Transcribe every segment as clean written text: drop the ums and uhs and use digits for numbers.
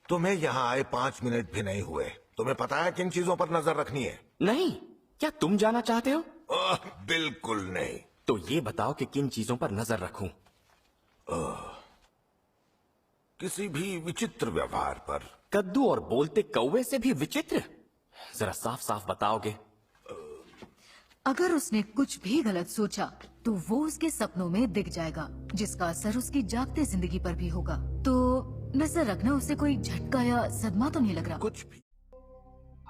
तुम्हें यहाँ आए 5 मिनट भी नहीं हुए। तुम्हें पता है किन चीजों पर नजर रखनी है? नहीं, क्या तुम जाना चाहते हो? बिल्कुल नहीं। तो ये बताओ कि किन चीजों पर नजर रखूं? किसी भी विचित्र व्यवहार पर। कद्दू और बोलते कौवे से भी विचित्र? जरा साफ साफ बताओगे? अगर उसने कुछ भी गलत सोचा तो वो उसके सपनों में दिख जाएगा, जिसका असर उसकी जागते जिंदगी पर भी होगा। तो नजर रखना उसे कोई झटका या सदमा तो नहीं लग रहा? कुछ भी।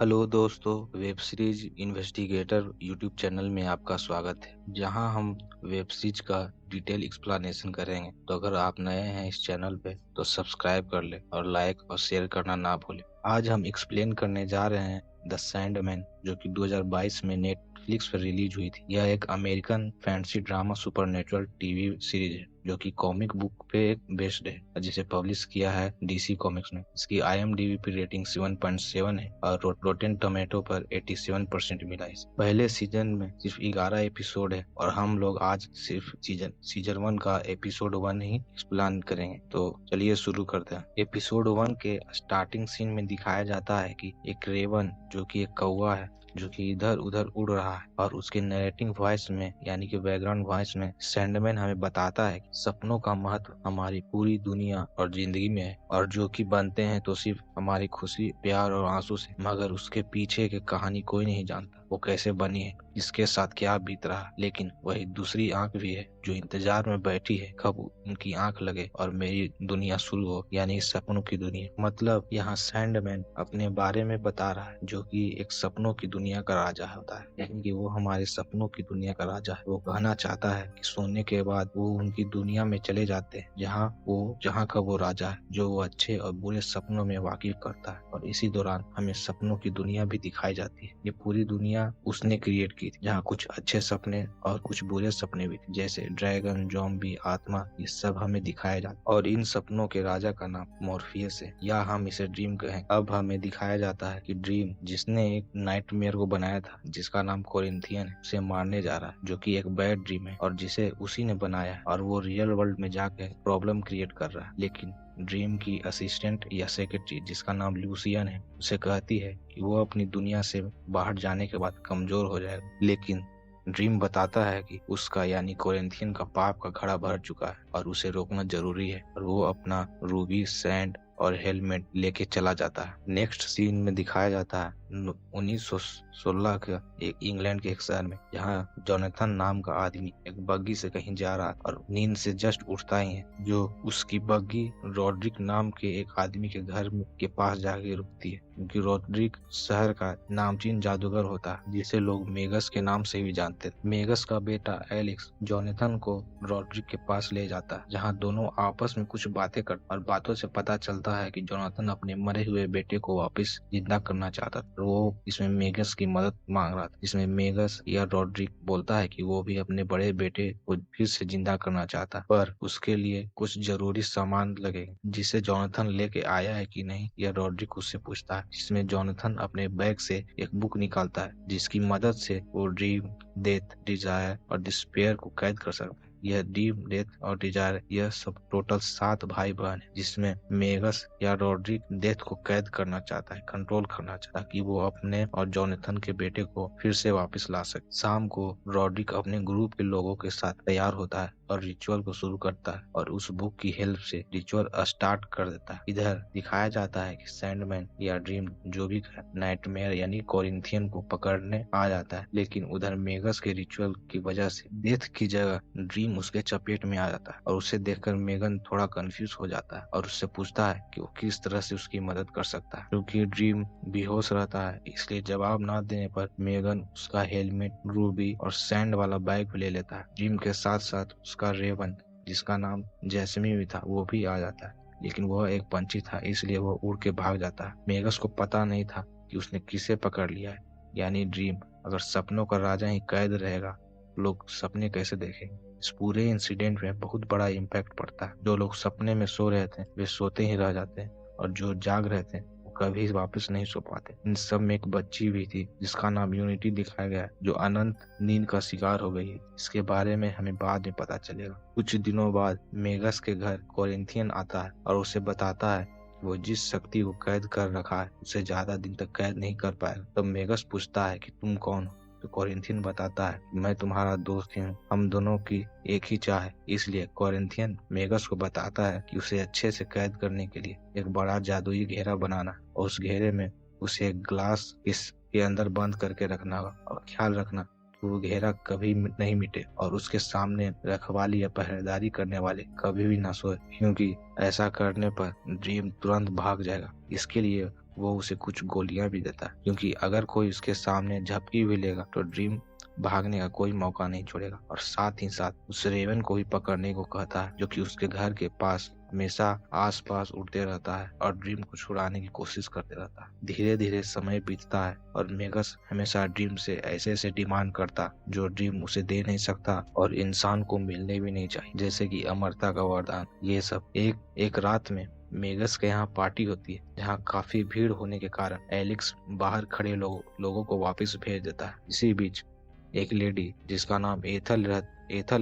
हेलो दोस्तों, web series investigator YouTube channel में आपका स्वागत है, जहां हम वेब सीरीज का डिटेल एक्सप्लेनेशन करेंगे। तो अगर आप नए हैं इस चैनल पे तो सब्सक्राइब कर ले और लाइक और शेयर करना ना भूलें। आज हम एक्सप्लेन करने जा रहे हैं द सैंडमैन, जो कि 2022 में नेटफ्लिक्स पर रिलीज हुई थी। यह एक American fantasy drama supernatural TV series है, जो कि कॉमिक बुक पे बेस्ड है, जिसे पब्लिश किया है डीसी कॉमिक्स ने। इसकी IMDb पे रेटिंग 7.7 है और रोटेन टोमेटो पर 87% मिला है। पहले सीजन में सिर्फ 11 एपिसोड है और हम लोग आज सिर्फ सीजन 1 का एपिसोड 1 ही एक्सप्लेन करेंगे। तो चलिए शुरू करते हैं। एपिसोड 1 के स्टार्टिंग सीन में दिखाया जाता है कि एक रेवन, जो कि एक कौवा है, जो कि इधर उधर उड़ रहा है, और उसके नरेटिंग वॉइस में यानी कि बैकग्राउंड वॉइस में सैंडमैन हमें बताता है कि सपनों का महत्व हमारी पूरी दुनिया और जिंदगी में है, और जो कि बनते हैं तो सिर्फ हमारी खुशी, प्यार और आंसू से, मगर उसके पीछे की कहानी कोई नहीं जानता। वो कैसे बनी है, इसके साथ क्या बीत रहा। लेकिन वही दूसरी आंख भी है जो इंतजार में बैठी है कब उनकी आंख लगे और मेरी दुनिया शुरू हो, यानी सपनों की दुनिया। मतलब यहाँ सैंडमैन अपने बारे में बता रहा है, जो कि एक सपनों की दुनिया का राजा होता है, यानी कि वो हमारे सपनों की दुनिया का राजा है। वो कहना चाहता है कि सोने के बाद वो उनकी दुनिया में चले जाते हैं, जहाँ का वो राजा है, जो वो अच्छे और बुरे सपनों में वाकिफ करता है। और इसी दौरान हमें सपनों की दुनिया भी दिखाई जाती है। ये पूरी दुनिया उसने क्रिएट की थी, जहाँ कुछ अच्छे सपने और कुछ बुरे सपने भी थे, जैसे ड्रैगन, ज़ॉम्बी, आत्मा, ये सब हमें दिखाया जाता है। और इन सपनों के राजा का नाम मॉर्फियस है, या हम इसे ड्रीम कहें। अब हमें दिखाया जाता है कि ड्रीम, जिसने एक नाइटमेयर को बनाया था, जिसका नाम कोरिंथियन है, उसे मारने जा रहा है, जो कि एक बैड ड्रीम है और जिसे उसी ने बनाया है, और वो रियल वर्ल्ड में जाकर प्रॉब्लम क्रिएट कर रहा है। लेकिन ड्रीम की असिस्टेंट या सेक्रेटरी, जिसका नाम लूसियन है, उसे कहती है कि वो अपनी दुनिया से बाहर जाने के बाद कमजोर हो जाएगा। लेकिन ड्रीम बताता है कि उसका यानी कोरिंथियन का पाप का घड़ा भर चुका है और उसे रोकना जरूरी है, और वो अपना रूबी, सैंड और हेलमेट लेके चला जाता है। नेक्स्ट सीन में दिखाया जाता है 1916 के एक इंग्लैंड के एक शहर में, जहाँ जोनाथन नाम का आदमी एक बग्गी से कहीं जा रहा है और नींद से जस्ट उठता ही है, जो उसकी बग्गी रॉड्रिक नाम के एक आदमी के घर के पास जाके रुकती है, क्योंकि रॉड्रिक शहर का नामचीन जादूगर होता है, जिसे लोग मेगस के नाम से भी जानते थे। मेगस का बेटा एलेक्स जोनाथन को रॉड्रिक के पास ले जाता है, जहाँ दोनों आपस में कुछ बातें करते, और बातों से पता चलता है कि जोनाथन अपने मरे हुए बेटे को वापस जिंदा करना चाहता था। वो इसमें मेगस की मदद मांग रहा था, जिसमें मेगस या रॉड्रिक बोलता है कि वो भी अपने बड़े बेटे को फिर से जिंदा करना चाहता है, पर उसके लिए कुछ जरूरी सामान लगेगा, जिसे जोनाथन लेके आया है कि नहीं, यह रॉड्रिक उससे पूछता है। जिसमें जोनाथन अपने बैग से एक बुक निकालता है, जिसकी मदद से वो ड्रीम, डेथ, डिजायर और डिस्पेयर को कैद कर सकता है। यह ड्रीम, डेथ और डिजायर, यह सब टोटल 7 भाई बहन है, जिसमें मेगस या रॉड्रिक डेथ को कैद करना चाहता है, कंट्रोल करना चाहता है, कि वो अपने और जोनाथन के बेटे को फिर से वापस ला सके। शाम को रॉड्रिक अपने ग्रुप के लोगों के साथ तैयार होता है और रिचुअल को शुरू करता है, और उस बुक की हेल्प से रिचुअल स्टार्ट कर देता है। इधर दिखाया जाता है कि सैंडमैन या ड्रीम, जो भी नाइटमेयर यानी कोरिंथियन को पकड़ने आ जाता है, लेकिन उधर मेगस के रिचुअल की वजह से डेथ की जगह ड्रीम उसके चपेट में आ जाता है, और उसे देखकर मेगन थोड़ा कंफ्यूज हो जाता है और उससे पूछता है कि वो किस तरह से उसकी मदद कर सकता है। क्योंकि ड्रीम बेहोश रहता है, इसलिए जवाब ना देने पर मेगन उसका हेलमेट, रूबी और सैंड वाला बैग भी ले लेता है। ड्रीम के साथ साथ उसका रेवन, जिसका नाम जैस्मी भी था, वो भी आ जाता है, लेकिन वह एक पंछी था, इसलिए वो उड़ के भाग जाता है। मेगस को पता नहीं था कि उसने किसे पकड़ लिया है, यानी ड्रीम। अगर सपनों का राजा ही कैद रहेगा, लोग सपने कैसे देखेंगे। इस पूरे इंसिडेंट में बहुत बड़ा इम्पैक्ट पड़ता है। जो लोग सपने में सो रहे थे वे सोते ही रह जाते हैं, और जो जाग रहे थे वो कभी वापस नहीं सो पाते। इन सब में एक बच्ची भी थी, जिसका नाम यूनिटी दिखाया गया है, जो अनंत नींद का शिकार हो गई है। इसके बारे में हमें बाद में पता चलेगा। कुछ दिनों बाद मेगस के घर कोरिंथियन आता है और उसे बताता है वो जिस शक्ति को कैद कर रखा है उसे ज्यादा दिन तक कैद नहीं कर पाएगा। तब मेगस पूछता है कि तुम कौन हो? तो कोरिंथियन बताता है मैं तुम्हारा दोस्त हूँ, हम दोनों की एक ही चाह है। इसलिए कोरिंथियन मेगस को बताता है कि उसे अच्छे से कैद करने के लिए एक बड़ा जादुई घेरा बनाना और उस घेरे में उसे एक ग्लास के अंदर बंद करके रखना होगा और ख्याल रखना कि वो घेरा कभी नहीं मिटे और उसके सामने रखवाली या पहरेदारी करने वाले कभी भी ना सोए, क्योंकि ऐसा करने पर ड्रीम तुरंत भाग जाएगा। इसके लिए वो उसे कुछ गोलियां भी देता है, क्योंकि अगर कोई उसके सामने झपकी भी लेगा तो ड्रीम भागने का कोई मौका नहीं छोड़ेगा। और साथ ही साथ उस रेवन को भी पकड़ने को कहता है, जो कि उसके घर के पास हमेशा आसपास उड़ते रहता है और ड्रीम को छुड़ाने की कोशिश करते रहता है। धीरे धीरे समय बीतता है और मेगस हमेशा ड्रीम से ऐसे ऐसे डिमांड करता जो ड्रीम उसे दे नहीं सकता और इंसान को मिलने भी नहीं चाहिए, जैसे कि अमरता का वरदान। ये सब एक रात में मेगस के यहाँ पार्टी होती है, जहाँ काफी भीड़ होने के कारण एलिक्स बाहर खड़े लोगों को वापस भेज देता है। इसी बीच एक लेडी जिसका नाम एथल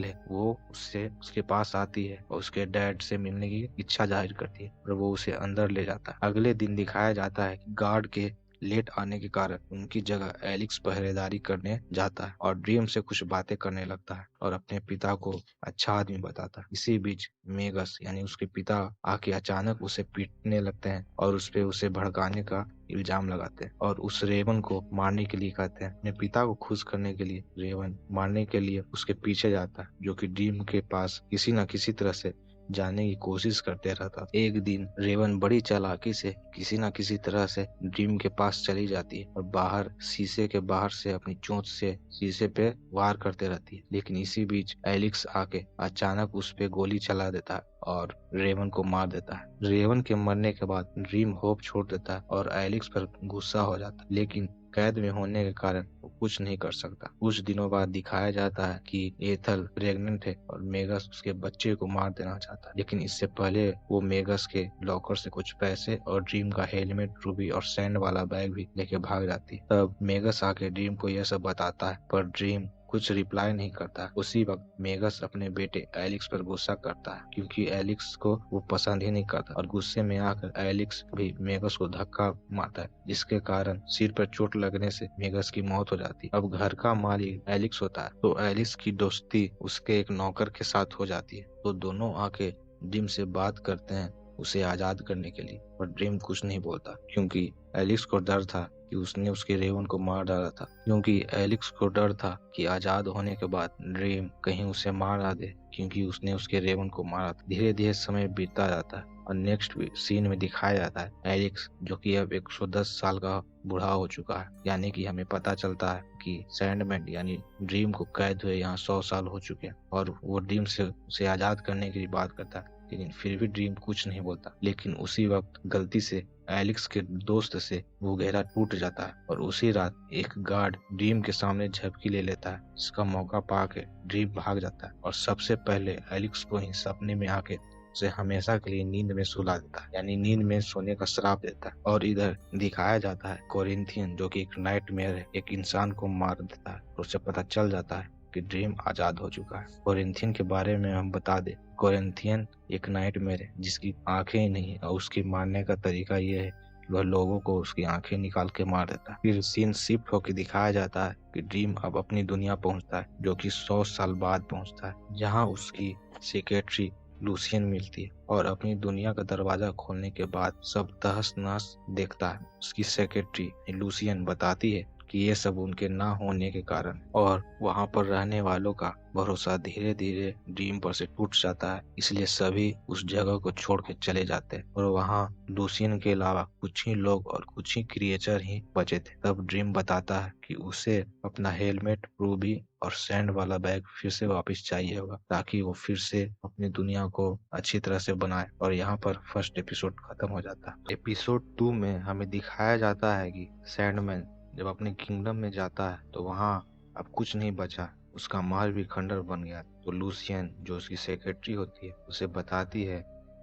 है वो उसके पास आती है और उसके डैड से मिलने की इच्छा जाहिर करती है और वो उसे अंदर ले जाता है। अगले दिन दिखाया जाता है कि गार्ड के लेट आने के कारण उनकी जगह एलिक्स पहरेदारी करने जाता है और ड्रीम से कुछ बातें करने लगता है और अपने पिता को अच्छा आदमी बताता है। इसी बीच मेगस यानी उसके पिता आके अचानक उसे पीटने लगते हैं और उसे भड़काने का इल्जाम लगाते हैं और उस रेवन को मारने के लिए कहते हैं। अपने पिता को खुश करने के लिए रेवन मारने के लिए उसके पीछे जाता है, जो कि ड्रीम के पास किसी न किसी तरह से जाने की कोशिश करते रहता। एक दिन रेवन बड़ी चालाकी से किसी न किसी तरह से ड्रीम के पास चली जाती है और शीशे के बाहर से अपनी चोंच से शीशे पे वार करते रहती है। लेकिन इसी बीच एलिक्स आके अचानक उस पे गोली चला देता है और रेवन को मार देता है। रेवन के मरने के बाद ड्रीम होप छोड़ देता है और एलिक्स पर गुस्सा हो जाता है, लेकिन कैद में होने के कारण वो कुछ नहीं कर सकता। कुछ दिनों बाद दिखाया जाता है कि एथल प्रेग्नेंट है और मेगस उसके बच्चे को मार देना चाहता है, लेकिन इससे पहले वो मेगस के लॉकर से कुछ पैसे और ड्रीम का हेलमेट, रूबी और सैंड वाला बैग भी लेके भाग जाती है। तब मेगस आके ड्रीम को यह सब बताता है, पर ड्रीम कुछ रिप्लाई नहीं करता। उसी वक्त मेगस अपने बेटे एलिक्स पर गुस्सा करता है, क्योंकि एलिक्स को वो पसंद ही नहीं करता और गुस्से में आकर एलिक्स भी मेगस को धक्का मारता है, जिसके कारण सिर पर चोट लगने से मेगस की मौत हो जाती है। अब घर का मालिक एलिक्स होता है, तो एलिक्स की दोस्ती उसके एक नौकर के साथ हो जाती है। तो दोनों आके ड्रीम से बात करते हैं उसे आजाद करने के लिए, पर ड्रीम कुछ नहीं बोलता, क्योंकि एलिक्स को डर था कि उसने उसके रेवन को मार डाला था। क्योंकि एलिक्स को डर था कि आजाद होने के बाद ड्रीम कहीं उसे मार ना दे, क्योंकि उसने उसके रेवन को मारा था। धीरे धीरे समय बीतता जाता है और नेक्स्ट सीन में दिखाया जाता है एलिक्स, जो कि अब 110 साल का बूढ़ा हो चुका है। यानी कि हमें पता चलता है कि सैंडमैन यानी ड्रीम को कैद हुए यहाँ 100 साल हो चुके हैं और वो ड्रीम से उसे आजाद करने की बात करता है, लेकिन फिर भी ड्रीम कुछ नहीं बोलता। लेकिन उसी वक्त गलती से एलिक्स के दोस्त से वो घेरा टूट जाता है और उसी रात एक गार्ड ड्रीम के सामने झपकी ले लेता है, जिसका मौका पाके ड्रीम भाग जाता है और सबसे पहले एलिक्स को ही सपने में आके उसे हमेशा के लिए नींद में सुला देता है, यानी नींद में सोने का श्राप देता है। और इधर दिखाया जाता है कोरिंथियन, जो कि एक नाइटमेयर है, एक इंसान को मार देता है और उसे पता चल जाता है कि ड्रीम आजाद हो चुका है। कोरिंथियन के बारे में हम बता दें, कोरिंथियन एक नाइटमेयर है जिसकी आंखें ही नहीं है और उसकी मारने का तरीका ये है कि वह लोगों को उसकी आंखें निकाल के मार देता है। फिर सीन शिफ्ट होकर दिखाया जाता है कि ड्रीम अब अपनी दुनिया पहुंचता है, जो कि 100 साल बाद पहुंचता है, जहां उसकी सेक्रेटरी लूसियन मिलती है और अपनी दुनिया का दरवाजा खोलने के बाद सब तहस नहस देखता है। उसकी सेक्रेटरी लूसियन बताती है कि ये सब उनके ना होने के कारण, और वहाँ पर रहने वालों का भरोसा धीरे धीरे ड्रीम पर से टूट जाता है, इसलिए सभी उस जगह को छोड़ के चले जाते हैं और वहाँ लूसियन के अलावा कुछ ही लोग और कुछ ही क्रिएचर ही बचे थे। तब ड्रीम बताता है कि उसे अपना हेलमेट, रूबी और सैंड वाला बैग फिर से वापस चाहिए होगा, ताकि वो फिर से अपनी दुनिया को अच्छी तरह से बनाए। और यहाँ पर फर्स्ट एपिसोड खत्म हो जाता है। एपिसोड 2 में हमें दिखाया जाता है कि सैंडमैन जब अपने किंगडम में जाता है तो वहाँ अब कुछ नहीं बचा, उसका महल भी खंडर बन गया। तो लूसियन, जो उसकी सेक्रेटरी होती है, उसे बताती है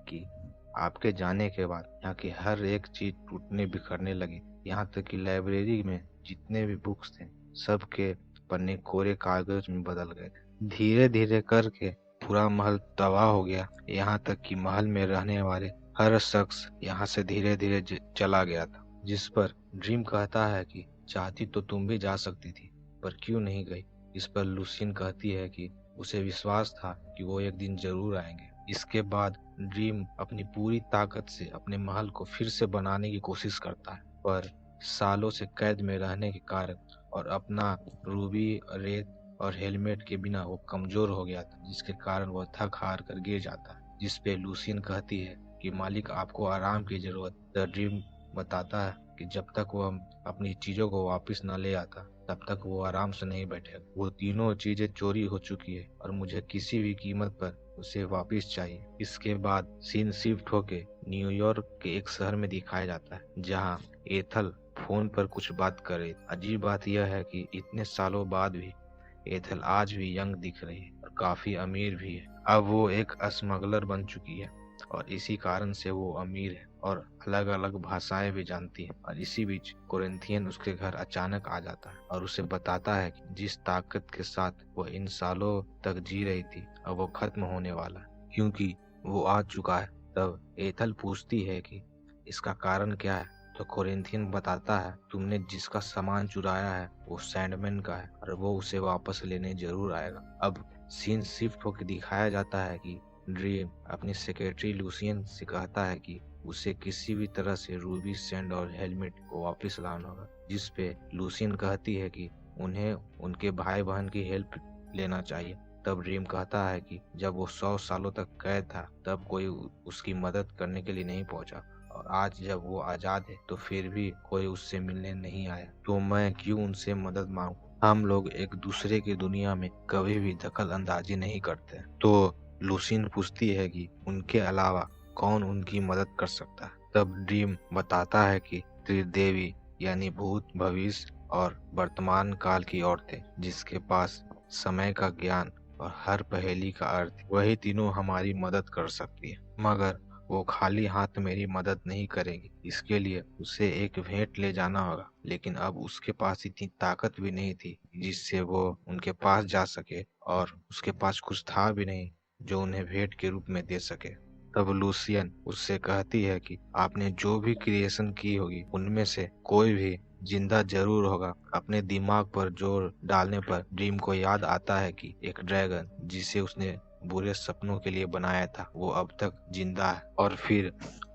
कि आपके जाने के बाद यहाँ की हर एक चीज टूटने बिखरने लगी, यहाँ तक कि लाइब्रेरी में जितने भी बुक्स थे सबके पन्ने कोरे कागज में बदल गए थे। धीरे धीरे करके पूरा महल तबाह हो गया, यहाँ तक कि महल में रहने वाले हर शख्स यहाँ से धीरे धीरे चला गया था, जिस पर ड्रीम कहता है कि चाहती तो तुम भी जा सकती थी, पर क्यों नहीं गई। इस पर लूसियन कहती है कि उसे विश्वास था कि वो एक दिन जरूर आएंगे। इसके बाद ड्रीम अपनी पूरी ताकत से अपने महल को फिर से बनाने की कोशिश करता है, पर सालों से कैद में रहने के कारण और अपना रूबी, रेत और हेलमेट के बिना वो कमजोर हो गया था, जिसके कारण वह थक हार कर गिर जाता है। जिस पे लूसियन कहती है कि मालिक आपको आराम की जरूरत। द ड्रीम बताता है कि जब तक वह अपनी चीजों को वापस न ले आता तब तक वो आराम से नहीं बैठेगा। वो तीनों चीजें चोरी हो चुकी है और मुझे किसी भी कीमत पर उसे वापस चाहिए। इसके बाद सीन शिफ्ट होके न्यूयॉर्क के एक शहर में दिखाया जाता है, जहाँ एथल फोन पर कुछ बात करे। अजीब बात यह है कि इतने सालों बाद भी एथल आज भी यंग दिख रही है और काफी अमीर भी है। अब वो एक स्मगलर बन चुकी है और इसी कारण से वो अमीर है और अलग अलग भाषाएं भी जानती है। और इसी बीच कोरिंथियन उसके घर अचानक आ जाता है और उसे बताता है कि जिस ताकत के साथ वो इन सालों तक जी रही थी अब वो खत्म होने वाला है, क्योंकि वो आ चुका है। तब एथल पूछती है कि इसका कारण क्या है, तो कोरिंथियन बताता है तुमने जिसका सामान चुराया है वो सैंडमैन का है और वो उसे वापस लेने जरूर आएगा। अब सीन शिफ्ट होकर दिखाया जाता है कि ड्रीम अपनी सेक्रेटरी लूसियन से कहता है कि उसे किसी भी तरह से रूबी, सैंड और हेलमेट को वापस लाना होगा, जिस पे लूसियन कहती है कि उन्हें उनके भाई बहन की हेल्प लेना चाहिए। तब ड्रीम कहता है कि जब वो 100 सालों तक कैद था तब कोई उसकी मदद करने के लिए नहीं पहुंचा, और आज जब वो आजाद है तो फिर भी कोई उससे मिलने नहीं आया, तो मैं क्यों उनसे मदद मांगू। हम लोग एक दूसरे की दुनिया में कभी भी दखल अंदाजी नहीं करते। तो लूसियन पूछती है कि उनके अलावा कौन उनकी मदद कर सकता है। तब ड्रीम बताता है कि त्रिदेवी यानी भूत, भविष्य और वर्तमान काल की औरतें, जिसके पास समय का ज्ञान और हर पहेली का अर्थ, वही तीनों हमारी मदद कर सकती है। मगर वो खाली हाथ मेरी मदद नहीं करेगी, इसके लिए उसे एक भेंट ले जाना होगा। लेकिन अब उसके पास इतनी ताकत भी नहीं थी जिससे वो उनके पास जा सके, और उसके पास कुछ था भी नहीं जो उन्हें भेंट के रूप में दे सके। तब लूसियन उससे कहती है कि आपने जो भी क्रिएशन की होगी उनमें से कोई भी जिंदा जरूर होगा। अपने दिमाग पर जोर डालने पर ड्रीम को याद आता है कि एक ड्रैगन जिसे उसने बुरे सपनों के लिए बनाया था वो अब तक जिंदा है। और फिर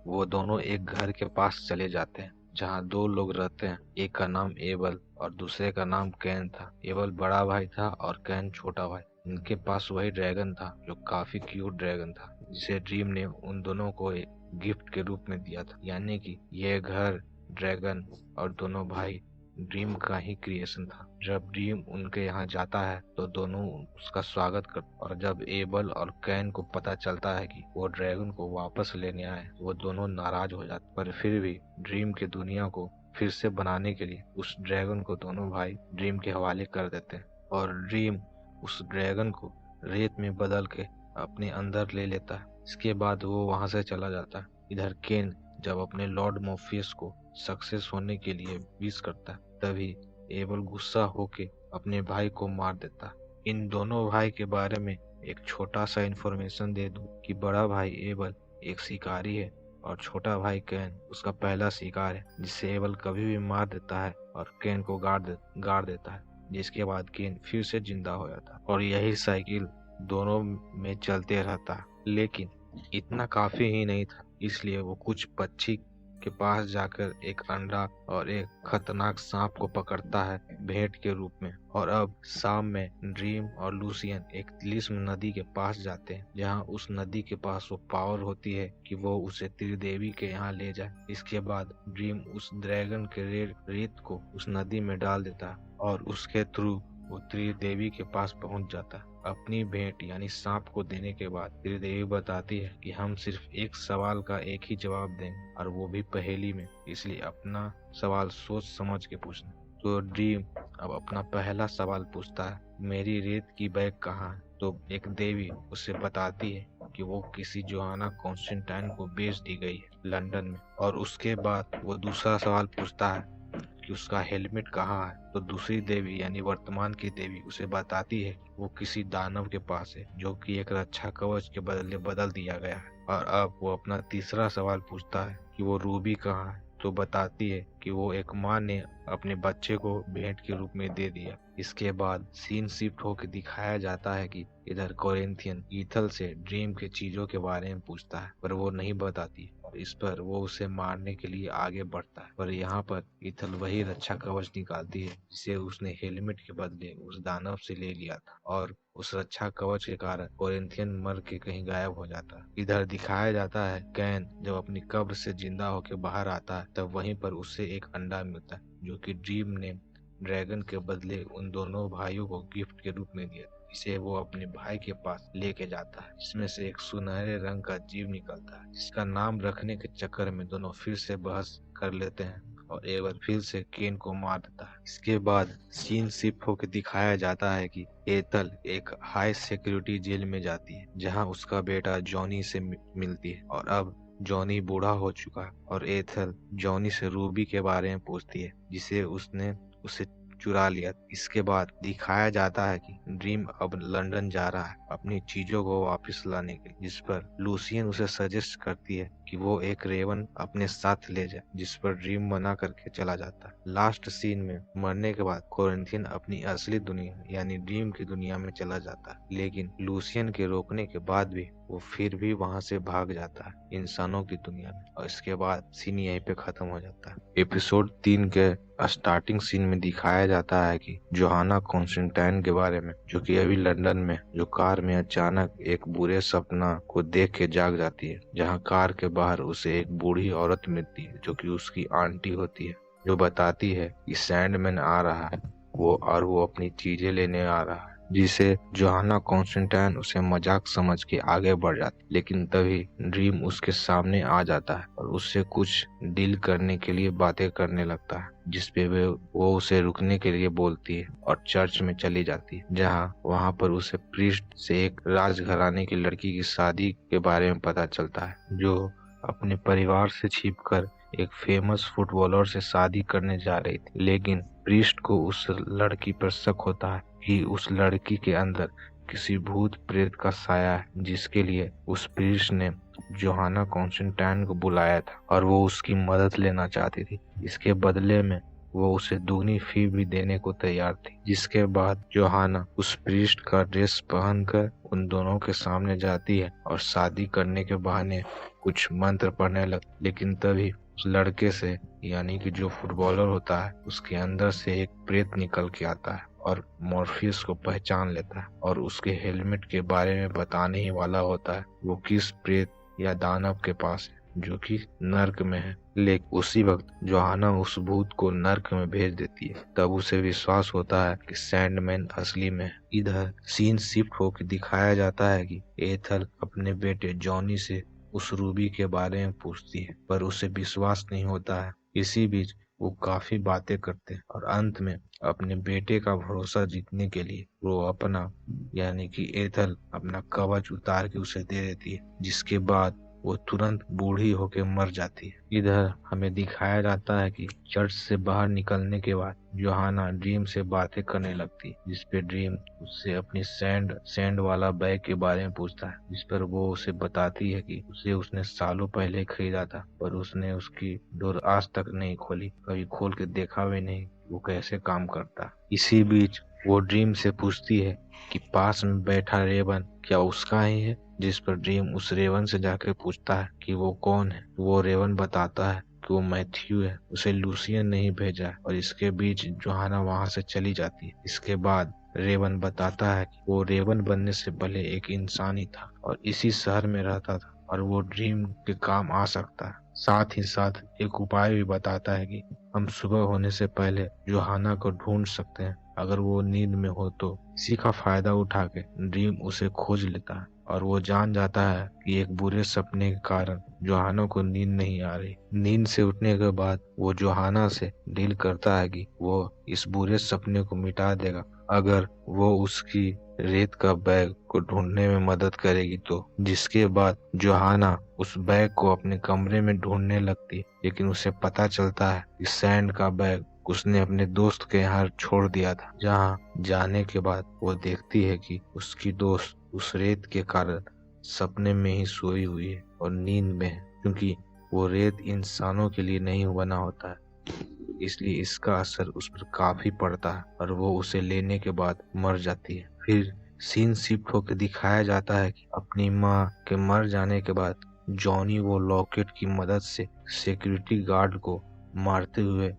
वो दोनों एक घर के पास चले जाते हैं जहाँ 2 लोग रहते हैं। एक का नाम एबल और दूसरे का नाम कैन था। एबल बड़ा भाई था और कैन छोटा भाई। इनके पास वही ड्रैगन था जो काफी क्यूट ड्रैगन था, जिसे ड्रीम ने उन दोनों को एक गिफ्ट के रूप में दिया था। यानी कि यह घर, ड्रैगन और दोनों भाई ड्रीम का ही क्रिएशन था। जब ड्रीम उनके यहाँ जाता है तो दोनों उसका स्वागत कर, और जब एबल और कैन को पता चलता है कि वो ड्रैगन को वापस लेने आए वो दोनों नाराज हो जाते। पर फिर भी ड्रीम की दुनिया को फिर से बनाने के लिए उस ड्रैगन को दोनों भाई ड्रीम के हवाले कर देते हैं, और ड्रीम उस ड्रैगन को रेत में बदल के अपने अंदर ले लेता है। इसके बाद वो वहां से चला जाता है। इधर केन जब अपने लॉर्ड मोफियस को सक्सेस होने के लिए विश करता है, तभी एबल गुस्सा होके अपने भाई को मार देता है। इन दोनों भाई के बारे में एक छोटा सा इन्फॉर्मेशन दे दूं कि बड़ा भाई एबल एक शिकारी है और छोटा भाई कैन उसका पहला शिकार है, जिसे एबल कभी भी मार देता है और कैन को गाड़ देता है, जिसके बाद केन फिर से जिंदा हो जाता है। और यही साइकिल दोनों में चलते रहता। लेकिन इतना काफी ही नहीं था, इसलिए वो कुछ पक्षी के पास जाकर एक अंडा और एक खतरनाक सांप को पकड़ता है भेंट के रूप में। और अब शाम में ड्रीम और लूसियन एक तिलिस्म नदी के पास जाते हैं, जहां उस नदी के पास वो पावर होती है कि वो उसे त्रिदेवी के यहाँ ले जाए। इसके बाद ड्रीम उस ड्रैगन के रेत को उस नदी में डाल देता है और उसके थ्रू वो त्रिदेवी के पास पहुंच जाता है। अपनी भेंट यानी सांप को देने के बाद त्रिदेवी बताती है कि हम सिर्फ एक सवाल का एक ही जवाब देंगे, और वो भी पहेली में, इसलिए अपना सवाल सोच समझ के पूछना। तो ड्रीम अब अपना पहला सवाल पूछता है, मेरी रेत की बैग कहाँ है? तो एक देवी उसे बताती है कि वो किसी जोहाना कॉन्स्टेंटाइन को बेच दी गई है लंदन में। और उसके बाद वो दूसरा सवाल पूछता है कि उसका हेलमेट कहाँ है? तो दूसरी देवी यानी वर्तमान की देवी उसे बताती है कि वो किसी दानव के पास है, जो कि एक रक्षा कवच के बदले बदल दिया गया है। और अब वो अपना तीसरा सवाल पूछता है कि वो रूबी कहाँ है। तो बताती है कि वो एक माँ ने अपने बच्चे को भेंट के रूप में दे दिया। इसके बाद सीन शिफ्ट होकर दिखाया जाता है कि इधर कोरिंथियन ईथल से ड्रीम के चीजों के बारे में पूछता है, पर वो नहीं बताती और इस पर वो उसे मारने के लिए आगे बढ़ता है। पर यहाँ पर ईथल वही रक्षा कवच निकालती है जिसे उसने हेलमेट के बदले उस दानव से ले लिया था, और उस रक्षा कवच के कारण कोरिंथियन मर के कहीं गायब हो जाता है। इधर दिखाया जाता है कैन जब अपनी कब्र से जिंदा होकर बाहर आता है, तब वहीं पर उसे एक अंडा मिलता है जो कि ड्रीम ने ड्रैगन के बदले उन दोनों भाइयों को गिफ्ट के रूप में दिया। इसे वो अपने भाई के पास लेके जाता है, जिसमें से एक सुनहरे रंग का जीव निकलता है, जिसका नाम रखने के चक्कर में दोनों फिर से बहस कर लेते हैं और एक बार फिर से केन को मार देता है। इसके बाद सीन शिफ्ट होकर दिखाया जाता है कि एथल एक हाई सिक्योरिटी जेल में जाती है, जहां उसका बेटा जॉनी से मिलती है। और अब जॉनी बूढ़ा हो चुका है और एथल जॉनी से रूबी के बारे में पूछती है, जिसे उसने उसे चुरा लिया। इसके बाद दिखाया जाता है कि ड्रीम अब लंदन जा रहा है अपनी चीजों को वापस लाने के लिए, जिस पर लूसियन उसे सजेस्ट करती है कि वो एक रेवन अपने साथ ले जाए, जिस पर ड्रीम मना करके चला जाता है। लास्ट सीन में मरने के बाद कोरिंथियन अपनी असली दुनिया यानी ड्रीम की दुनिया में चला जाता है, लेकिन लूसियन के रोकने के बाद भी वो फिर भी वहां से भाग जाता है इंसानों की दुनिया में, और इसके बाद सीन यहीं पे खत्म हो जाता है। एपिसोड 3 के स्टार्टिंग सीन में दिखाया जाता है कि जोहाना कॉन्स्टेंटाइन के बारे में, जो कि अभी लंदन में जो कार में अचानक एक बुरे सपना को देख के जाग जाती है, जहां कार के बाहर उसे एक बूढ़ी औरत मिलती है जो कि उसकी आंटी होती है, जो बताती है कि सैंडमैन आ रहा है वो अपनी चीजें लेने आ रहा है, जिसे जोहाना कॉन्स्टेंटाइन उसे मजाक समझ के आगे बढ़ जाती। लेकिन तभी ड्रीम उसके सामने आ जाता है और उससे कुछ डील करने के लिए बातें करने लगता है, जिसपे वो उसे रुकने के लिए बोलती है और चर्च में चली जाती है, जहां वहां पर उसे प्रीस्ट से एक राजघराने की लड़की की शादी के बारे में पता चलता है, जो अपने परिवार से छिपकर एक फेमस फुटबॉलर से शादी करने जा रही थी। लेकिन प्रीस्ट को उस लड़की पर शक होता है कि उस लड़की के अंदर किसी भूत प्रेत का साया है, जिसके लिए उस प्रीस्ट ने जोहाना कॉन्स्टेंटाइन को बुलाया था और वो उसकी मदद लेना चाहती थी। इसके बदले में वो उसे दुगनी फी भी देने को तैयार थी। जिसके बाद जोहाना उस प्रीस्ट का ड्रेस पहनकर उन दोनों के सामने जाती है और शादी करने के बहाने कुछ मंत्र पढ़ने लगती। लेकिन तभी उस लड़के से यानी कि जो फुटबॉलर होता है उसके अंदर से एक प्रेत निकल के आता है और मॉर्फियस को पहचान लेता है और उसके हेलमेट के बारे में बताने ही वाला होता है वो किस प्रेत या दानव के पास है, जो कि नर्क में है। लेकिन उसी वक्त जोहाना उस भूत को नर्क में भेज देती है। तब उसे विश्वास होता है कि सैंडमैन असली में है। इधर सीन शिफ्ट होकर दिखाया जाता है कि एथल अपने बेटे जॉनी से उस रूबी के बारे में पूछती है, पर उसे विश्वास नहीं होता है। इसी बीच वो काफी बातें करते हैं और अंत में अपने बेटे का भरोसा जीतने के लिए वो अपना यानी कि एथल अपना कवच उतार के उसे दे देती है, जिसके बाद वो तुरंत बूढ़ी होकर मर जाती है। इधर हमें दिखाया जाता है कि चर्च से बाहर निकलने के बाद जोहाना ड्रीम से बातें करने लगती है, जिसपे ड्रीम उससे अपनी सैंड वाला बैग के बारे में पूछता है, जिस पर वो उसे बताती है कि उसने सालों पहले खरीदा था, पर उसने उसकी डोर आज तक नहीं खोली, कभी खोल के देखा भी नहीं वो कैसे काम करता। इसी बीच वो ड्रीम से पूछती है कि पास में बैठा रेवन क्या उसका ही है, जिस पर ड्रीम उस रेवन से जाकर पूछता है कि वो कौन है। वो रेवन बताता है कि वो मैथ्यू है, उसे लूसियन नहीं भेजा है, और इसके बीच जोहाना वहां से चली जाती है। इसके बाद रेवन बताता है कि वो रेवन बनने से पहले एक इंसान ही था और इसी शहर में रहता था और वो ड्रीम के काम आ सकता है। साथ ही साथ एक उपाय भी बताता है कि हम सुबह होने से पहले जोहाना को ढूंढ सकते हैं अगर वो नींद में हो तो। इसी का फायदा उठा के ड्रीम उसे खोज लेता है और वो जान जाता है कि एक बुरे सपने के कारण जोहाना को नींद नहीं आ रही। नींद से उठने के बाद वो जोहाना से डील करता है कि वो इस बुरे सपने को मिटा देगा अगर वो उसकी रेत का बैग को ढूंढने में मदद करेगी तो। जिसके बाद जोहाना उस बैग को अपने कमरे में ढूंढने लगती, लेकिन उसे पता चलता है कि सैंड का बैग उसने अपने दोस्त के यहाँ छोड़ दिया था। जहाँ जाने के बाद वो देखती है कि उसकी दोस्त उस रेत के कारण सपने में ही सोई हुई है। और नींद में है, क्योंकि वो रेत इंसानों के लिए नहीं बना होता है, इसलिए इसका असर उस पर काफी पड़ता है और वो उसे लेने के बाद मर जाती है। फिर सीन शिफ्ट होकर दिखाया जाता है कि अपनी माँ के मर जाने के बाद जॉनी वो लॉकेट की मदद से सिक्योरिटी गार्ड को मारते हुए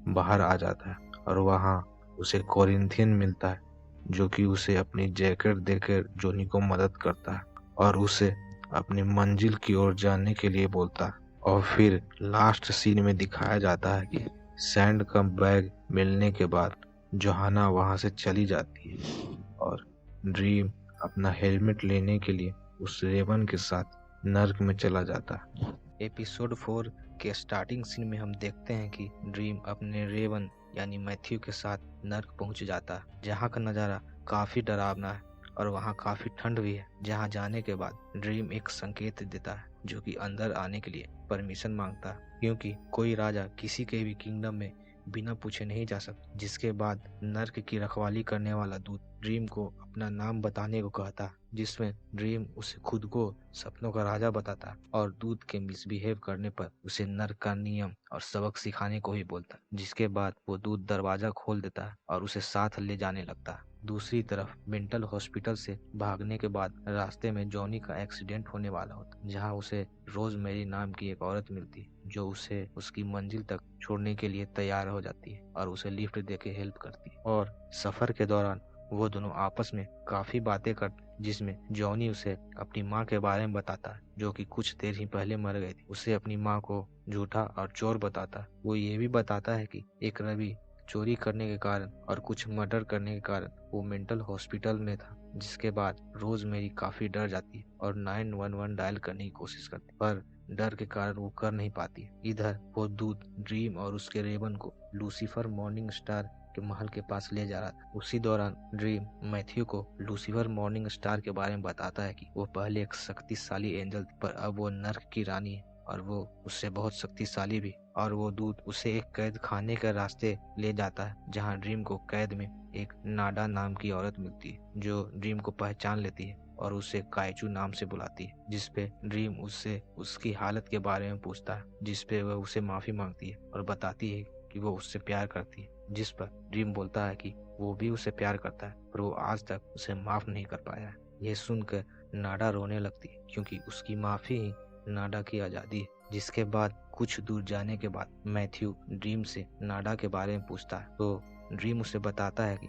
बाहर आ जाता है और वहाँ उसे कोरिंथियन मिलता है, जो कि उसे अपनी जैकेट देकर जॉनी को मदद करता है और उसे अपनी मंजिल की ओर जाने के लिए बोलता है। और फिर लास्ट सीन में दिखाया जाता है कि सैंड का बैग मिलने के बाद जोहाना वहां से चली जाती है और ड्रीम अपना हेलमेट लेने के लिए उस रेवन के साथ नर्क में चला जाता है। एपिसोड 4 के स्टार्टिंग सीन में हम देखते हैं कि ड्रीम अपने रेवन यानी मैथ्यू के साथ नर्क पहुंच जाता है, जहां का नज़ारा काफी डरावना है और वहां काफी ठंड भी है। जहां जाने के बाद ड्रीम एक संकेत देता है, जो कि अंदर आने के लिए परमिशन मांगता है, क्योंकि कोई राजा किसी के भी किंगडम में बिना पूछे नहीं जा सकता। जिसके बाद नर्क की रखवाली करने वाला दूत ड्रीम को अपना नाम बताने को कहता है, जिसमें ड्रीम उसे खुद को सपनों का राजा बताता है और दूत के मिसबिहेव करने पर उसे नर्क का नियम और सबक सिखाने को ही बोलता है। जिसके बाद वो दूत दरवाजा खोल देता है और उसे साथ ले जाने लगता है। दूसरी तरफ मेंटल हॉस्पिटल से भागने के बाद रास्ते में जॉनी का एक्सीडेंट होने वाला होता है, जहां उसे रोज मेरी नाम की एक औरत मिलती है, जो उसे उसकी मंजिल तक छोड़ने के लिए तैयार हो जाती है और उसे लिफ्ट देके हेल्प करती है। और सफर के दौरान वो दोनों आपस में काफी बातें करते हैं, जिसमें जॉनी उसे अपनी माँ के बारे में बताता है, जो कि कुछ देर ही पहले मर गई थी। उसे अपनी माँ को झूठा और चोर बताता है। वो ये भी बताता है कि एक रवि चोरी करने के कारण और कुछ मर्डर करने के कारण वो मेंटल हॉस्पिटल में था। जिसके बाद रोज मेरी काफी डर जाती है और 911 डायल करने की कोशिश करती है, पर डर के कारण वो कर नहीं पाती। इधर वो दूत ड्रीम और उसके रेवन को लूसीफर मॉर्निंग स्टार के महल के पास ले जा रहा था। उसी दौरान ड्रीम मैथ्यू को लूसीफर मॉर्निंग स्टार के बारे में बताता है कि वो पहले एक शक्तिशाली एंजल थी, पर अब वो नर्क की रानी है और वो उससे बहुत शक्तिशाली भी। और वो दूत उसे एक कैद खाने के रास्ते ले जाता है, जहां ड्रीम को कैद में एक नाडा नाम की औरत मिलती है, जो ड्रीम को पहचान लेती है और उसे काइचू नाम से बुलाती है। जिसपे ड्रीम उससे उसकी हालत के बारे में पूछता है, जिसपे वह उसे माफी मांगती है और बताती है कि वो उससे प्यार करती है। जिस पर ड्रीम बोलता है कि वो भी उसे प्यार करता है, पर वो आज तक उसे माफ नहीं कर पाया है। यह सुनकर नाडा रोने लगती है, क्योंकि उसकी माफी ही नाडा की आजादी है। जिसके बाद कुछ दूर जाने के बाद मैथ्यू ड्रीम से नाडा के बारे में पूछता है, तो ड्रीम उसे बताता है कि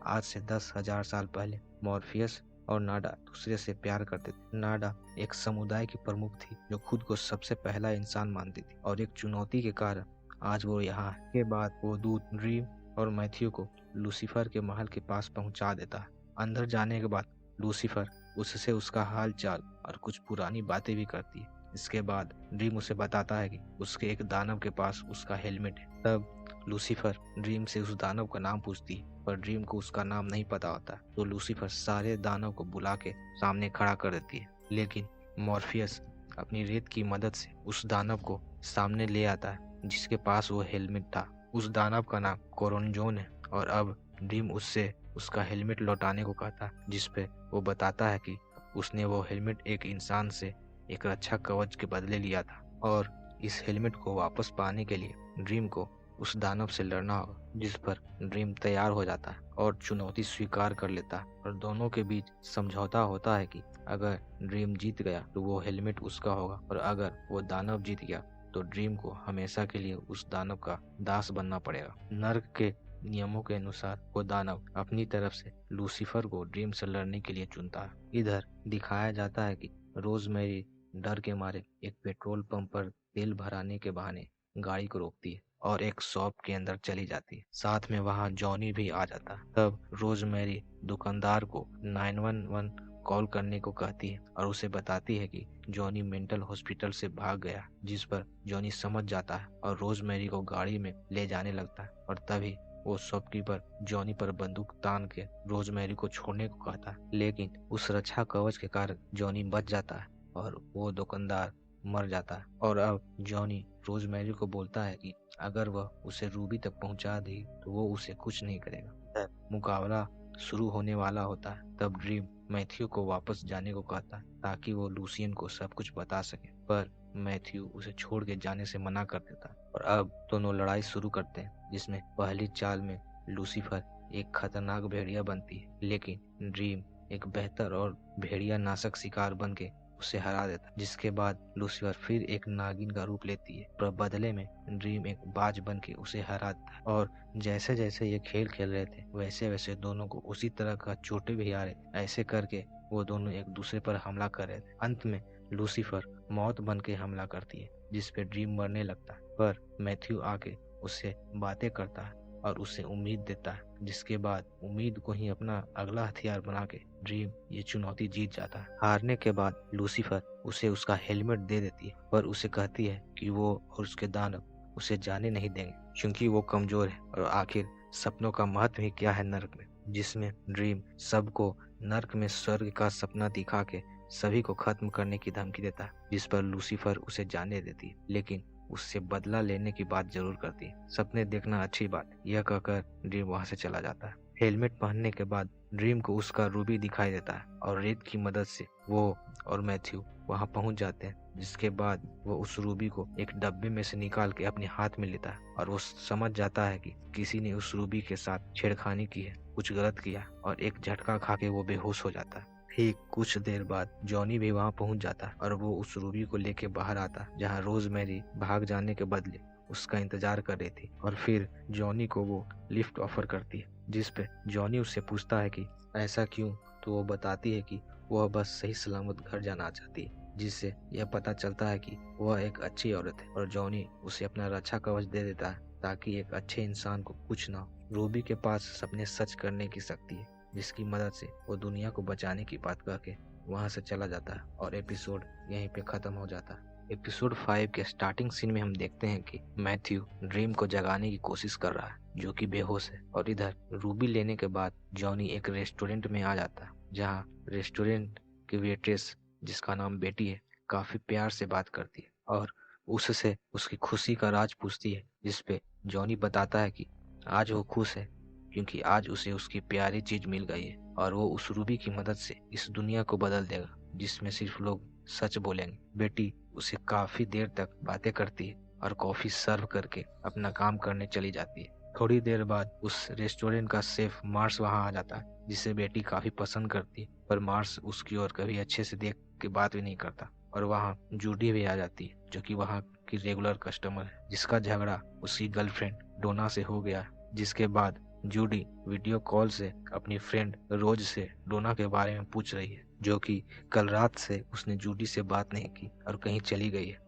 आज से 10,000 साल पहले मॉर्फियस और नाडा दूसरे से प्यार करते थे। नाडा एक समुदाय की प्रमुख थी, जो खुद को सबसे पहला इंसान मानती थी, और एक चुनौती के कारण आज वो यहाँ है। के बाद वो दूत ड्रीम और मैथ्यू को लूसीफर के महल के पास पहुंचा देता है। अंदर जाने के बाद लूसीफर उससे उसका हाल चाल और कुछ पुरानी बातें भी करती है। इसके बाद ड्रीम उसे बताता है कि उसके एक दानव के पास उसका हेलमेट है। तब लूसीफर ड्रीम से उस दानव का नाम पूछती है, पर ड्रीम को उसका नाम नहीं पता होता, तो लूसीफर सारे दानव को बुला के सामने खड़ा कर देती है। लेकिन मॉर्फियस अपनी रेत की मदद से उस दानव को सामने ले आता है, जिसके पास वो हेलमेट था। उस दानव का नाम कोरोनजोन है और अब ड्रीम उससे उसका हेलमेट लौटाने को कहता है, जिसपे वो बताता है कि उसने वो हेलमेट एक इंसान से एक रक्षा कवच के बदले लिया था और इस हेलमेट को वापस पाने के लिए ड्रीम को उस दानव से लड़ना होगा। जिस पर ड्रीम तैयार हो जाता है और चुनौती स्वीकार कर लेता है और दोनों के बीच समझौता होता है कि अगर ड्रीम जीत गया तो वो हेलमेट उसका होगा, और अगर वो दानव जीत गया तो ड्रीम को हमेशा के लिए उस दानव का दास बनना पड़ेगा। नर्क के नियमों के अनुसार वो दानव अपनी तरफ से लूसीफर को ड्रीम से लड़ने के लिए चुनता है। इधर दिखाया जाता है कि रोजमेरी डर के मारे एक पेट्रोल पंप पर तेल भराने के बहाने गाड़ी को रोकती है और एक शॉप के अंदर चली जाती है। साथ में वहां जॉनी भी आ जाता है। तब रोजमेरी दुकानदार को 911 कॉल करने को कहती है और उसे बताती है कि जॉनी मेंटल हॉस्पिटल से भाग गया। जिस पर जॉनी समझ जाता है और रोजमेरी को गाड़ी में ले जाने लगता है, और तभी वो शॉपकीपर जॉनी पर बंदूक तान के रोजमेरी को छोड़ने को कहता है। लेकिन उस रक्षा कवच के कारण जॉनी बच जाता है और वो दुकानदार मर जाता है। और अब जॉनी रोजमेरी को बोलता है कि अगर वह उसे रूबी तक पहुंचा दी तो वो उसे कुछ नहीं करेगा। मुकाबला शुरू होने वाला होता है। तब ड्रीम मैथ्यू को वापस जाने को कहता है, ताकि वो लूसियन को सब कुछ बता सके। पर मैथ्यू उसे छोड़ के जाने से मना कर देता है और अब दोनों लड़ाई शुरू करते हैं, जिसमें पहली चाल में लूसीफर एक खतरनाक भेड़िया बनती है, लेकिन ड्रीम एक बेहतर और भेड़िया नाशक शिकार बन के उसे हरा देता है। जिसके बाद लूसीफर फिर एक नागिन का रूप लेती है, पर बदले में ड्रीम एक बाज बन के उसे हरा देता है। और जैसे जैसे ये खेल खेल रहे थे वैसे वैसे दोनों को उसी तरह का चोटें भी आ रहे थे। ऐसे करके वो दोनों एक दूसरे पर हमला कर रहे थे। अंत में लूसीफर मौत बन के हमला करती है, जिस पे ड्रीम मरने लगता है, पर मैथ्यू आके उससे बातें करता है और उसे उम्मीद देता है। जिसके बाद उम्मीद को ही अपना अगला हथियार बना के ड्रीम ये चुनौती जीत जाता है। हारने के बाद लूसीफर उसे उसका हेलमेट दे देती है, पर उसे कहती है कि वो और उसके दानव उसे जाने नहीं देंगे क्योंकि वो कमजोर है और आखिर सपनों का महत्व ही क्या है नर्क में, जिसमें ड्रीम सबको नर्क में स्वर्ग का सपना दिखा के सभी को खत्म करने की धमकी देता है। जिस पर लूसीफर उसे जाने देती है, लेकिन उससे बदला लेने की बात जरूर करती है। सपने देखना अच्छी बात, यह कहकर ड्रीम वहां से चला जाता है। हेलमेट पहनने के बाद ड्रीम को उसका रूबी दिखाई देता है और रेत की मदद से वो और मैथ्यू वहां पहुंच जाते हैं। जिसके बाद वो उस रूबी को एक डब्बे में से निकाल के अपने हाथ में लेता है और वो समझ जाता है कि किसी ने उस रूबी के साथ छेड़खानी की है, कुछ गलत किया, और एक झटका खा के वो बेहोश हो जाता है। ठीक कुछ देर बाद जॉनी भी वहां पहुंच जाता है और वो उस रूबी को लेके बाहर आता है, जहां रोजमेरी भाग जाने के बदले उसका इंतजार कर रही थी। और फिर जॉनी को वो लिफ्ट ऑफर करती है, जिस पे जॉनी उससे पूछता है कि ऐसा क्यों, तो वो बताती है कि वह बस सही सलामत घर जाना चाहती है, जिससे यह पता चलता है कि वह एक अच्छी औरत है। और जॉनी उसे अपना रक्षा कवच दे देता है ताकि एक अच्छे इंसान को कुछ ना हो। रूबी के पास सपने सच करने की शक्ति है, जिसकी मदद से वो दुनिया को बचाने की बात कह के वहां से चला जाता है और एपिसोड यहीं पे खत्म हो जाता है। एपिसोड 5 के स्टार्टिंग सीन में हम देखते हैं कि मैथ्यू ड्रीम को जगाने की कोशिश कर रहा है, जो कि बेहोश है। और इधर रूबी लेने के बाद जॉनी एक रेस्टोरेंट में आ जाता है, जहां रेस्टोरेंट की वेट्रेस, जिसका नाम बेटी है, काफी प्यार से बात करती है और उससे उसकी खुशी का राज पूछती है। जिसपे जॉनी बताता है कि आज वो खुश है क्योंकि आज उसे उसकी प्यारी चीज मिल गई है और वो उस रूबी की मदद से इस दुनिया को बदल देगा, जिसमें सिर्फ लोग सच बोलेंगे। बेटी उसे काफी देर तक बातें करती है और कॉफी सर्व करके अपना काम करने चली जाती है। थोड़ी देर बाद उस रेस्टोरेंट का शेफ मार्स वहां आ जाता है, जिसे बेटी काफी पसंद करती है, पर मार्स उसकी ओर कभी अच्छे से देख के बात भी नहीं करता। और वहाँ जूडी भी आ जाती है, जो कि वहाँ की रेगुलर कस्टमर है, जिसका झगड़ा उसकी गर्लफ्रेंड डोना से हो गया। जिसके बाद जूडी वीडियो कॉल से अपनी फ्रेंड रोज से डोना के बारे में पूछ रही है, जो कि कल रात से उसने जूडी से बात नहीं की और कहीं चली गई है।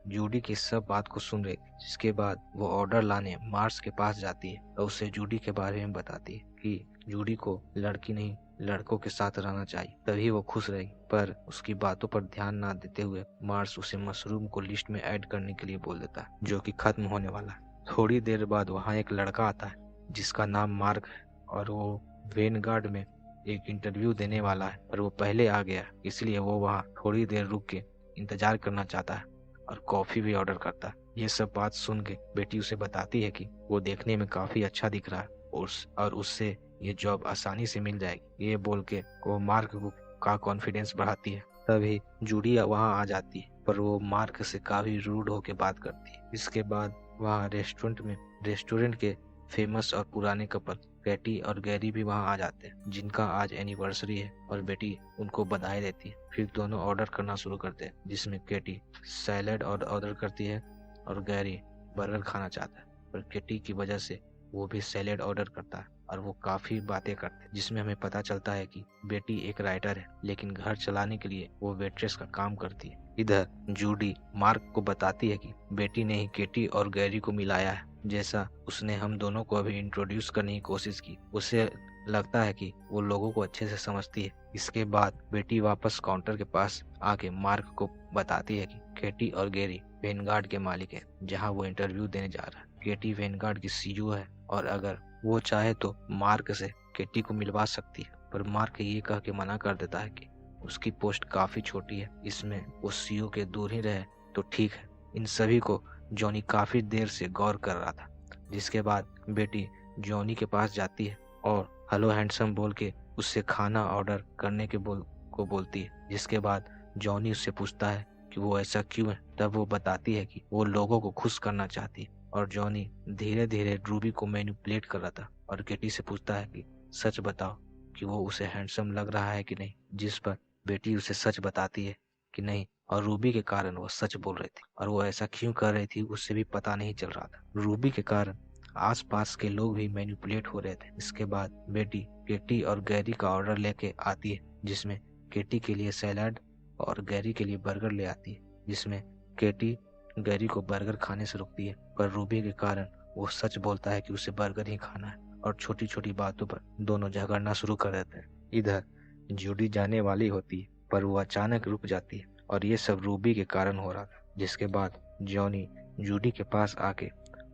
जूडी की सब बात को सुन रही, जिसके बाद वो ऑर्डर लाने मार्स के पास जाती है और उसे जूडी के बारे में बताती है कि जूडी को लड़की नहीं लड़कों के साथ रहना चाहिए, तभी वो खुश रहेगी। पर उसकी बातों पर ध्यान ना देते हुए मार्स उसे मशरूम को लिस्ट में ऐड करने के लिए बोल देता है, जो कि खत्म होने वाला है। थोड़ी देर बाद वहाँ एक लड़का आता है जिसका नाम मार्क है और वो वेनगार्ड में एक इंटरव्यू देने वाला है, पर वो पहले आ गया, इसलिए वो वहाँ थोड़ी देर रुक के इंतजार करना चाहता है और कॉफी भी ऑर्डर करता है। ये सब बात सुन के बेटी उसे बताती है कि वो देखने में काफी अच्छा दिख रहा है और उससे ये जॉब आसानी से मिल जाएगी। ये बोल के वो मार्क का कॉन्फिडेंस बढ़ाती है। तभी जूडी वहाँ आ जाती है, पर वो मार्क से काफी रूड होके बात करती है। इसके बाद वहाँ रेस्टोरेंट के फेमस और पुराने कपल कैटी और गैरी भी वहाँ आ जाते हैं, जिनका आज एनिवर्सरी है, और बेटी उनको बधाई देती है। फिर दोनों ऑर्डर करना शुरू करते हैं, जिसमें कैटी सैलेड ऑर्डर करती है और गैरी बर्गर खाना चाहता है, पर कैटी की वजह से वो भी सैलेड ऑर्डर करता है और वो काफी बातें करते हैं, जिसमें हमें पता चलता है कि बेटी एक राइटर है, लेकिन घर चलाने के लिए वो वेट्रेस का काम करती है। इधर जूडी मार्क को बताती है कि बेटी ने ही केटी और गैरी को मिलाया है, जैसा उसने हम दोनों को अभी इंट्रोड्यूस करने की कोशिश की। उसे लगता है कि वो लोगों को अच्छे से समझती है। इसके बाद बेटी वापस काउंटर के पास आके मार्क को बताती है कि केटी और गैरी वेनगार्ड के मालिक है, जहाँ वो इंटरव्यू देने जा रहा है। केटी वेनगार्ड की सीईओ है और अगर वो चाहे तो मार्क से केटी को मिलवा सकती है, पर मार्क ये कह के मना कर देता है कि उसकी पोस्ट काफी छोटी है, इसमें वो सीईओ के दूर ही रहे तो ठीक है। इन सभी को जॉनी काफी देर से गौर कर रहा था। जिसके बाद बेटी जॉनी के पास जाती है और हेलो हैंडसम बोल के उससे खाना ऑर्डर करने के बोलती है। जिसके बाद जॉनी उससे पूछता है कि वो ऐसा क्यों है। तब वो बताती है कि वो लोगों को खुश करना चाहती है और जॉनी धीरे धीरे रूबी को मैनिपुलेट कर रहा था और केटी से पूछता है कि सच बताओ कि वो उसे हैंडसम लग रहा है कि नहीं, जिस पर बेटी उसे सच बताती है कि नहीं और रूबी के कारण वो सच बोल रही थी और वो ऐसा क्यों कर रही थी उससे भी पता नहीं चल रहा था। रूबी के कारण आसपास के लोग भी मैनिपुलेट हो रहे थे। इसके बाद बेटी केटी और गैरी का ऑर्डर लेके आती है, जिसमें केटी के लिए सैलाड और गैरी के लिए बर्गर ले आती है, जिसमें केटी गैरी को बर्गर खाने से रोकती है, पर रूबी के कारण वो सच बोलता है कि उसे बर्गर ही खाना है और छोटी छोटी बातों पर दोनों झगड़ना शुरू कर देते हैं। इधर जूडी जाने वाली होती है पर वो अचानक रुक जाती है और ये सब रूबी के कारण हो रहा था। जिसके बाद जॉनी जूडी के पास आके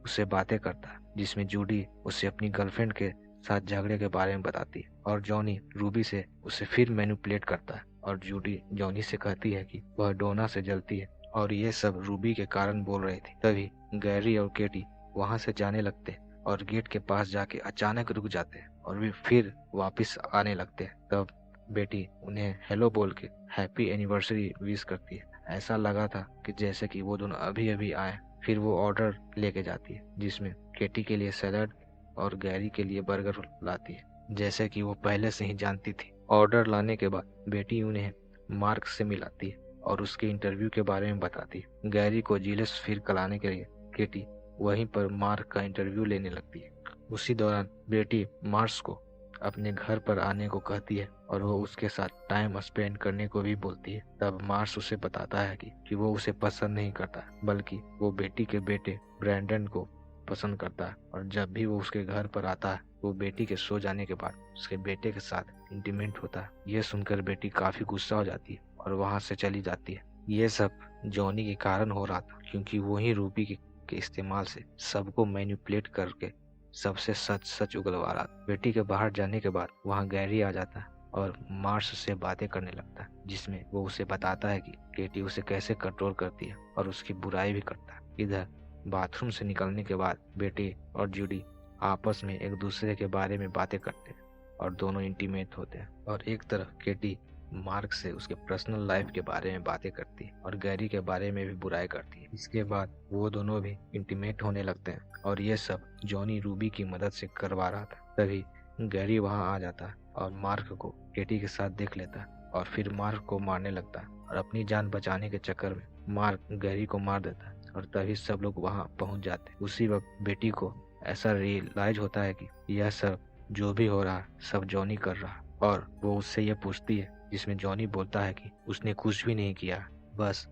उससे बातें करता है, जिसमें जूडी उसे अपनी गर्लफ्रेंड के साथ झगड़े के बारे में बताती है और जॉनी रूबी से उसे फिर मैनिपुलेट करता है और जूडी जॉनी से कहती है कि वह डोना से जलती है और ये सब रूबी के कारण बोल रही थी। तभी गैरी और केटी वहां से जाने लगते हैं और गेट के पास जाके अचानक रुक जाते हैं और वे फिर वापस आने लगते हैं। तब बेटी उन्हें हेलो बोल के हैप्पी एनिवर्सरी विश करती है। ऐसा लगा था कि जैसे कि वो दोनों अभी अभी आए। फिर वो ऑर्डर लेके जाती है, जिसमें केटी के लिए सैलड और गैरी के लिए बर्गर लाती है, जैसे कि वो पहले से ही जानती थी। ऑर्डर लाने के बाद बेटी उन्हें मार्क से मिलाती है और उसके इंटरव्यू के बारे में बताती है। गैरी को जिलस फिर कराने के लिए केटी वहीं पर मार्क का इंटरव्यू लेने लगती है। उसी दौरान बेटी मार्स को अपने घर पर आने को कहती है और वो उसके साथ टाइम स्पेंड करने को भी बोलती है। तब मार्स उसे बताता है कि वो उसे पसंद नहीं करता, बल्कि वो बेटी के बेटे ब्रैंडन को पसंद करता है और जब भी वो उसके घर पर आता है वो बेटी के सो जाने के बाद उसके बेटे के साथ इंटीमेट होता है। यह सुनकर बेटी काफी गुस्सा हो जाती है और वहां से चली जाती है। ये सब जॉनी के कारण हो रहा था, क्योंकि वो ही रूबी के इस्तेमाल से सबको मैनिपुलेट करके सबसे सच सच उगलवा रहा था। बेटी के बाहर जाने के बाद वहाँ गैरी आ जाता है और मार्स से बातें करने लगता है, जिसमें वो उसे बताता है कि केटी उसे कैसे कंट्रोल करती है और उसकी बुराई भी करता है। इधर बाथरूम से निकलने के बाद बेटी और जूडी आपस में एक दूसरे के बारे में बातें करते हैं और दोनों इंटीमेट होते हैं और एक तरफ केटी मार्क से उसके पर्सनल लाइफ के बारे में बातें करती है और गैरी के बारे में भी बुराई करती है। इसके बाद वो दोनों भी इंटीमेट होने लगते हैं और ये सब जॉनी रूबी की मदद से करवा रहा था। तभी गैरी वहां आ जाता है और मार्क को केटी के साथ देख लेता है और फिर मार्क को मारने लगता है और अपनी जान बचाने के चक्कर में मार्क गैरी को मार देता है और तभी सब लोग वहां पहुंच जाते हैं। उसी वक्त बेटी को ऐसा रियलाइज होता है कि यह सब जो भी हो रहा है सब जॉनी कर रहा है और वो उससे ये पूछती है, जिसमें जॉनी बोलता है कि उसने कुछ भी नहीं किया, बस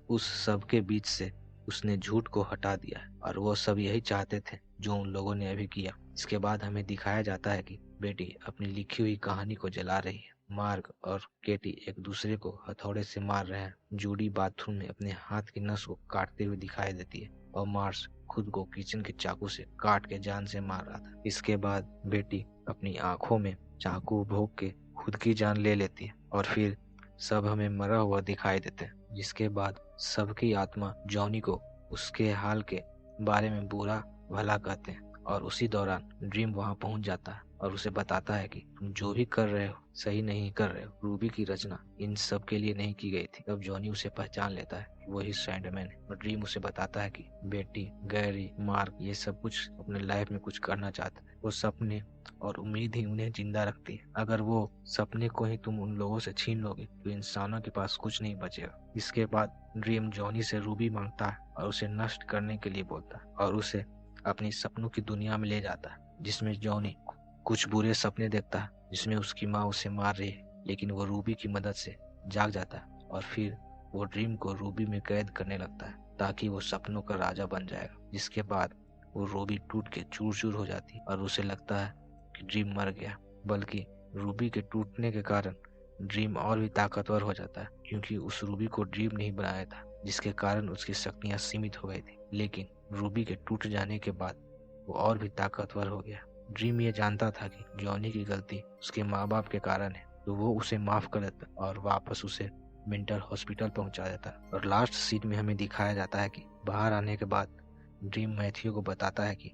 उस सब के बीच से उसने झूठ को हटा दिया और वो सब यही चाहते थे जो उन लोगों ने अभी किया। इसके बाद हमें दिखाया जाता है कि बेटी अपनी लिखी हुई कहानी को जला रही है। मार्क और केटी एक दूसरे को हथौड़े से मार रहे हैं। जूडी बाथरूम में अपने हाथ की नस को काटते हुए दिखाई देती है और मार्स खुद को किचन के चाकू से काट के जान से मार रहा था। इसके बाद बेटी अपनी आंखों में चाकू भोंक के खुद की जान ले लेती है और फिर सब हमें मरा हुआ दिखाई देते हैं। जिसके बाद सबकी आत्मा जॉनी को उसके हाल के बारे में बुरा भला कहते हैं और उसी दौरान ड्रीम वहां पहुंच जाता है और उसे बताता है कि तुम जो भी कर रहे हो सही नहीं कर रहे हो। रूबी की रचना इन सब के लिए नहीं की गई थी। तब जॉनी उसे पहचान लेता है कि वही सैंडमैन है और ड्रीम उसे बताता है कि बेटी, गैरी, मार्क ये सब कुछ अपने लाइफ में कुछ करना चाहते थे। वो सपने और उम्मीद ही उन्हें जिंदा रखती है। अगर वो सपने को ही तुम उन लोगों से छीन लोगे तो इंसानों के पास कुछ नहीं बचेगा। इसके बाद ड्रीम जॉनी से रूबी मांगता है और उसे नष्ट करने के लिए बोलता है और उसे अपनी सपनों की दुनिया में ले जाता है, जिसमें जॉनी कुछ बुरे सपने देखता है जिसमें उसकी माँ उसे मार रही है, लेकिन वो रूबी की मदद से जाग जाता है और फिर वो ड्रीम को रूबी में कैद करने लगता है ताकि वो सपनों का राजा बन जाएगा। जिसके बाद वो रूबी टूट के चूर चूर हो जाती है और उसे लगता है कि ड्रीम मर गया, बल्कि रूबी के टूटने के कारण ड्रीम और भी ताकतवर हो जाता है, क्योंकि उस रूबी को ड्रीम नहीं बनाया था, जिसके कारण उसकी शक्तियां सीमित हो गई थी। लेकिन रूबी के टूट जाने के बाद वो और भी ताकतवर हो गया। ड्रीम ये जानता था कि जॉनी की गलती उसके माँ बाप के कारण है, तो वो उसे माफ कर देता और वापस उसे मेंटल हॉस्पिटल पहुंचा देता। और लास्ट सीन में हमें दिखाया जाता है कि बाहर आने के बाद ड्रीम मैथ्यू को बताता है कि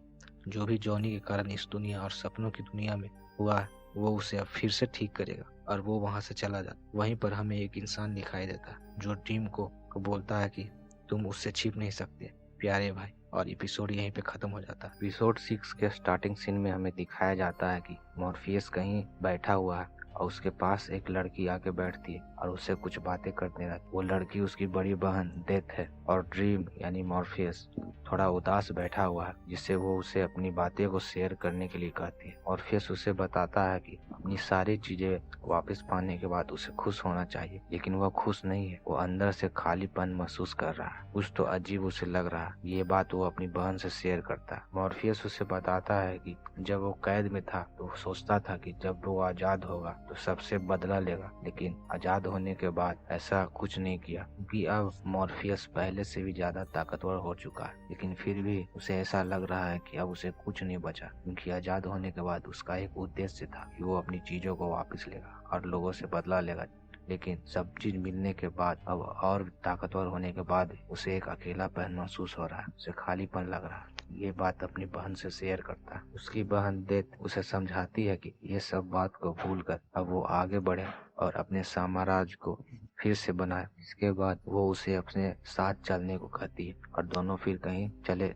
जो भी जॉनी के कारण इस दुनिया और सपनों की दुनिया में हुआ है वो उसे अब फिर से ठीक करेगा और वो वहाँ से चला जाता। वहीं पर हमें एक इंसान दिखाई देता है जो ड्रीम को बोलता है कि तुम उससे छिप नहीं सकते प्यारे भाई। और एपिसोड यहीं पे खत्म हो जाता है। एपिसोड 6 के स्टार्टिंग सीन में हमें दिखाया जाता है कि मॉर्फियस कहीं बैठा हुआ है और उसके पास एक लड़की आके बैठती है और उससे कुछ बातें करने लगती है। वो लड़की उसकी बड़ी बहन डेथ है और ड्रीम यानी मॉर्फियस थोड़ा उदास बैठा हुआ है, जिससे वो उसे अपनी बातें को शेयर करने के लिए कहती है। मॉर्फियस उसे बताता है कि अपनी सारी चीजें वापस पाने के बाद उसे खुश होना चाहिए, लेकिन वह खुश नहीं है। वो अंदर से खालीपन महसूस कर रहा है, कुछ तो अजीब उसे लग रहा है। ये बात वो अपनी बहन से शेयर करता है। मॉर्फियस उसे बताता है कि जब वो कैद में था तो वो सोचता था कि जब वो आजाद होगा तो सबसे बदला लेगा, लेकिन आजाद होने के बाद ऐसा कुछ नहीं किया, क्योंकि अब मॉर्फियस पहले से भी ज्यादा ताकतवर हो चुका है। लेकिन फिर भी उसे ऐसा लग रहा है कि अब उसे कुछ नहीं बचा, क्योंकि आजाद होने के बाद उसका एक उद्देश्य था कि वो अपनी चीजों को वापस लेगा और लोगों से बदला लेगा। लेकिन सब चीज मिलने के बाद, अब और ताकतवर होने के बाद उसे एक अकेलापन महसूस हो रहा है, उसे खालीपन लग रहा है। ये बात अपनी बहन से शेयर करता है। उसकी बहन डेथ उसे समझाती है कि ये सब बात को भूलकर अब वो आगे बढ़े और अपने साम्राज्य को फिर से बनाए। इसके बाद वो उसे अपने साथ चलने को कहती है और दोनों फिर कहीं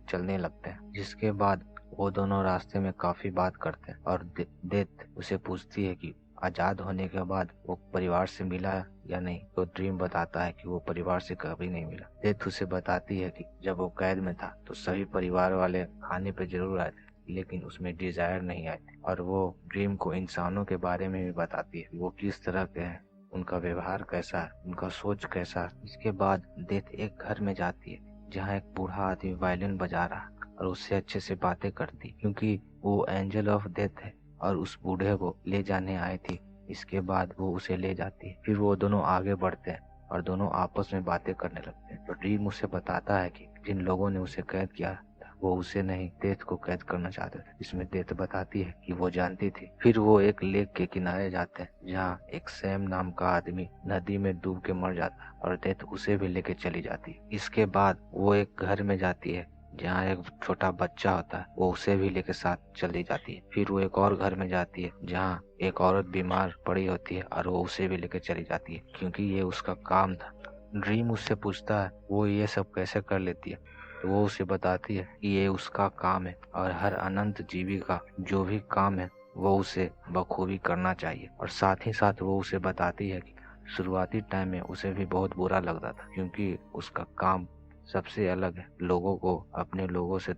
चलने लगते हैं। जिसके बाद वो दोनों रास्ते में काफी बात करते हैं और डेथ उसे पूछती है कि आजाद होने के बाद वो परिवार से मिला या नहीं। तो ड्रीम बताता है कि वो परिवार से कभी नहीं मिला। डेथ उसे बताती है कि जब वो कैद में था तो सभी परिवार वाले खाने पे जरूर आए थे, लेकिन उसमें डिजायर नहीं आए थे। और वो ड्रीम को इंसानों के बारे में भी बताती है, वो किस तरह के हैं, उनका व्यवहार कैसा है, उनका सोच कैसा है। इसके बाद डेथ एक घर में जाती है जहाँ एक बूढ़ा आदमी वायलिन बजा रहा है और उससे अच्छे से बातें करती, क्योंकि वो एंजल ऑफ डेथ है और उस बूढ़े को ले जाने आई थी। इसके बाद वो उसे ले जाती है। फिर वो दोनों आगे बढ़ते हैं और दोनों आपस में बातें करने लगते हैं। तो ड्रीम उसे बताता है कि जिन लोगों ने उसे कैद किया था वो उसे नहीं, डेथ को कैद करना चाहते थे। इसमें डेथ बताती है कि वो जानती थी। फिर वो एक लेक के किनारे जाते हैं जहाँ एक सैम नाम का आदमी नदी में डूब के मर जाता है और डेथ उसे भी लेके चली जाती है। इसके बाद वो एक घर में जाती है जहाँ एक छोटा बच्चा होता है, वो उसे भी लेके साथ चली जाती है। फिर वो एक और घर में जाती है जहाँ एक औरत बीमार पड़ी होती है और वो उसे भी लेके चली जाती है, क्योंकि ये उसका काम था। ड्रीम उससे पूछता है वो ये सब कैसे कर लेती है, तो वो उसे बताती है कि ये उसका काम है और हर अनंत जीवी का जो भी काम है वो उसे बखूबी करना चाहिए। और साथ ही साथ वो उसे बताती है कि शुरुआती टाइम में उसे भी बहुत बुरा लगता था, क्योंकि उसका काम सबसे अलग है, लोगों को अपने लोगों से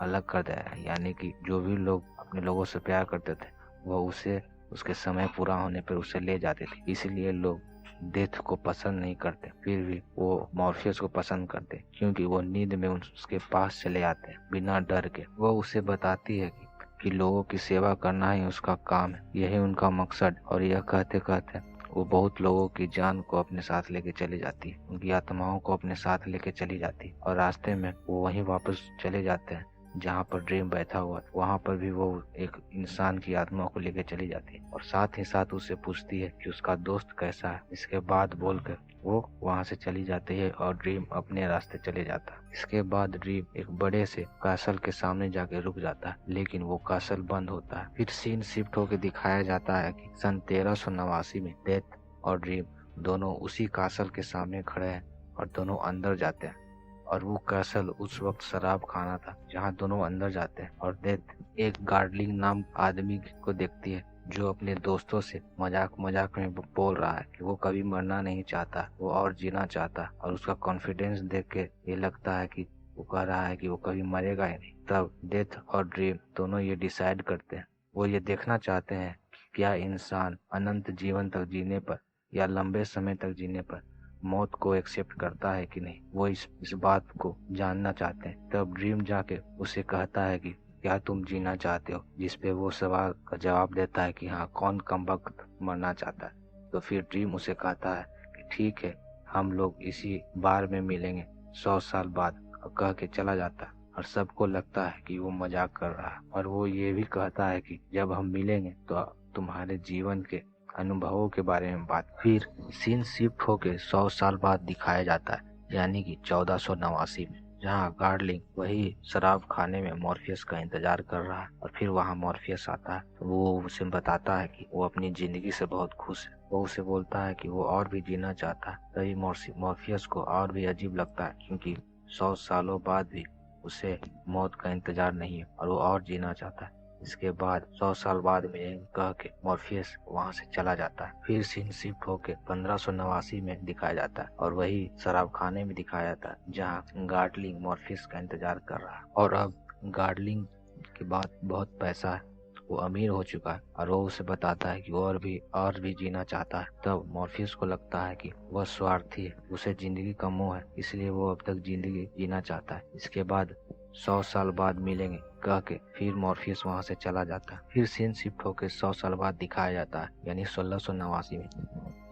अलग कर दिया है। यानी कि जो भी लोग अपने लोगों से प्यार करते थे वो उसे उसके समय पूरा होने पर उसे ले जाते थे। इसलिए लोग डेथ को पसंद नहीं करते, फिर भी वो मॉर्फियस को पसंद करते, क्योंकि वो नींद में उसके पास चले आते हैं बिना डर के। वो उसे बताती है कि लोगों की सेवा करना ही उसका काम है, यही उनका मकसद। और यह कहते कहते वो बहुत लोगों की जान को अपने साथ लेके चली जाती है, उनकी आत्माओं को अपने साथ लेके चली जाती है। और रास्ते में वो वहीं वापस चले जाते हैं जहाँ पर ड्रीम बैठा हुआ, वहाँ पर भी वो एक इंसान की आत्मा को लेके चली जाती है और साथ ही साथ उससे पूछती है कि उसका दोस्त कैसा है। इसके बाद बोलकर वो वहाँ से चली जाती है और ड्रीम अपने रास्ते चले जाता है। इसके बाद ड्रीम एक बड़े से कासल के सामने जाके रुक जाता है, लेकिन वो कासल बंद होता है। फिर सीन शिफ्ट होकर दिखाया जाता है कि सन 1389 में डेथ और ड्रीम दोनों उसी कासल के सामने खड़े हैं और दोनों अंदर जाते हैं। और वो कासल उस वक्त शराब खाना था जहाँ दोनों अंदर जाते हैं। और डेथ एक गार्डलिंग नाम आदमी को देखती है जो अपने दोस्तों से मजाक में बोल रहा है कि वो कभी मरना नहीं चाहता, वो और जीना चाहता। और उसका कॉन्फिडेंस देख के ये लगता है कि वो कह रहा है कि वो कभी मरेगा ही नहीं। तब डेथ और ड्रीम दोनों ये डिसाइड करते हैं, वो ये देखना चाहते हैं कि क्या इंसान अनंत जीवन तक जीने पर या लंबे समय तक जीने पर मौत को एक्सेप्ट करता है कि नहीं। वो इस बात को जानना चाहते हैं। तब ड्रीम जाके उसे कहता है कि क्या तुम जीना चाहते हो, जिसपे वो सवाल का जवाब देता है कि हाँ, कौन कमबख्त मरना चाहता है। तो फिर ड्रीम उसे कहता है कि ठीक है, हम लोग इसी बार में मिलेंगे 100 साल बाद, और कह के चला जाता है। और सबको लगता है कि वो मजाक कर रहा है। और वो ये भी कहता है कि जब हम मिलेंगे तो तुम्हारे जीवन के अनुभवों के बारे में बात। फिर सीन शिफ्ट होके 100 साल बाद दिखाया जाता है, यानी कि 1489 में, जहाँ गार्डलिंग वही शराब खाने में मॉर्फियस का इंतजार कर रहा है। और फिर वहाँ मॉर्फियस आता है तो वो उसे बताता है कि वो अपनी जिंदगी से बहुत खुश है। वो उसे बोलता है कि वो और भी जीना चाहता है। तभी मॉर्फियस को और भी अजीब लगता है, क्योंकि 100 सालों बाद भी उसे मौत का इंतजार नहीं है और वो और जीना चाहता है। इसके बाद 100 साल बाद में कह के मॉर्फियस वहाँ से चला जाता है। फिर सीन शिफ्ट होकर 1589 में दिखाया जाता है और वही शराब खाने में दिखाया जाता है, जहाँ गार्डलिंग मॉर्फियस का इंतजार कर रहा है। और अब गार्डलिंग के बाद बहुत पैसा है, वो अमीर हो चुका है और वो उसे बताता है कि वो और भी जीना चाहता है। तब मॉर्फियस को लगता है कि वह स्वार्थी है, उसे जिंदगी का मोह है, इसलिए वो अब तक जिंदगी जीना चाहता है। इसके बाद 100 साल बाद मिलेंगे कह के फिर मॉर्फियस वहाँ से चला जाता है। फिर सीन शिफ्ट होकर 100 साल बाद दिखाया जाता है, यानी 1689 में,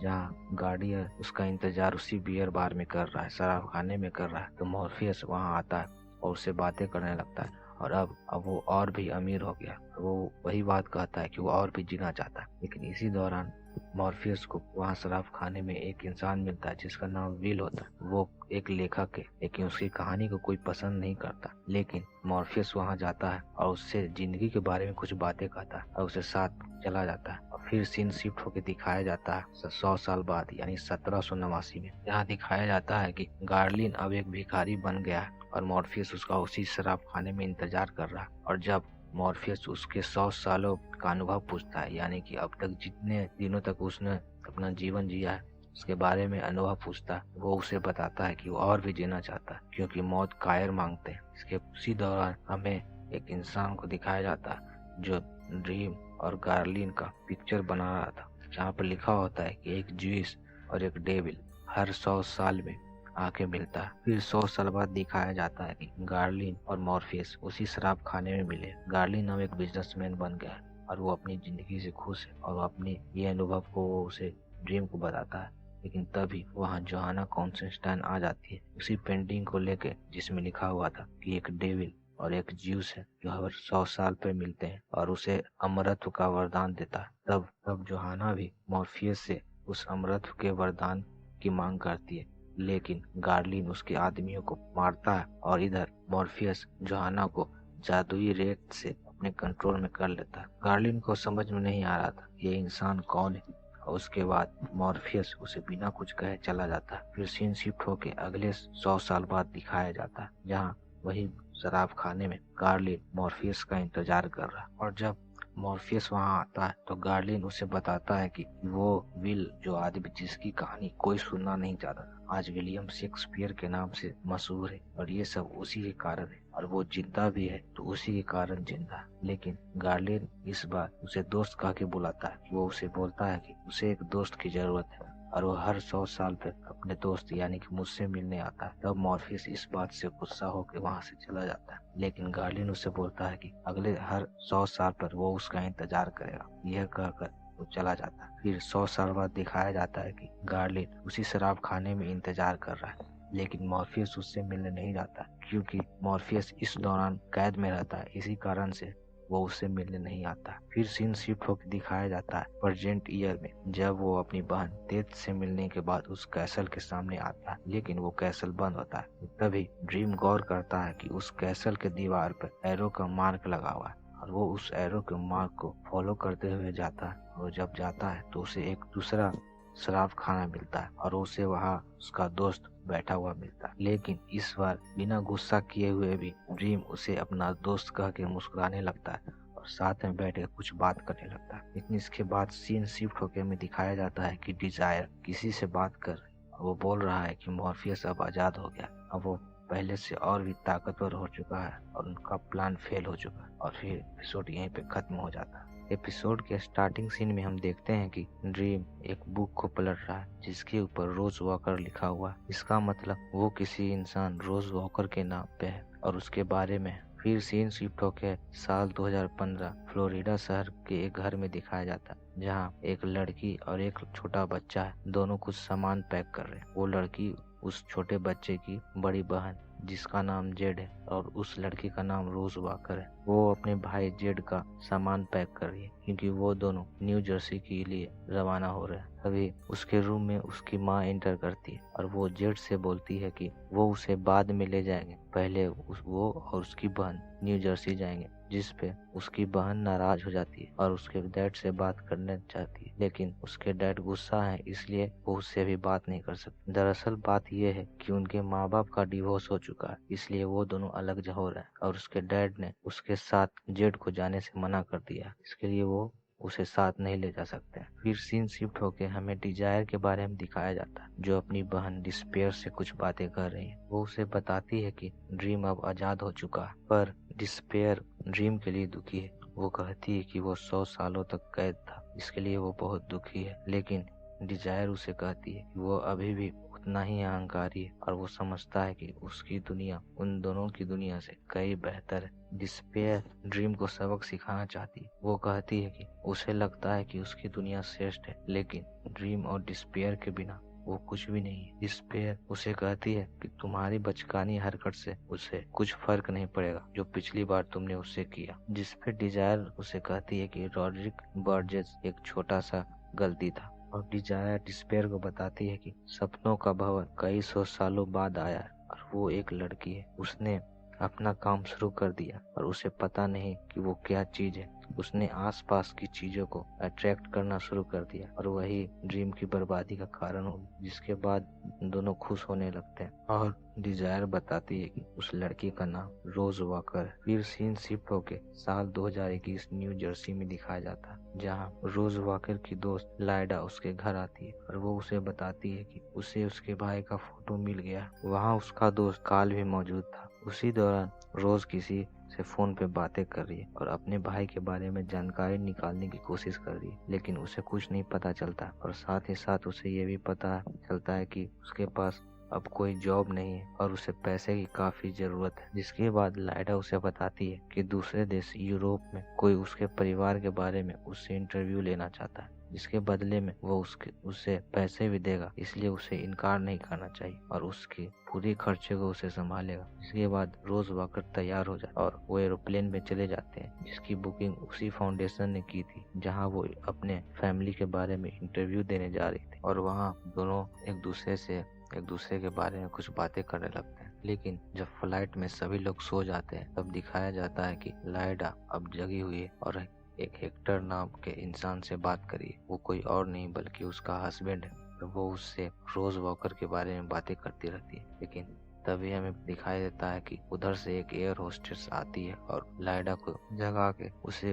जहाँ गार्डियर उसका इंतजार उसी बियर बार में कर रहा है, शराब खाने में कर रहा है। तो मॉर्फियस वहाँ आता है और उससे बातें करने लगता है। और अब वो और भी अमीर हो गया। वो वही बात कहता है कि वो और भी जीना चाहता है। लेकिन इसी दौरान मॉर्फियस को वहाँ शराब खाने में एक इंसान मिलता है जिसका नाम विल होता है। वो एक लेखक है, लेकिन उसकी कहानी को कोई पसंद नहीं करता। लेकिन मॉर्फियस वहाँ जाता है और उससे जिंदगी के बारे में कुछ बातें कहता है और उसे साथ चला जाता है। और फिर सीन शिफ्ट होकर दिखाया जाता है 100 साल बाद, यानी 1789 में, जहाँ दिखाया जाता है कि गार्लिन अब एक भिखारी बन गया है और मॉर्फियस उसका उसी शराब खाने में इंतजार कर रहा है। और जब मॉर्फियस उसके 100 सालों का अनुभव पूछता है, यानी कि अब तक जितने दिनों तक उसने अपना जीवन जिया है उसके बारे में अनुभव पूछता है, वो उसे बताता है कि वो और भी जीना चाहता है, क्योंकि मौत कायर मांगते हैं। इसके उसी दौरान हमें एक इंसान को दिखाया जाता है जो ड्रीम और गार्लिन का पिक्चर बना रहा था, जहाँ पर लिखा होता है कि एक ज्यूस और एक डेविल हर 100 साल में आके मिलता है। फिर 100 साल बाद दिखाया जाता है कि गार्लिन और मॉर्फियस उसी शराब खाने में मिले। गार्लिन अब एक बिजनेसमैन बन गया है और वो अपनी जिंदगी से खुश है और वो अपने ये अनुभव को वो उसे ड्रीम को बताता है। लेकिन तभी वहाँ जोहाना कॉन्स्टेंटाइन आ जाती है उसी पेंटिंग को लेके जिसमें लिखा हुआ था कि एक डेविल और एक ज्यूस है जो हर 100 साल पे मिलते हैं और उसे अमरत्व का वरदान देता है। तब जोहाना भी मॉर्फियस से उस अमरत्व के वरदान की मांग करती है, लेकिन गार्लिन उसके आदमियों को मारता है और इधर मॉर्फियस जोहाना को जादुई रेत से अपने कंट्रोल में कर लेता है। गार्लिन को समझ में नहीं आ रहा था ये इंसान कौन है और उसके बाद मॉर्फियस उसे बिना कुछ कहे चला जाता है। फिर सीन शिफ्ट होकर अगले 100 साल बाद दिखाया जाता है, जहाँ वही शराब खाने में गार्लिन मॉर्फियस का इंतजार कर रहा है। और जब मॉर्फियस वहाँ आता है तो गार्लिन उसे बताता है कि वो विल, जो आदमी जिसकी कहानी कोई सुनना नहीं चाहता, आज विलियम शेक्सपियर के नाम से मशहूर है और ये सब उसी के कारण है और वो जिंदा भी है तो उसी के कारण जिंदा है। लेकिन गार्लिन इस बार उसे दोस्त कह के बुलाता है। वो उसे बोलता है कि उसे एक दोस्त की जरूरत है और वो हर 100 साल पे अपने दोस्त यानी कि मुझसे मिलने आता है। तब मॉर्फियस इस बात से गुस्सा होकर वहाँ से चला जाता है, लेकिन गार्लिन उसे बोलता है कि अगले हर 100 साल पर वो उसका इंतजार करेगा। यह कहकर वो चला जाता है। फिर 100 साल बाद दिखाया जाता है कि गार्लिन उसी शराब खाने में इंतजार कर रहा है, लेकिन मॉर्फियस उससे मिलने नहीं जाता, क्योंकि मॉर्फियस इस दौरान कैद में रहता है। इसी कारण से वो उससे मिलने नहीं आता। फिर सीन शिफ्ट होकर दिखाया जाता है प्रेजेंट ईयर में, जब वो अपनी बहन डेथ से मिलने के बाद उस कैसल के सामने आता है, लेकिन वो कैसल बंद होता है। तभी ड्रीम गौर करता है कि उस कैसल के दीवार पर एरो का मार्क लगा हुआ है और वो उस एरो के मार्क को फॉलो करते हुए जाता है। और जब जाता है तो उसे एक दूसरा शराब खाना मिलता है और उसे वहाँ उसका दोस्त बैठा हुआ मिलता है। लेकिन इस बार बिना गुस्सा किए हुए भी ड्रीम उसे अपना दोस्त कह के मुस्कुराने लगता है और साथ में बैठ कर कुछ बात करने लगता है। लेकिन इसके बाद सीन शिफ्ट होकर में दिखाया जाता है कि डिजायर किसी से बात कर रही है। वो बोल रहा है कि मॉर्फियस अब आजाद हो गया, अब वो पहले से और भी ताकतवर हो चुका है और उनका प्लान फेल हो चुका है। और फिर एपिसोड यहीं पे खत्म हो जाता है। एपिसोड के स्टार्टिंग सीन में हम देखते हैं कि ड्रीम एक बुक को पलट रहा है जिसके ऊपर रोज वॉकर लिखा हुआ है। इसका मतलब वो किसी इंसान रोज वॉकर के नाम पे है और उसके बारे में। फिर सीन शिफ्ट होकर साल 2015 फ्लोरिडा शहर के एक घर में दिखाया जाता है, जहाँ एक लड़की और एक छोटा बच्चा है, दोनों कुछ सामान पैक कर रहे हैं। वो लड़की उस छोटे बच्चे की बड़ी बहन जिसका नाम जेड है और उस लड़की का नाम रोज वॉकर है। वो अपने भाई जेड का सामान पैक कर रही है क्योंकि वो दोनों न्यू जर्सी के लिए रवाना हो रहे हैं। तभी उसके रूम में उसकी माँ एंटर करती है और वो जेड से बोलती है कि वो उसे बाद में ले जाएंगे, पहले वो और उसकी बहन न्यू जर्सी जाएंगे। जिस पे उसकी बहन नाराज हो जाती है और उसके डैड से बात करना चाहती है, लेकिन उसके डैड गुस्सा है इसलिए वो उससे भी बात नहीं कर सकती। दरअसल बात यह है कि उनके माँ बाप का डिवोर्स हो चुका है, इसलिए वो दोनों अलग हो रहे हैं और उसके डैड ने उसके साथ जेड को जाने से मना कर दिया। इसके लिए वो उसे साथ नहीं ले जा सकते। फिर सीन शिफ्ट होके हमें डिजायर के बारे में दिखाया जाता है, जो अपनी बहन डिस्पेयर से कुछ बातें कर रही है। वो उसे बताती है कि ड्रीम अब आजाद हो चुका है, पर डिस्पेयर ड्रीम के लिए दुखी है। वो कहती है कि वो 100 सालों तक कैद था, इसके लिए वो बहुत दुखी है। लेकिन डिजायर उसे कहती है कि वो अभी भी उतना ही अहंकारी है और वो समझता है कि उसकी दुनिया उन दोनों की दुनिया से कई बेहतर है। डिस्पेयर ड्रीम को सबक सिखाना चाहती है। वो कहती है कि उसे लगता है कि उसकी दुनिया श्रेष्ठ है, लेकिन ड्रीम और डिस्पेयर के बिना वो कुछ भी नहीं है। डिस्पेयर उसे कहती है कि तुम्हारी बचकानी हरकत से उसे कुछ फर्क नहीं पड़ेगा जो पिछली बार तुमने उससे किया। जिस पे डिजायर उसे कहती है कि रॉड्रिक बर्जेस एक छोटा सा गलती था, और डिजायर डिस्पेयर को बताती है कि सपनों का भवन कई 100 सालों बाद आया है और वो एक लड़की है। उसने अपना काम शुरू कर दिया और उसे पता नहीं कि वो क्या चीज है। उसने आसपास की चीजों को अट्रैक्ट करना शुरू कर दिया और वही ड्रीम की बर्बादी का कारण हो, जिसके बाद दोनों खुश होने लगते हैं। और डिजायर बताती है कि उस लड़की का नाम रोज वॉकर है। फिर सीन शिफ्ट होके साल 2021 न्यू जर्सी में दिखाया जाता है, जहाँ रोज वॉकर की दोस्त लाइडा उसके घर आती है और वो उसे बताती है कि उसे उसके भाई का फोटो मिल गया। वहाँ उसका दोस्त काल भी मौजूद था। उसी दौरान रोज किसी से फोन पे बातें कर रही है और अपने भाई के बारे में जानकारी निकालने की कोशिश कर रही है, लेकिन उसे कुछ नहीं पता चलता। और साथ ही साथ उसे ये भी पता चलता है कि उसके पास अब कोई जॉब नहीं है और उसे पैसे की काफी जरूरत है। जिसके बाद लाइडा उसे बताती है कि दूसरे देश यूरोप में कोई उसके परिवार के बारे में उससे इंटरव्यू लेना चाहता है, जिसके बदले में वो उससे पैसे भी देगा, इसलिए उसे इनकार नहीं करना चाहिए और उसके पूरे खर्चे को उसे संभालेगा। इसके बाद रोज वॉकर तैयार हो जाए और वो एरोप्लेन में चले जाते हैं, जिसकी बुकिंग उसी फाउंडेशन ने की थी जहां वो अपने फैमिली के बारे में इंटरव्यू देने जा रही थी। और वहां दोनों एक दूसरे के बारे में कुछ बातें करने लगते हैं। लेकिन जब फ्लाइट में सभी लोग सो जाते हैं तब दिखाया जाता है कि लाइडा अब जगी हुई है और एक हेक्टर नाम के इंसान से बात करी। वो कोई और नहीं बल्कि उसका हस्बैंड है और वो उससे रोज वॉकर के बारे में बातें करती रहती है। लेकिन तभी हमें दिखाई देता है कि उधर से एक एयर होस्टेस आती है और लाइडा को जगा के उससे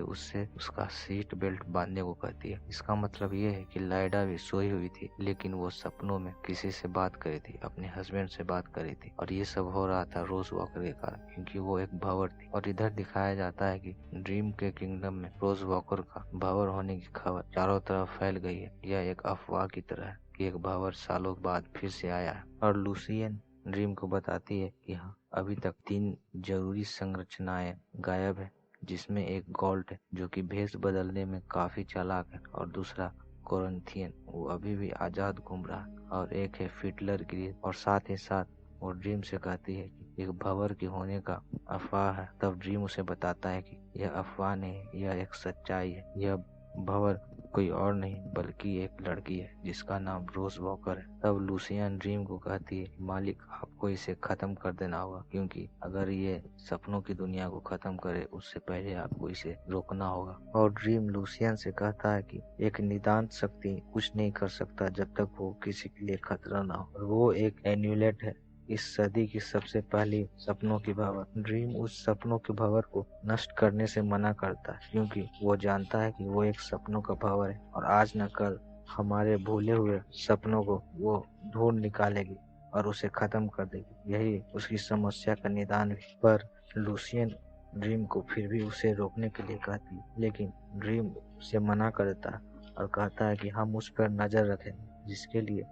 उसका सीट बेल्ट बांधने को कहती है। इसका मतलब ये है कि लाइडा भी सोई हुई थी, लेकिन वो सपनों में किसी से बात करी थी, अपने हस्बैंड से बात करी थी। और ये सब हो रहा था रोज वॉकर के कारण, क्योंकि वो एक भंवर थी। और इधर दिखाया जाता है कि ड्रीम के किंगडम में रोज वॉकर का भंवर होने की खबर चारों तरफ फैल गई है। यह एक अफवाह की तरह है कि एक भंवर सालों बाद फिर से आया है। और लूसियन ड्रीम को बताती है कि हाँ, अभी तक 3 जरूरी संरचनाएं गायब है, जिसमें एक गॉल्ट है जो कि भेष बदलने में काफी चालाक है, और दूसरा कोरिंथियन वो अभी भी आजाद घूम रहा है, और एक है फिटलर ग्रीन। और साथ ही साथ वो ड्रीम से कहती है कि एक भंवर के होने का अफवाह है। तब ड्रीम उसे बताता है कि यह अफवाह नहीं, यह एक सच्चाई है। यह भंवर कोई और नहीं बल्कि एक लड़की है जिसका नाम रोज वॉकर है। तब लूसियन ड्रीम को कहती है, मालिक आपको इसे खत्म कर देना होगा, क्योंकि अगर ये सपनों की दुनिया को खत्म करे उससे पहले आपको इसे रोकना होगा। और ड्रीम लूसियन से कहता है कि एक निदान शक्ति कुछ नहीं कर सकता जब तक वो किसी के लिए खतरा ना हो, और वो एक एन्यूलेट है, इस सदी की सबसे पहली सपनों की भंवर। ड्रीम उस सपनों के भंवर को नष्ट करने से मना करता है, क्योंकि वो जानता है कि वो एक सपनों का भंवर है और आज न कल हमारे भूले हुए सपनों को वो ढूंढ निकालेगी और उसे खत्म कर देगी। यही उसकी समस्या का निदान है। पर लूसियन ड्रीम को फिर भी उसे रोकने के लिए कहती है, लेकिन ड्रीम उसे मना कर देता है और कहता है कि हम उस पर नजर रखेंगे, जिसके लिए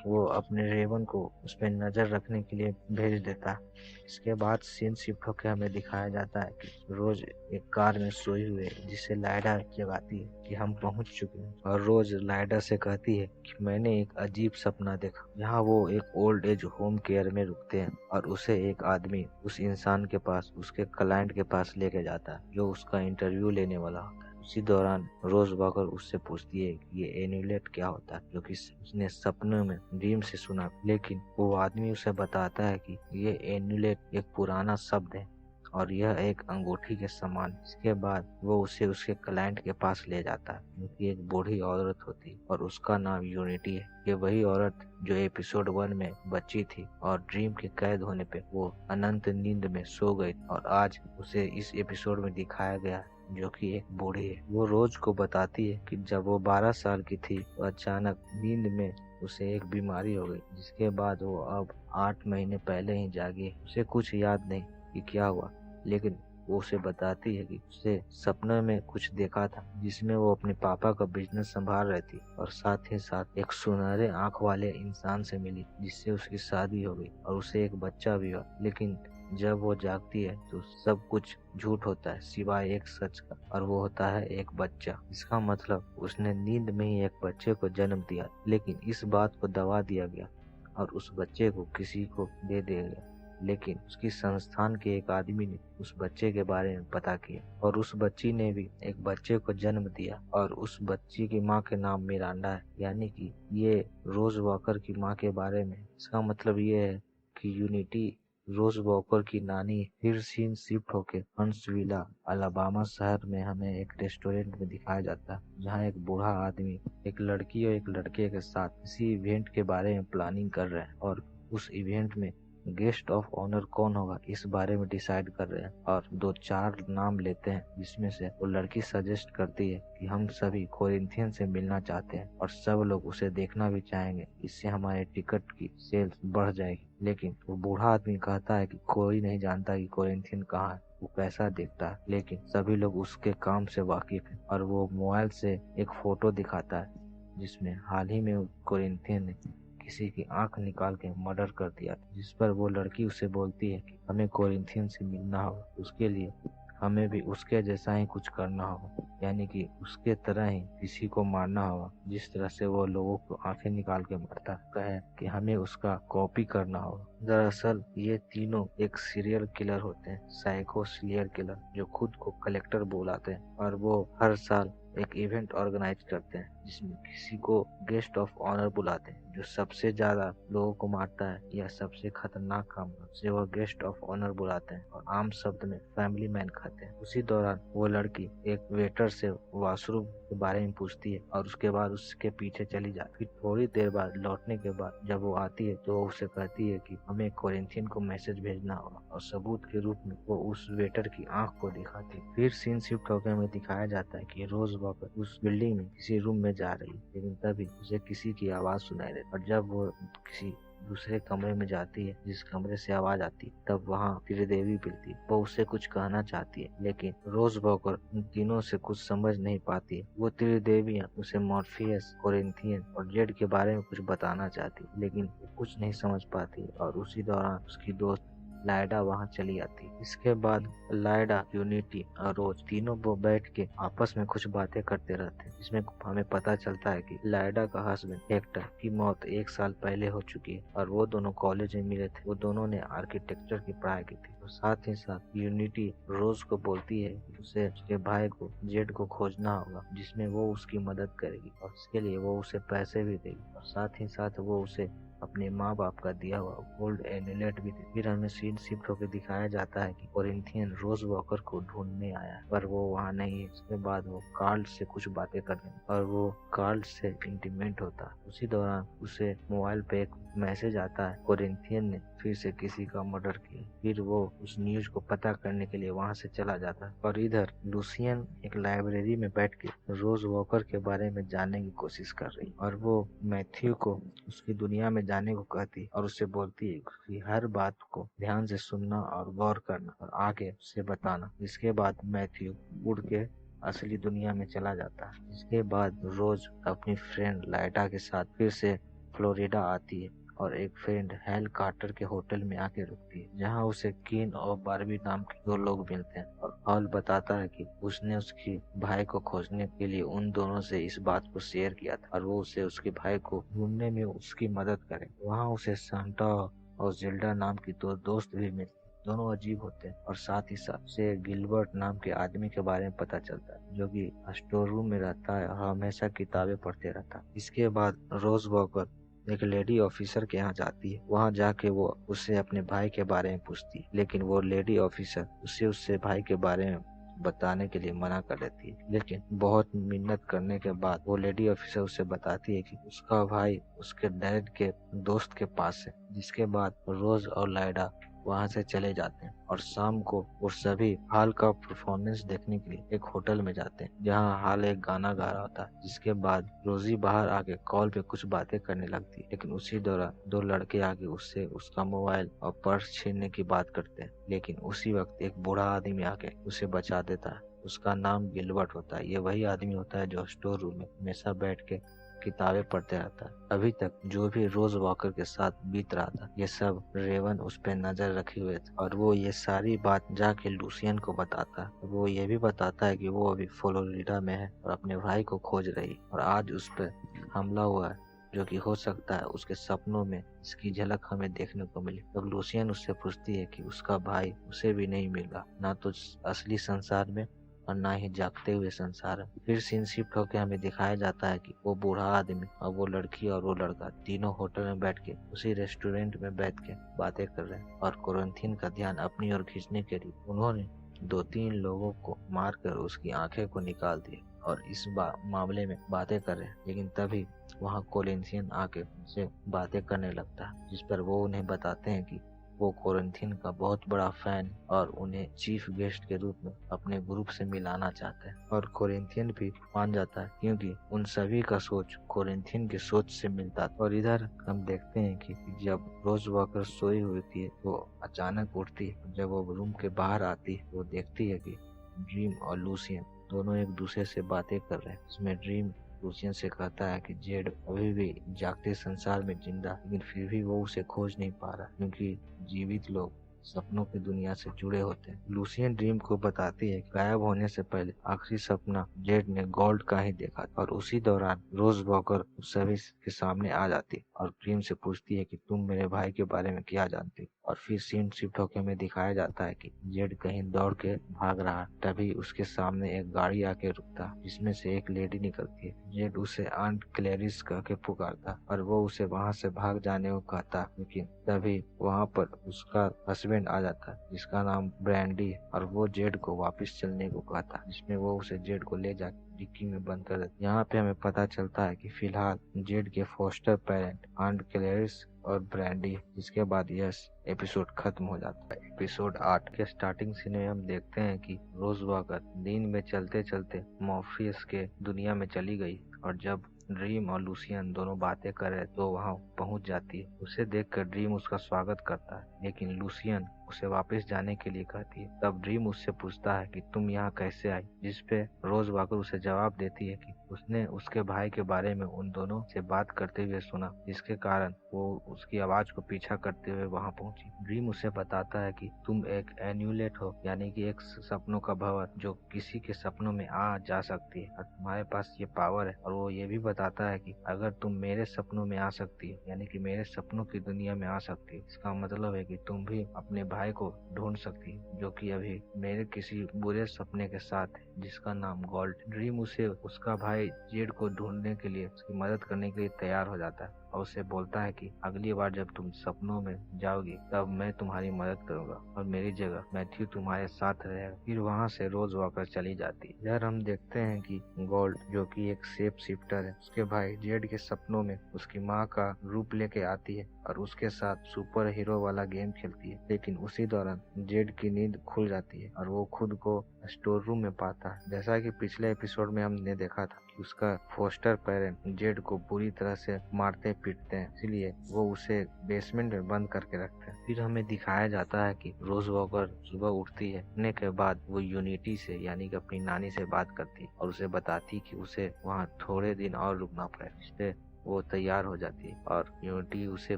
वो अपने रेवन को उस पर नजर रखने के लिए भेज देता है। इसके बाद सीन शिफ्ट होकर हमें दिखाया जाता है कि रोज एक कार में सोई हुई है, जिसे लाइडा जगाती है कि हम पहुंच चुके हैं। और रोज लाइडा से कहती है कि मैंने एक अजीब सपना देखा। यहाँ वो एक ओल्ड एज होम केयर में रुकते हैं और उसे एक आदमी उस इंसान के पास, उसके क्लाइंट के पास लेके जाता है जो उसका इंटरव्यू लेने वाला होता है। उसी दौरान रोज वॉकर उससे पूछती है कि ये एन्यूलेट क्या होता है, जो कि उसने सपने में ड्रीम से सुना। लेकिन वो आदमी उसे बताता है कि ये एन्यूलेट एक पुराना शब्द है और यह एक अंगूठी के समान। इसके बाद वो उसे उसके क्लाइंट के पास ले जाता है, जो कि एक बूढ़ी औरत होती है और उसका नाम यूनिटी है। ये वही औरत जो एपिसोड 1 में बची थी और ड्रीम के कैद होने पे वो अनंत नींद में सो गई, और आज उसे इस एपिसोड में दिखाया गया है जो कि एक बूढ़ी है। वो रोज को बताती है कि जब वो 12 साल की थी तो अचानक नींद में उसे एक बीमारी हो गई, जिसके बाद वो अब 8 महीने पहले ही जागी। उसे कुछ याद नहीं कि क्या हुआ, लेकिन वो उसे बताती है कि उसे सपने में कुछ देखा था जिसमें वो अपने पापा का बिजनेस संभाल रही थी और साथ ही साथ एक सुनहरे आंख वाले इंसान से मिली जिससे उसकी शादी हो गई और उसे एक बच्चा भी हुआ। लेकिन जब वो जागती है तो सब कुछ झूठ होता है सिवाय एक सच का, और वो होता है एक बच्चा। इसका मतलब उसने नींद में ही एक बच्चे को जन्म दिया, लेकिन इस बात को दबा दिया गया और उस बच्चे को किसी को दे दिया गया। लेकिन उसकी संस्थान के एक आदमी ने उस बच्चे के बारे में पता किया और उस बच्ची ने भी एक बच्चे को जन्म दिया और उस बच्ची की माँ के नाम मिरांडा है, यानी कि ये रोज वॉकर की माँ के बारे में। इसका मतलब ये है कि यूनिटी रोज वॉकर की नानी। फिर सीन शिफ्ट होके हंट्सविला अलाबामा शहर में हमें एक रेस्टोरेंट में दिखाया जाता है, जहाँ एक बूढ़ा आदमी एक लड़की और एक लड़के के साथ किसी इवेंट के बारे में प्लानिंग कर रहे हैं और उस इवेंट में गेस्ट ऑफ ऑनर कौन होगा इस बारे में डिसाइड कर रहे हैं और 2-4 नाम लेते हैं, जिसमें से वो लड़की सजेस्ट करती है कि हम सभी कोरिंथियन से मिलना चाहते हैं और सब लोग उसे देखना भी चाहेंगे, इससे हमारे टिकट की सेल्स बढ़ जाएगी। लेकिन वो बूढ़ा आदमी कहता है कि कोई नहीं जानता कि कोरिंथियन कहाँ है, वो पैसा देखता है। लेकिन सभी लोग उसके काम से वाकिफ हैं और वो मोबाइल से एक फोटो दिखाता है जिसमें हाल ही में कोरिंथियन ने किसी की आंख निकाल के मर्डर कर दिया, जिस पर वो लड़की उसे बोलती है कि हमें कोरिंथियन से मिलना होगा, उसके लिए हमें भी उसके जैसा ही कुछ करना होगा, यानी कि उसके तरह ही किसी को मारना होगा जिस तरह से वो लोगों को आंखें निकाल के मारता है कि हमें उसका कॉपी करना होगा। दरअसल ये तीनों एक सीरियल किलर होते हैं, साइको सीरियल किलर, जो खुद को कलेक्टर बुलाते हैं और वो हर साल एक इवेंट ऑर्गेनाइज करते हैं जिसमें किसी को गेस्ट ऑफ ऑनर बुलाते हैं जो सबसे ज्यादा लोगों को मारता है या सबसे खतरनाक काम से वह गेस्ट ऑफ ऑनर बुलाते हैं और आम शब्द में फैमिली मैन कहते हैं। उसी दौरान वो लड़की एक वेटर से वॉशरूम के बारे में पूछती है और उसके बाद उसके पीछे चली जाती है। फिर थोड़ी देर बाद लौटने के बाद जब वो आती है तो वो उसे कहती है कि हमें कोरिंथियन को मैसेज भेजना होगा और सबूत के रूप में वो उस वेटर की आंख को दिखाती है। फिर सीन शिफ्ट होकर हमें दिखाया जाता है कि रोज वॉकर उस बिल्डिंग में किसी रूम में जा रही है, लेकिन तभी उसे किसी की आवाज सुनाई देती और जब वो किसी दूसरे कमरे में जाती है जिस कमरे से आवाज आती है तब वहाँ त्रिदेवी मिलती है। वो उससे कुछ कहना चाहती है लेकिन रोज वॉकर उन तीनों से कुछ समझ नहीं पाती है। वो त्रिदेवियां उसे मॉर्फियस, कोरिंथियन और जेड के बारे में कुछ बताना चाहती है लेकिन वो कुछ नहीं समझ पाती और उसी दौरान उसकी दोस्त लाइडा वहाँ चली आती। इसके बाद लाइडा, यूनिटी और रोज तीनों वो बैठ के आपस में कुछ बातें करते रहते हैं, जिसमें हमें पता चलता है कि लाइडा का हस्बैंड हेक्टर की मौत 1 साल पहले हो चुकी है और वो दोनों कॉलेज में मिले थे। वो दोनों ने आर्किटेक्चर की पढ़ाई की थी और साथ ही साथ यूनिटी रोज को बोलती है कि उसे उसके भाई को, जेड को खोजना होगा, जिसमें वो उसकी मदद करेगी और इसके लिए वो उसे पैसे भी देगी और साथ ही साथ वो उसे अपने माँ बाप का दिया हुआ गोल्ड एमुलेट भी थे। फिर हमें सीन शिफ्ट होकर दिखाया जाता है कि कोरिंथियन रोज वॉकर को ढूंढने आया पर वो वहाँ नहीं है। उसके बाद वो कार्ल से कुछ बातें करने और वो कार्ल से इंटीमेट होता है। उसी दौरान उसे मोबाइल पे एक मैसेज आता है, कोरिंथियन ने फिर से किसी का मर्डर किया। फिर वो उस न्यूज को पता करने के लिए वहाँ से चला जाता है और इधर लूसियन एक लाइब्रेरी में बैठ के रोज वॉकर के बारे में जानने की कोशिश कर रही और वो मैथ्यू को उसकी दुनिया में जाने को कहती और उससे बोलती है कि हर बात को ध्यान से सुनना और गौर करना और आगे उसे बताना। इसके बाद मैथ्यू उड़ के असली दुनिया में चला जाता है। इसके बाद रोज अपनी फ्रेंड लाइडा के साथ फिर से फ्लोरिडा आती है और एक फ्रेंड हैल कार्टर के होटल में आके रुकती है, जहाँ उसे कीन और बारबी नाम के दो लोग मिलते हैं। और हॉल बताता है कि उसने उसके भाई को खोजने के लिए उन दोनों से इस बात को शेयर किया था और वो उसे उसके भाई को ढूंढने में उसकी मदद करे। वहाँ उसे सांता और जिल्डा नाम की दो दोस्त भी मिलते हैं। दोनों अजीब होते हैं और साथ ही साथ से गिलबर्ट नाम के आदमी के बारे में पता चलता है, जो कि स्टोर रूम में रहता है और हमेशा किताबें पढ़ते रहता है। इसके बाद रोज वॉकर एक लेडी ऑफिसर के यहाँ जाती है। वहाँ जाके वो उससे अपने भाई के बारे में पूछती है, लेकिन वो लेडी ऑफिसर उससे भाई के बारे में बताने के लिए मना कर देती है। लेकिन बहुत मिन्नत करने के बाद वो लेडी ऑफिसर उसे बताती है कि उसका भाई उसके डैड के दोस्त के पास है। जिसके बाद रोज और लाइडा वहाँ से चले जाते हैं और शाम को वो सभी हाल का परफॉर्मेंस देखने के लिए एक होटल में जाते हैं, जहाँ हाल एक गाना गा रहा होता है। जिसके बाद रोजी बाहर आके कॉल पे कुछ बातें करने लगती है, लेकिन उसी दौरान दो लड़के आके उससे उसका मोबाइल और पर्स छीनने की बात करते हैं। लेकिन उसी वक्त एक बूढ़ा आदमी आके उसे बचा देता है। उसका नाम गिलबर्ट होता है। ये वही आदमी होता है जो स्टोर रूम में हमेशा बैठ के किताबें पढ़ते रहता है। अभी तक जो भी रोज वॉकर के साथ बीत रहा था, ये सब रेवन उस पे नजर रखे हुए थे और वो ये सारी बात जाके लूसियन को बताता है। वो ये भी बताता है कि वो अभी फ्लोरिडा में है और अपने भाई को खोज रही है और आज उस पर हमला हुआ है, जो कि हो सकता है उसके सपनों में इसकी झलक हमें देखने को मिले। तब लूसियन उससे पूछती है कि उसका भाई उसे भी नहीं मिला, ना तो असली संसार में और ना ही जागते हुए संसार में। फिर सीन शिफ्ट होकर हमें दिखाया जाता है कि वो बूढ़ा आदमी और वो लड़की और वो लड़का तीनों होटल में बैठ के उसी रेस्टोरेंट में बैठ के बातें कर रहे हैं और कोरेंथिन का ध्यान अपनी ओर खींचने के लिए उन्होंने 2-3 लोगों को मारकर उसकी आंखें को निकाल दिया और इस मामले में बातें कर रहे हैं। लेकिन तभी वहाँ कोरेंथिन आके उनसे बातें करने लगता है, जिस पर वो उन्हें बताते हैं कि वो कोरेंथिन का बहुत बड़ा फैन और उन्हें चीफ गेस्ट के रूप में अपने ग्रुप से मिलाना चाहते हैं। और कोरेंथिन भी मान जाता है, क्योंकि उन सभी का सोच कोरेंथिन की सोच से मिलता था। और इधर हम देखते हैं कि जब रोज वॉकर सोई हुई थी, वो अचानक उठती है। जब वो रूम के बाहर आती है, वो देखती है कि ड्रीम और लूसियन दोनों एक दूसरे से बातें कर रहे हैं। इसमें ड्रीम लूसियन से कहता है कि जेड अभी भी जागते संसार में जिंदा, लेकिन फिर भी वो उसे खोज नहीं पा रहा, क्योंकि जीवित लोग सपनों की दुनिया से जुड़े होते हैं। लूसियन ड्रीम को बताती है कि गायब होने से पहले आखिरी सपना जेड ने गोल्ड का ही देखा था। और उसी दौरान रोज वॉकर सभी के सामने आ जाती है और ड्रीम से पूछती है कि तुम मेरे भाई के बारे में क्या जानती। और फिर सीन शिफ्ट होकर हमें दिखाया जाता है कि जेड कहीं दौड़ के भाग रहा। तभी उसके सामने एक गाड़ी आके रुकता, जिसमें से एक लेडी निकलती है। जेड उसे आंट क्लेरिस कह के पुकारता और वो उसे वहाँ से भाग जाने को कहता, लेकिन तभी वहाँ पर उसका हस्बैंड आ जाता है, जिसका नाम ब्रैंडी है, और वो जेड को वापस चलने को कहता, जिसमें वो उसे जेड को ले जाकर डिक्की में बंद कर देता। यहाँ पे हमें पता चलता है कि फिलहाल जेड के फोस्टर पेरेंट आंट क्लेरिस और ब्रैंडी। जिसके बाद यह एपिसोड खत्म हो जाता है। एपिसोड 8 के स्टार्टिंग सीन में हम देखते हैं कि रोज वॉकर दिन में चलते चलते मॉर्फियस के दुनिया में चली गई और जब ड्रीम और लूसियन दोनों बातें कर रहे तो वहाँ पहुँच जाती है। उसे देखकर ड्रीम उसका स्वागत करता है, लेकिन लूसियन उसे वापस जाने के लिए कहती है। तब ड्रीम उससे पूछता है कि तुम यहाँ कैसे आई, जिस पे रोज वॉकर उसे जवाब देती है कि उसने उसके भाई के बारे में उन दोनों से बात करते हुए सुना, जिसके कारण वो उसकी आवाज को पीछा करते हुए वहाँ पहुंची। ड्रीम उसे बताता है कि तुम एक एन्यूलेट हो, यानी कि एक सपनों का भंवर जो किसी के सपनों में आ जा सकती है और तुम्हारे पास ये पावर है। और वो ये भी बताता है कि अगर तुम मेरे सपनों में आ सकती हो, यानी कि मेरे सपनों की दुनिया में आ सकती है, इसका मतलब है कि तुम भी अपने भाई को ढूंढ सकती है, जो कि अभी मेरे किसी बुरे सपने के साथ है, जिसका नाम गोल्ड। ड्रीम उसे उसका भाई जेड को ढूंढने के लिए उसकी मदद करने के लिए तैयार हो जाता है और उसे बोलता है कि अगली बार जब तुम सपनों में जाओगी तब मैं तुम्हारी मदद करूंगा और मेरी जगह मैथ्यू तुम्हारे साथ रहेगा। फिर वहाँ से रोज वॉकर चली जाती है। इधर हम देखते हैं कि गोल्ड, जो कि एक शेप शिफ्टर है, उसके भाई जेड के सपनों में उसकी माँ का रूप लेके आती है और उसके साथ सुपर हीरो वाला गेम खेलती है। लेकिन उसी दौरान जेड की नींद खुल जाती है और वो खुद को स्टोर रूम में पाता है। जैसा कि पिछले एपिसोड में हमने देखा था कि उसका फोस्टर पेरेंट जेड को बुरी तरह से मारते पीटते हैं, इसलिए वो उसे बेसमेंट में बंद करके रखते हैं। फिर हमें दिखाया जाता है कि रोज वॉकर सुबह उठती है, उठने के बाद वो यूनिटी से यानी कि अपनी नानी से बात करती है और उसे बताती कि उसे वहाँ थोड़े दिन और रुकना पड़ेगा। इससे वो तैयार हो जाती है और यूनिटी उसे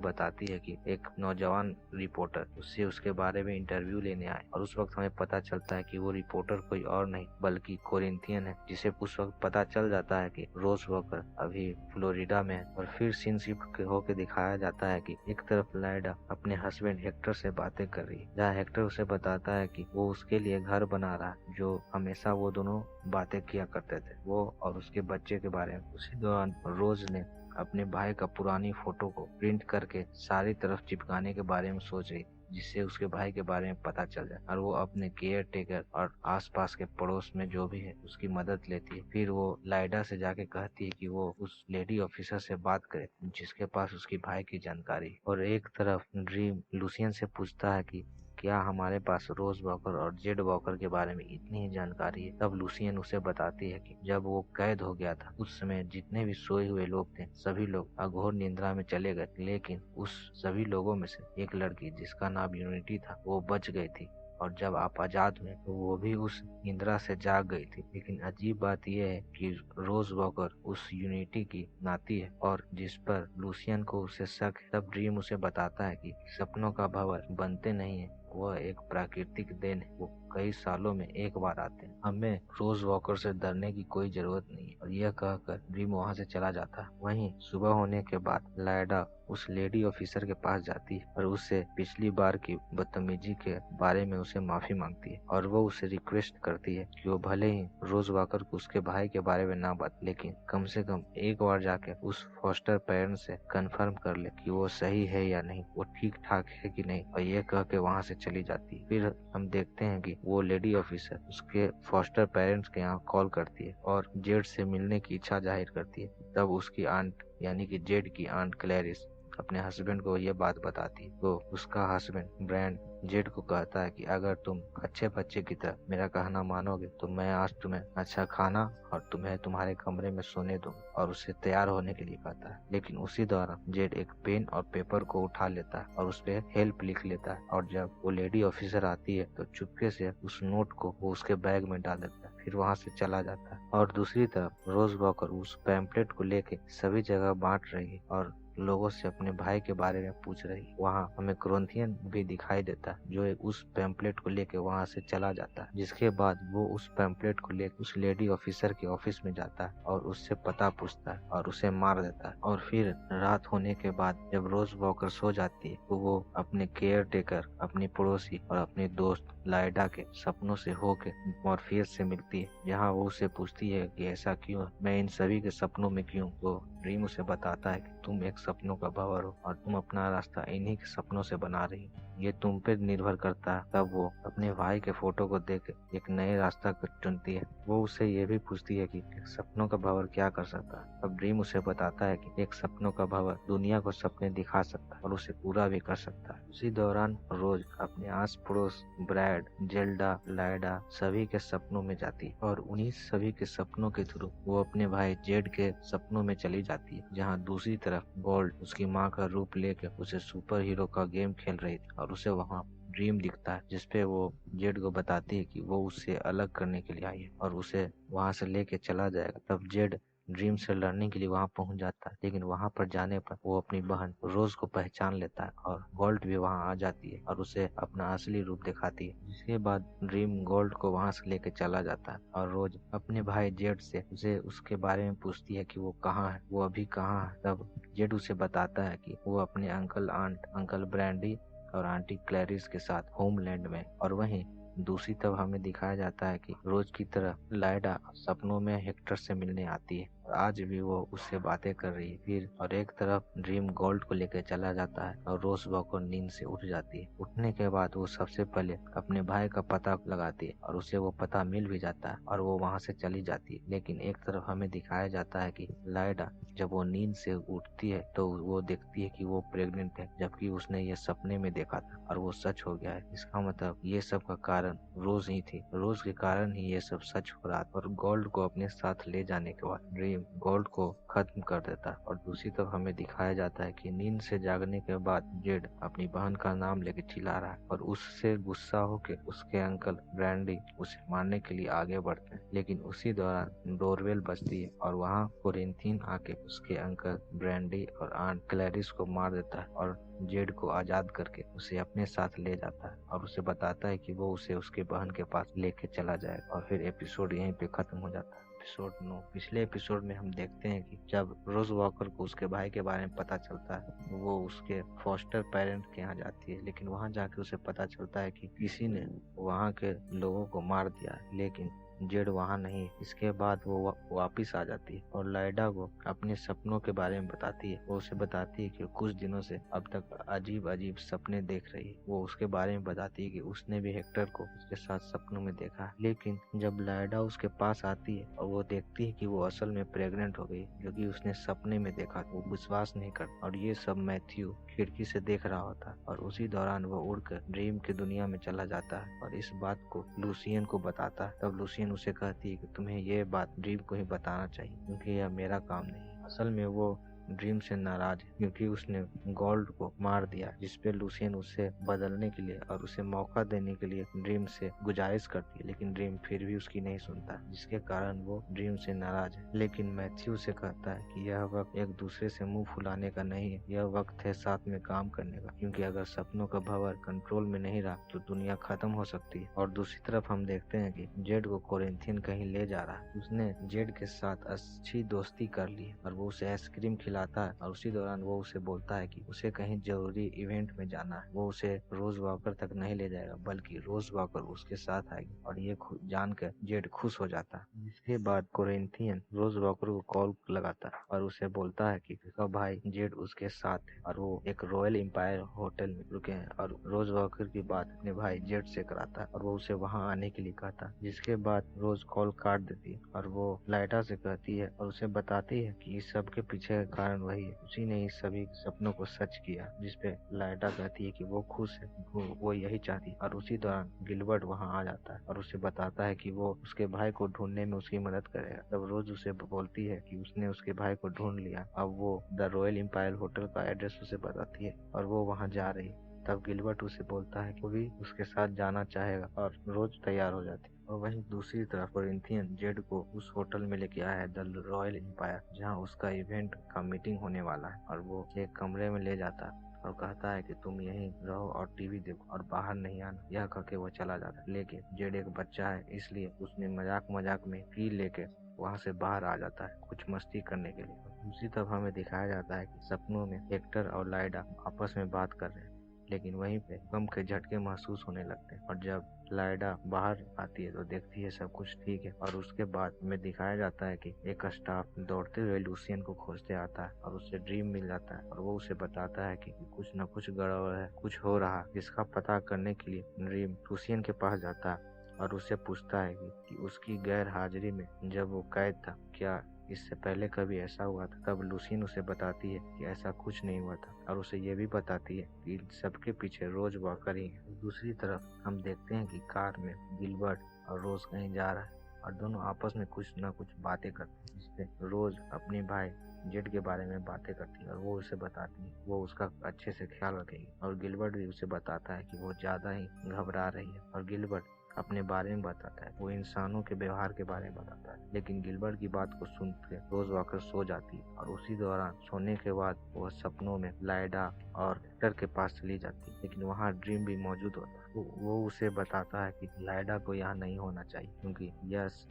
बताती है कि एक नौजवान रिपोर्टर उससे उसके बारे में इंटरव्यू लेने आए और उस वक्त हमें पता चलता है कि वो रिपोर्टर कोई और नहीं बल्कि कोरिंथियन है, जिसे उस वक्त पता चल जाता है कि रोज वॉकर अभी फ्लोरिडा में है। और फिर सीन शिफ्ट होके दिखाया जाता है कि एक तरफ लाइडा अपने हस्बैंड हेक्टर से बातें कर रही है, जहाँ हेक्टर उसे बताता है कि वो उसके लिए घर बना रहा है, जो हमेशा वो दोनों बातें किया करते थे, वो और उसके बच्चे के बारे में। उसी दौरान रोज ने अपने भाई का पुरानी फोटो को प्रिंट करके सारी तरफ चिपकाने के बारे में सोच रही, जिससे उसके भाई के बारे में पता चल जाए और वो अपने केयर टेकर और आसपास के पड़ोस में जो भी है उसकी मदद लेती है। फिर वो लाइडा से जाके कहती है कि वो उस लेडी ऑफिसर से बात करे जिसके पास उसकी भाई की जानकारी है। और एक तरफ ड्रीम लूसियन से पूछता है कि क्या हमारे पास रोज वॉकर और जेड वॉकर के बारे में इतनी ही जानकारी है। तब लूसियन उसे बताती है कि जब वो कैद हो गया था उस समय जितने भी सोए हुए लोग थे सभी लोग अघोर निद्रा में चले गए, लेकिन उस सभी लोगों में से एक लड़की जिसका नाम यूनिटी था वो बच गई थी और जब आप आजाद हुए तो वो भी उस निद्रा से जाग गई थी। लेकिन अजीब बात यह है कि रोज वॉकर उस यूनिटी की नाती है और जिस पर लूसियन को उसे शक है। तब ड्रीम उसे बताता है कि सपनों का भंवर बनते नहीं है, वह एक प्राकृतिक देन है, वो कई सालों में एक बार आते हैं, हमें रोज वॉकर से डरने की कोई जरूरत नहीं है। और यह कहकर ड्रीम वहाँ से चला जाता है। वहीं सुबह होने के बाद लाइडा उस लेडी ऑफिसर के पास जाती है और उससे पिछली बार की बदतमीजी के बारे में उसे माफी मांगती है और वो उसे रिक्वेस्ट करती है कि वो भले ही रोज वॉकर को उसके भाई के बारे में ना बात, लेकिन कम से कम एक बार जाके उस फॉस्टर पेरेंट्स से कंफर्म कर ले कि वो सही है या नहीं, वो ठीक ठाक है कि नहीं। और ये कह के वहाँ से चली जाती है। फिर हम देखते हैं कि वो लेडी ऑफिसर उसके फॉस्टर पेरेंट्स के यहाँ कॉल करती है और जेड से मिलने की इच्छा जाहिर करती है। तब उसकी आंट यानी कि जेड की आंट क्लैरिस अपने हस्बैंड को यह बात बताती है तो उसका हस्बैंड ब्रैंड जेड को कहता है कि अगर तुम अच्छे बच्चे की तरह मेरा कहना मानोगे तो मैं आज तुम्हें अच्छा खाना और तुम्हें तुम्हारे कमरे में सोने दूंगा, और उसे तैयार होने के लिए कहता है। लेकिन उसी दौरान जेड एक पेन और पेपर को उठा लेता है और उस पर हेल्प लिख लेता है और जब वो लेडी ऑफिसर आती है तो चुपके से उस नोट को वो उसके बैग में डाल देता है, फिर वहाँ से चला जाता है। और दूसरी तरफ रोज वॉकर उस पैम्पलेट को लेके सभी जगह बांट रही है और लोगों से अपने भाई के बारे में पूछ रही है। वहाँ हमें क्रोन्थियन भी दिखाई देता है जो उस पैम्पलेट को लेके वहाँ से चला जाता है, जिसके बाद वो उस पैम्पलेट को लेकर उस लेडी ऑफिसर के ऑफिस में जाता है और उससे पता पूछता है और उसे मार देता है। और फिर रात होने के बाद जब रोज वॉकर सो जाती है तो वो अपने केयर टेकर, अपनी पड़ोसी और अपने दोस्त लाइडा के सपनों से होके मॉर्फियस से मिलती है, जहाँ वो उसे पूछती है कि ऐसा क्यों है, मैं इन सभी के सपनों में क्यों। तो ड्रीम उसे बताता है कि तुम एक सपनों का भंवर हो और तुम अपना रास्ता इन्हीं के सपनों से बना रही हो, ये तुम पे निर्भर करता है। तब वो अपने भाई के फोटो को देख एक नए रास्ता को चुनती है। वो उससे ये भी पूछती है कि एक सपनों का भंवर क्या कर सकता है। अब ड्रीम उसे बताता है कि एक सपनों का भंवर दुनिया को सपने दिखा सकता है और उसे पूरा भी कर सकता है। उसी दौरान रोज अपने आस पड़ोस ब्रैड, जेल्डा, लाइडा सभी के सपनों में जाती है और उन्हीं सभी के सपनों के थ्रू वो अपने भाई जेड के सपनों में चली जाती है, जहाँ दूसरी तरफ गोल्ड उसकी माँ का रूप लेकर उसे सुपर हीरो का गेम खेल रही थी और उसे वहाँ ड्रीम दिखता है, जिसपे वो जेड को बताती है कि वो उससे अलग करने के लिए आई है और उसे वहाँ से लेके चला जाएगा। तब जेड ड्रीम से लड़ने के लिए वहां पहुंच जाता है, लेकिन वहां पर जाने पर वो अपनी बहन रोज को पहचान लेता है और गोल्ड भी वहां आ जाती है और उसे अपना असली रूप दिखाती है। जिसके बाद ड्रीम गोल्ड को वहां से लेके चला जाता है और रोज अपने भाई जेड से उसे उसके बारे में पूछती है कि वो कहाँ है, वो अभी कहाँ है। तब जेड उसे बताता है कि वो अपने अंकल, आंट, अंकल ब्रैंडी और आंटी क्लैरिस के साथ होमलैंड में। और वहीं दूसरी तरफ हमें दिखाया जाता है कि रोज की तरह लाइडा सपनों में हेक्टर से मिलने आती है और आज भी वो उससे बातें कर रही है। फिर और एक तरफ ड्रीम गोल्ड को लेकर चला जाता है और रोज वॉकर नींद से उठ जाती है। उठने के बाद वो सबसे पहले अपने भाई का पता लगाती है और उसे वो पता मिल भी जाता है और वो वहाँ से चली जाती है। लेकिन एक तरफ हमें दिखाया जाता है कि लाइडा जब वो नींद से उठती है तो वो देखती है कि वो प्रेग्नेंट है, जबकि उसने ये सपने में देखा था और वो सच हो गया है। इसका मतलब ये सब का कारण रोज ही थी, रोज के कारण ही ये सब सच हो रहा था। और गोल्ड को अपने साथ ले जाने के बाद ड्रीम गोल्ड को खत्म कर देता है। और दूसरी तरफ हमें दिखाया जाता है कि नींद से जागने के बाद जेड अपनी बहन का नाम लेके चिल्ला रहा है और उससे गुस्सा होकर उसके अंकल ब्रैंडी उसे मारने के लिए आगे बढ़ते हैं। लेकिन उसी दौरान डोरबेल बजती है और वहाँ कोरिंथियन आके उसके अंकल ब्रैंडी और आंट क्लैरिस को मार देता है और जेड को आजाद करके उसे अपने साथ ले जाता है और उसे बताता है कि वो उसे उसके बहन के पास लेके चला जाए। और फिर एपिसोड यहीं पे खत्म हो जाता है। एपिसोड 9। पिछले एपिसोड में हम देखते हैं कि जब रोज वॉकर को उसके भाई के बारे में पता चलता है वो उसके फॉस्टर पेरेंट के यहाँ जाती है, लेकिन वहाँ जाके उसे पता चलता है कि किसी ने वहाँ के लोगों को मार दिया है, लेकिन जेड वहाँ नहीं। इसके बाद वो वापिस आ जाती है और लाइडा को अपने सपनों के बारे में बताती है। वो उसे बताती है कि कुछ दिनों से अब तक अजीब अजीब सपने देख रही है। वो उसके बारे में बताती है कि उसने भी हेक्टर को उसके साथ सपनों में देखा है। लेकिन जब लाइडा उसके पास आती है और वो देखती है कि वो असल में प्रेग्नेंट हो गई, जो कि उसने सपने में देखा, वो विश्वास नहीं करता। और ये सब मैथ्यू खिड़की से देख रहा होता और उसी दौरान वो उड़कर ड्रीम की दुनिया में चला जाता है और इस बात को लूसियन को बताता है। तब लूसियन उसे कहती है कि तुम्हें ये बात ड्रीम को ही बताना चाहिए क्योंकि यह मेरा काम नहीं है। असल में वो ड्रीम से नाराज है क्योंकि उसने गोल्ड को मार दिया, जिसपे लूसियन उसे बदलने के लिए और उसे मौका देने के लिए ड्रीम से गुजारिश करती है, लेकिन ड्रीम फिर भी उसकी नहीं सुनता, जिसके कारण वो ड्रीम से नाराज है। लेकिन मैथ्यू से कहता है कि यह वक्त एक दूसरे से मुंह फुलाने का नहीं है, यह वक्त है साथ में काम करने का, क्योंकि अगर सपनों का भंवर कंट्रोल में नहीं रहा तो दुनिया खत्म हो सकती है। और दूसरी तरफ हम देखते हैं कि जेड को कोरिंथियन कहीं ले जा रहा है। उसने जेड के साथ अच्छी दोस्ती कर ली है और वो उसे आइसक्रीम खिलाता है और उसी दौरान वो उसे बोलता है कि उसे कहीं जरूरी इवेंट में जाना है। वो उसे रोज वॉकर तक नहीं ले जाएगा बल्कि रोज वॉकर उसके साथ आएगी और ये जानकर जेड खुश हो जाता है। इसके बाद कोरिंथियन रोज वॉकर को कॉल लगाता है और उसे बोलता है कि उसका भाई जेड उसके साथ है और वो एक रॉयल एम्पायर होटल में रुके हैं और रोज वॉकर की बात अपने भाई जेड से कराता है और वो उसे वहाँ आने के लिए कहता है। जिसके बाद रोज कॉल काट देती है और वो लाइटा से कहती है और उसे बताती है कि इस सब के पीछे कारण वही है, उसी ने इस सभी सपनों को सच किया। जिसपे लाइटा कहती है कि वो खुश है, वो यही चाहती है। और उसी दौरान गिलबर्ट वहाँ आ जाता है और उसे बताता है कि वो उसके भाई को ढूंढने में उसकी मदद करेगा। तब रोज उसे बोलती है कि उसने उसके भाई को ढूंढ लिया। अब वो द रॉयल एम्पायर होटल का एड्रेस उसे बताती है और वो वहाँ जा रही है। तब गिलबर्ट उसे बोलता है कि वो भी उसके साथ जाना चाहेगा और रोज तैयार हो जाती है। और वहीं दूसरी तरफ कोरिंथियन जेड को उस होटल में लेके आया है द रॉयल एम्पायर, जहां उसका इवेंट का मीटिंग होने वाला है और वो एक कमरे में ले जाता है और कहता है कि तुम यहीं रहो और टीवी देखो और बाहर नहीं आना। यह कहके वो चला जाता है, लेकिन जेड एक बच्चा है इसलिए उसने मजाक में की लेके वहाँ से बाहर आ जाता है कुछ मस्ती करने के लिए। दूसरी तरफ हमें दिखाया जाता है कि सपनों में हेक्टर और लाइडा आपस में बात कर रहे हैं, लेकिन वहीं पे गम के झटके महसूस होने लगते हैं। और जब लाइडा बाहर आती है तो देखती है सब कुछ ठीक है और उसके बाद में दिखाया जाता है कि एक स्टाफ दौड़ते हुए लूसियन को खोजते आता है और उससे ड्रीम मिल जाता है और वो उसे बताता है कि कुछ न कुछ गड़बड़ है, कुछ हो रहा है, जिसका पता करने के लिए ड्रीम लूसियन के पास जाता है और उससे पूछता है कि उसकी गैर हाजिरी में जब वो कैद था क्या इससे पहले कभी ऐसा हुआ था। तब लूसियन उसे बताती है कि ऐसा कुछ नहीं हुआ था और उसे ये भी बताती है कि इन सबके पीछे रोज वॉकर ही है। दूसरी तरफ हम देखते हैं कि कार में गिलबर्ट और रोज कहीं जा रहा है और दोनों आपस में कुछ न कुछ बातें करते हैं, जिससे रोज अपने भाई जेड के बारे में बातें करती है और वो उसे बताती है वो उसका अच्छे से ख्याल रखेगी। और गिलबर्ट भी उसे बताता है कि वो ज्यादा ही घबरा रही है और गिलबर्ट अपने बारे में बताता है, वो इंसानों के व्यवहार के बारे में बताता है। लेकिन गिलबर्ट की बात को सुनकर रोज वॉकर सो जाती है और उसी दौरान सोने के बाद वह सपनों में लाइडा और हेक्टर के पास चली जाती है, लेकिन वहाँ ड्रीम भी मौजूद होता है। वो उसे बताता है कि लाइडा को यहाँ नहीं होना चाहिए क्योंकि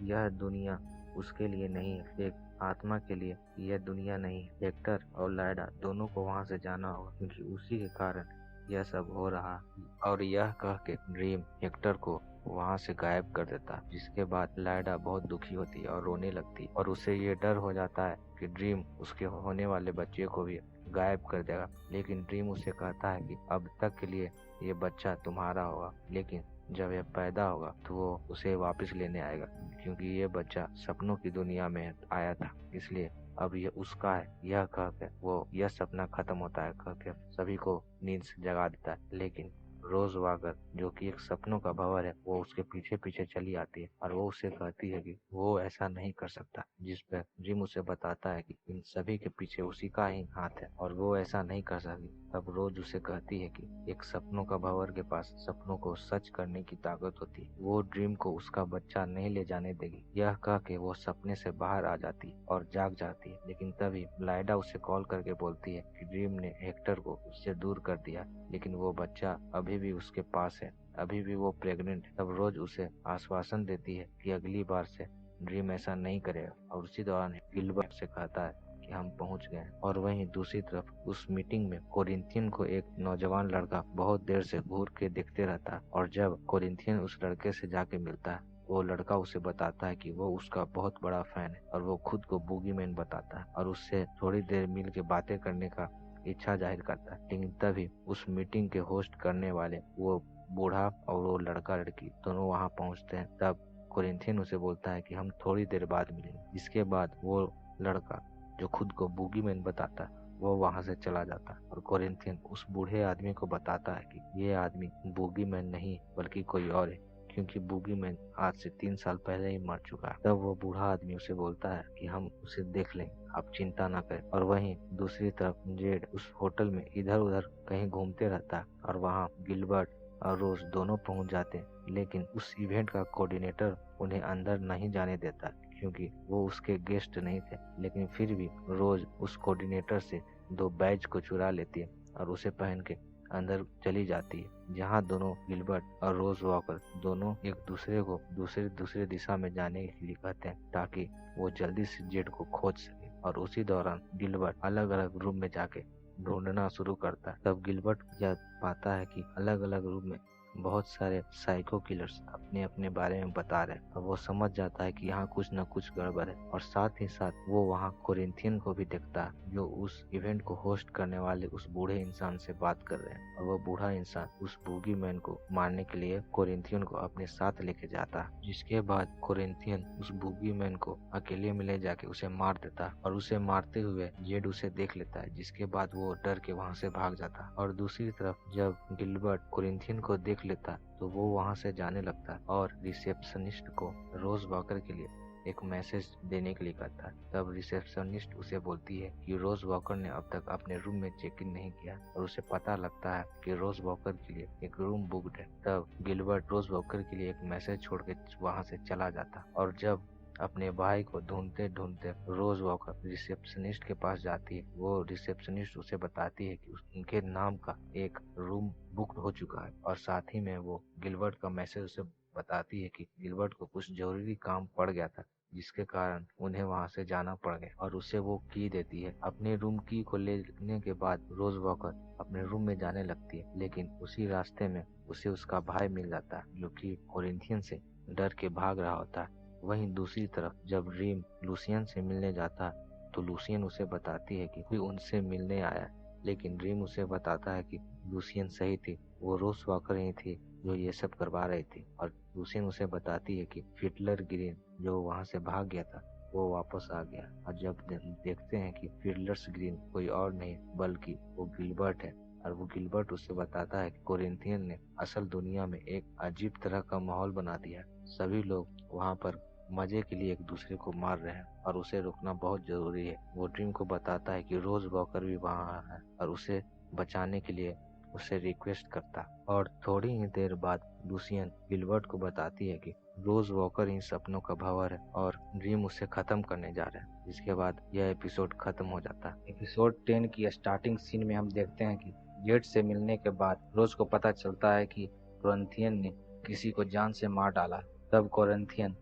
यह दुनिया उसके लिए नहीं है, एक आत्मा के लिए यह दुनिया नहीं है। हेक्टर और लाइडा दोनों को वहाँ से जाना होगा क्योंकि उसी के कारण यह सब हो रहा है। और यह कह के ड्रीम हेक्टर को वहाँ से गायब कर देता है, जिसके बाद लाइडा बहुत दुखी होती है और रोने लगती है और उसे ये डर हो जाता है कि ड्रीम उसके होने वाले बच्चे को भी गायब कर देगा। लेकिन ड्रीम उसे कहता है कि अब तक के लिए ये बच्चा तुम्हारा होगा, लेकिन जब यह पैदा होगा तो वो उसे वापस लेने आएगा क्योंकि ये बच्चा सपनों की दुनिया में आया था, इसलिए अब ये उसका है। यह कहकर वो यह सपना खत्म होता है कहकर सभी को नींद से जगा देता है। लेकिन रोज वाकर जो कि एक सपनों का भंवर है वो उसके पीछे पीछे चली आती है और वो उसे कहती है कि वो ऐसा नहीं कर सकता, जिस पर ड्रीम उसे बताता है कि इन सभी के पीछे उसी का ही हाथ है और वो ऐसा नहीं कर सकती। तब रोज उसे कहती है कि एक सपनों का भंवर के पास सपनों को सच करने की ताकत होती है, वो ड्रीम को उसका बच्चा नहीं ले जाने देगी। यह कह के वो सपने से बाहर आ जाती और जाग जाती है। लेकिन तभी लाइडा उसे कॉल करके बोलती है कि ड्रीम ने हेक्टर को उससे दूर कर दिया, लेकिन वो बच्चा अभी भी उसके पास है, अभी भी वो प्रेग्नेंट है। तब रोज उसे आश्वासन देती है कि अगली बार से ड्रीम ऐसा नहीं करेगा और उसी दौरान गिलबर्ट से कहता है कि हम पहुंच गए। और वहीं दूसरी तरफ उस मीटिंग में कोरिंथियन को एक नौजवान लड़का बहुत देर से घूर के देखते रहता है और जब कोरिंथियन उस लड़के से जाके मिलता है वो लड़का उसे बताता है कि वो उसका बहुत बड़ा फैन है और वो खुद को बूगीमैन बताता है और उससे थोड़ी देर मिल के बातें करने का इच्छा जाहिर करता है। लेकिन तभी उस मीटिंग के होस्ट करने वाले वो बूढ़ा और वो लड़का लड़की दोनों वहां पहुंचते हैं। तब कोरिंथियन उसे बोलता है कि हम थोड़ी देर बाद मिलेंगे। इसके बाद वो लड़का जो खुद को बूगीमैन बताता है वो वहां से चला जाता है और कोरिंथियन उस बूढ़े आदमी को बताता है कि ये आदमी बूगीमैन नहीं बल्कि कोई और है, क्योंकि बूगीमैन आज से 3 साल पहले ही मर चुका है। तब वो बूढ़ा आदमी उसे बोलता है कि हम उसे देख लेंगे, आप चिंता ना करें। और वहीं दूसरी तरफ जेड उस होटल में इधर उधर कहीं घूमते रहता है और वहाँ गिलबर्ट और रोज दोनों पहुंच जाते हैं। लेकिन उस इवेंट का कोऑर्डिनेटर उन्हें अंदर नहीं जाने देता क्योंकि वो उसके गेस्ट नहीं थे। लेकिन फिर भी रोज उस कोऑर्डिनेटर से 2 बैज को चुरा लेती है और उसे पहन के अंदर चली जाती है, जहां दोनों गिलबर्ट और रोज वॉकर दोनों एक दूसरे को दूसरे दिशा में जाने के लिए कहते हैं ताकि वो जल्दी से जेड को खोज सके। और उसी दौरान गिलबर्ट अलग अलग रूम में जाके ढूंढना शुरू करता है। तब गिलबर्ट यह पाता है कि अलग अलग रूम में बहुत सारे साइको किलर्स अपने अपने बारे में बता रहे हैं और वो समझ जाता है कि यहाँ कुछ न कुछ गड़बड़ है। और साथ ही साथ वो वहाँ कोरिंथियन को भी देखता है जो उस इवेंट को होस्ट करने वाले उस बूढ़े इंसान से बात कर रहे हैं और वो बूढ़ा इंसान उस बूगीमैन को मारने के लिए कोरिंथियन को अपने साथ लेके जाता है। जिसके बाद कोरिंथियन उस बूगीमैन को अकेले में ले जाके उसे मार देता है और उसे मारते हुए जेड उसे देख लेता है, जिसके बाद वो डर के वहाँ से भाग जाता है। और दूसरी तरफ जब गिलबर्ट कोरिंथियन को देख लेता तो वो वहां से जाने लगता और रिसेप्शनिस्ट को रोज वॉकर के लिए एक मैसेज देने के लिए कहता है। तब रिसेप्शनिस्ट उसे बोलती है कि रोज वॉकर ने अब तक अपने रूम में चेक इन नहीं किया और उसे पता लगता है कि रोज वॉकर के लिए एक रूम बुक्ड है। तब गिलबर्ट रोज वॉकर के लिए एक मैसेज छोड़ के वहां से चला जाता और जब अपने भाई को ढूंढते ढूंढते रोज वॉकर रिसेप्शनिस्ट के पास जाती है, वो रिसेप्शनिस्ट उसे बताती है कि उनके नाम का एक रूम बुक हो चुका है और साथ ही में वो गिलबर्ट का मैसेज उसे बताती है कि गिलबर्ट को कुछ जरूरी काम पड़ गया था जिसके कारण उन्हें वहां से जाना पड़ गया और उसे वो की देती है। अपने रूम की को लेने के बाद रोज वॉकर अपने रूम में जाने लगती है, लेकिन उसी रास्ते में उसे उसका भाई मिल जाता है जो कि कोरिंथियन से डर के भाग रहा होता है। वहीं दूसरी तरफ जब ड्रीम लूसियन से मिलने जाता तो लूसियन उसे बताती है कि कोई उनसे मिलने आया, लेकिन ड्रीम उसे बताता है कि लूसियन सही थी, वो रोज वॉकर ही थी जो ये सब करवा रही थी। और लूसियन उसे बताती है कि फिडलर ग्रीन जो वहाँ से भाग गया था वो वापस आ गया। और जब देखते हैं कि फिडलर्स ग्रीन कोई और नहीं बल्कि वो गिलबर्ट है और वो गिलबर्ट उसे बताता है कि कोरिंथियन ने असल दुनिया में एक अजीब तरह का माहौल बना दिया। सभी लोग वहाँ पर मजे के लिए एक दूसरे को मार रहे हैं और उसे रोकना बहुत जरूरी है। वो ड्रीम को बताता है कि रोज वॉकर भी वहाँ है और उसे बचाने के लिए उसे रिक्वेस्ट करता। और थोड़ी ही देर बाद लूसियन गिलबर्ट को बताती है कि रोज वॉकर इन सपनों का भंवर है और ड्रीम उसे खत्म करने जा रहे हैं। जिसके बाद यह एपिसोड खत्म हो जाता है। एपिसोड 10 की स्टार्टिंग सीन में हम देखते हैं कि जेड से मिलने के बाद रोज को पता चलता है कि कोरिंथियन ने किसी को जान से मार डाला। तब कोरिंथियन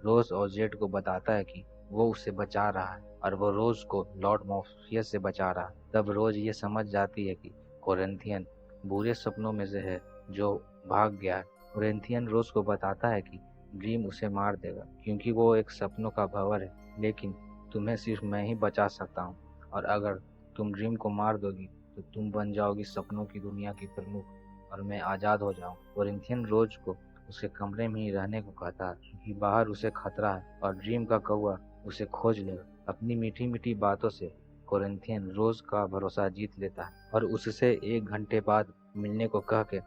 रोज और जेड को बताता है कि वो उसे बचा रहा है और वो रोज को लॉर्ड मॉर्फियस से बचा रहा है। तब रोज ये समझ जाती है कि कोरिंथियन बुरे सपनों में से है जो भाग गया है। कोरिंथियन रोज को बताता है कि ड्रीम उसे मार देगा क्योंकि वो एक सपनों का भंवर है, लेकिन तुम्हें सिर्फ मैं ही बचा सकता हूँ और अगर तुम ड्रीम को मार दोगी तो तुम बन जाओगी सपनों की दुनिया की प्रमुख और मैं आजाद हो जाऊँ। कोरिंथियन रोज को उसके कमरे में ही रहने को कहता है क्योंकि बाहर उसे खतरा है और ड्रीम का कौवा उसे खोज लेगा। अपनी मीठी मीठी बातों से कोरिंथियन रोज का भरोसा जीत लेता है और उससे 1 घंटे बाद मिलने को कह के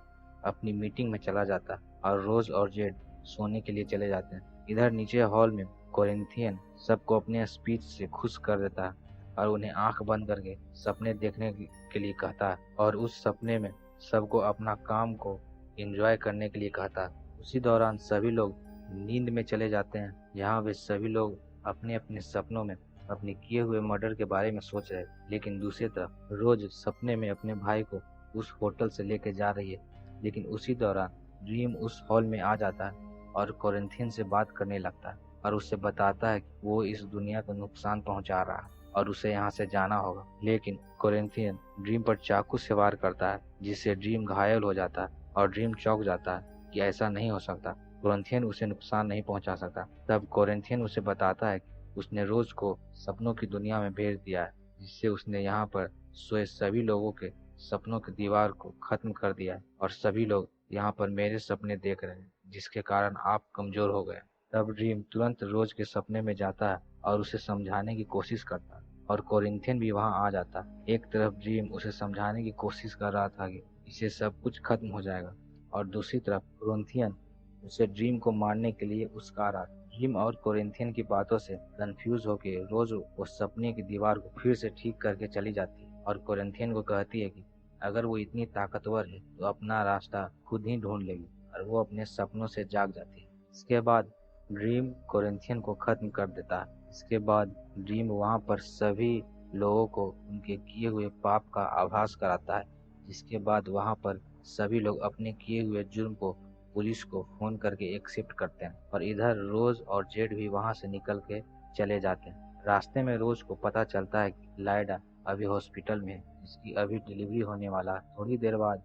अपनी मीटिंग में चला जाता है और रोज और जेड सोने के लिए चले जाते हैं। इधर नीचे हॉल में कोरिंथियन सबको अपने स्पीच से खुश कर देता है और उन्हें आंख बंद करके सपने देखने के लिए कहता है और उस सपने में सबको अपना काम को एंजॉय करने के लिए कहता है। उसी दौरान सभी लोग नींद में चले जाते हैं। यहाँ वे सभी लोग अपने अपने सपनों में अपने किए हुए मर्डर के बारे में सोच रहे, लेकिन दूसरी तरफ रोज सपने में अपने भाई को उस होटल से लेके जा रही है। लेकिन उसी दौरान ड्रीम उस हॉल में आ जाता है और कोरिंथियन से बात करने लगता है और उससे बताता है कि वो इस दुनिया को नुकसान पहुंचा रहा है और उसे यहाँ से जाना होगा। लेकिन कोरिंथियन ड्रीम पर चाकू से वार करता है, जिससे ड्रीम घायल हो जाता है और ड्रीम चौंक जाता है कि ऐसा नहीं हो सकता, कोरिंथियन उसे नुकसान नहीं पहुंचा सकता। तब कोरिंथियन उसे बताता है कि उसने रोज को सपनों की दुनिया में भेज दिया है, जिससे उसने यहाँ पर सोए सभी लोगों के सपनों की दीवार को खत्म कर दिया है और सभी लोग यहाँ पर मेरे सपने देख रहे हैं, जिसके कारण आप कमजोर हो गए। तब ड्रीम तुरंत रोज के सपने में जाता है और उसे समझाने की कोशिश करता है और कोरिंथियन भी वहाँ आ जाता है। एक तरफ ड्रीम उसे समझाने की कोशिश कर रहा था कि इससे सब कुछ खत्म हो जाएगा और दूसरी तरफ कोरिंथियन उसे ड्रीम को मारने के लिए उकसा रहा था। ड्रीम और कोरिंथियन की बातों से कंफ्यूज होकर रोज वो सपने की दीवार को फिर से ठीक करके चली जाती है और कोरिंथियन को कहती है कि अगर वो इतनी ताकतवर है तो अपना रास्ता खुद ही ढूंढ लेगी और वो अपने सपनों से जाग जाती है। इसके बाद ड्रीम कोरिंथियन को खत्म कर देता है। इसके बाद ड्रीम वहाँ पर सभी लोगों को उनके किए हुए पाप का आभास कराता है, जिसके बाद वहाँ पर सभी लोग अपने किए हुए जुर्म को पुलिस को फोन करके एक्सेप्ट करते हैं और इधर रोज और जेड भी वहाँ से निकल के चले जाते हैं। रास्ते में रोज को पता चलता है कि लाइडा अभी हॉस्पिटल में है, जिसकी अभी डिलीवरी होने वाला है। थोड़ी देर बाद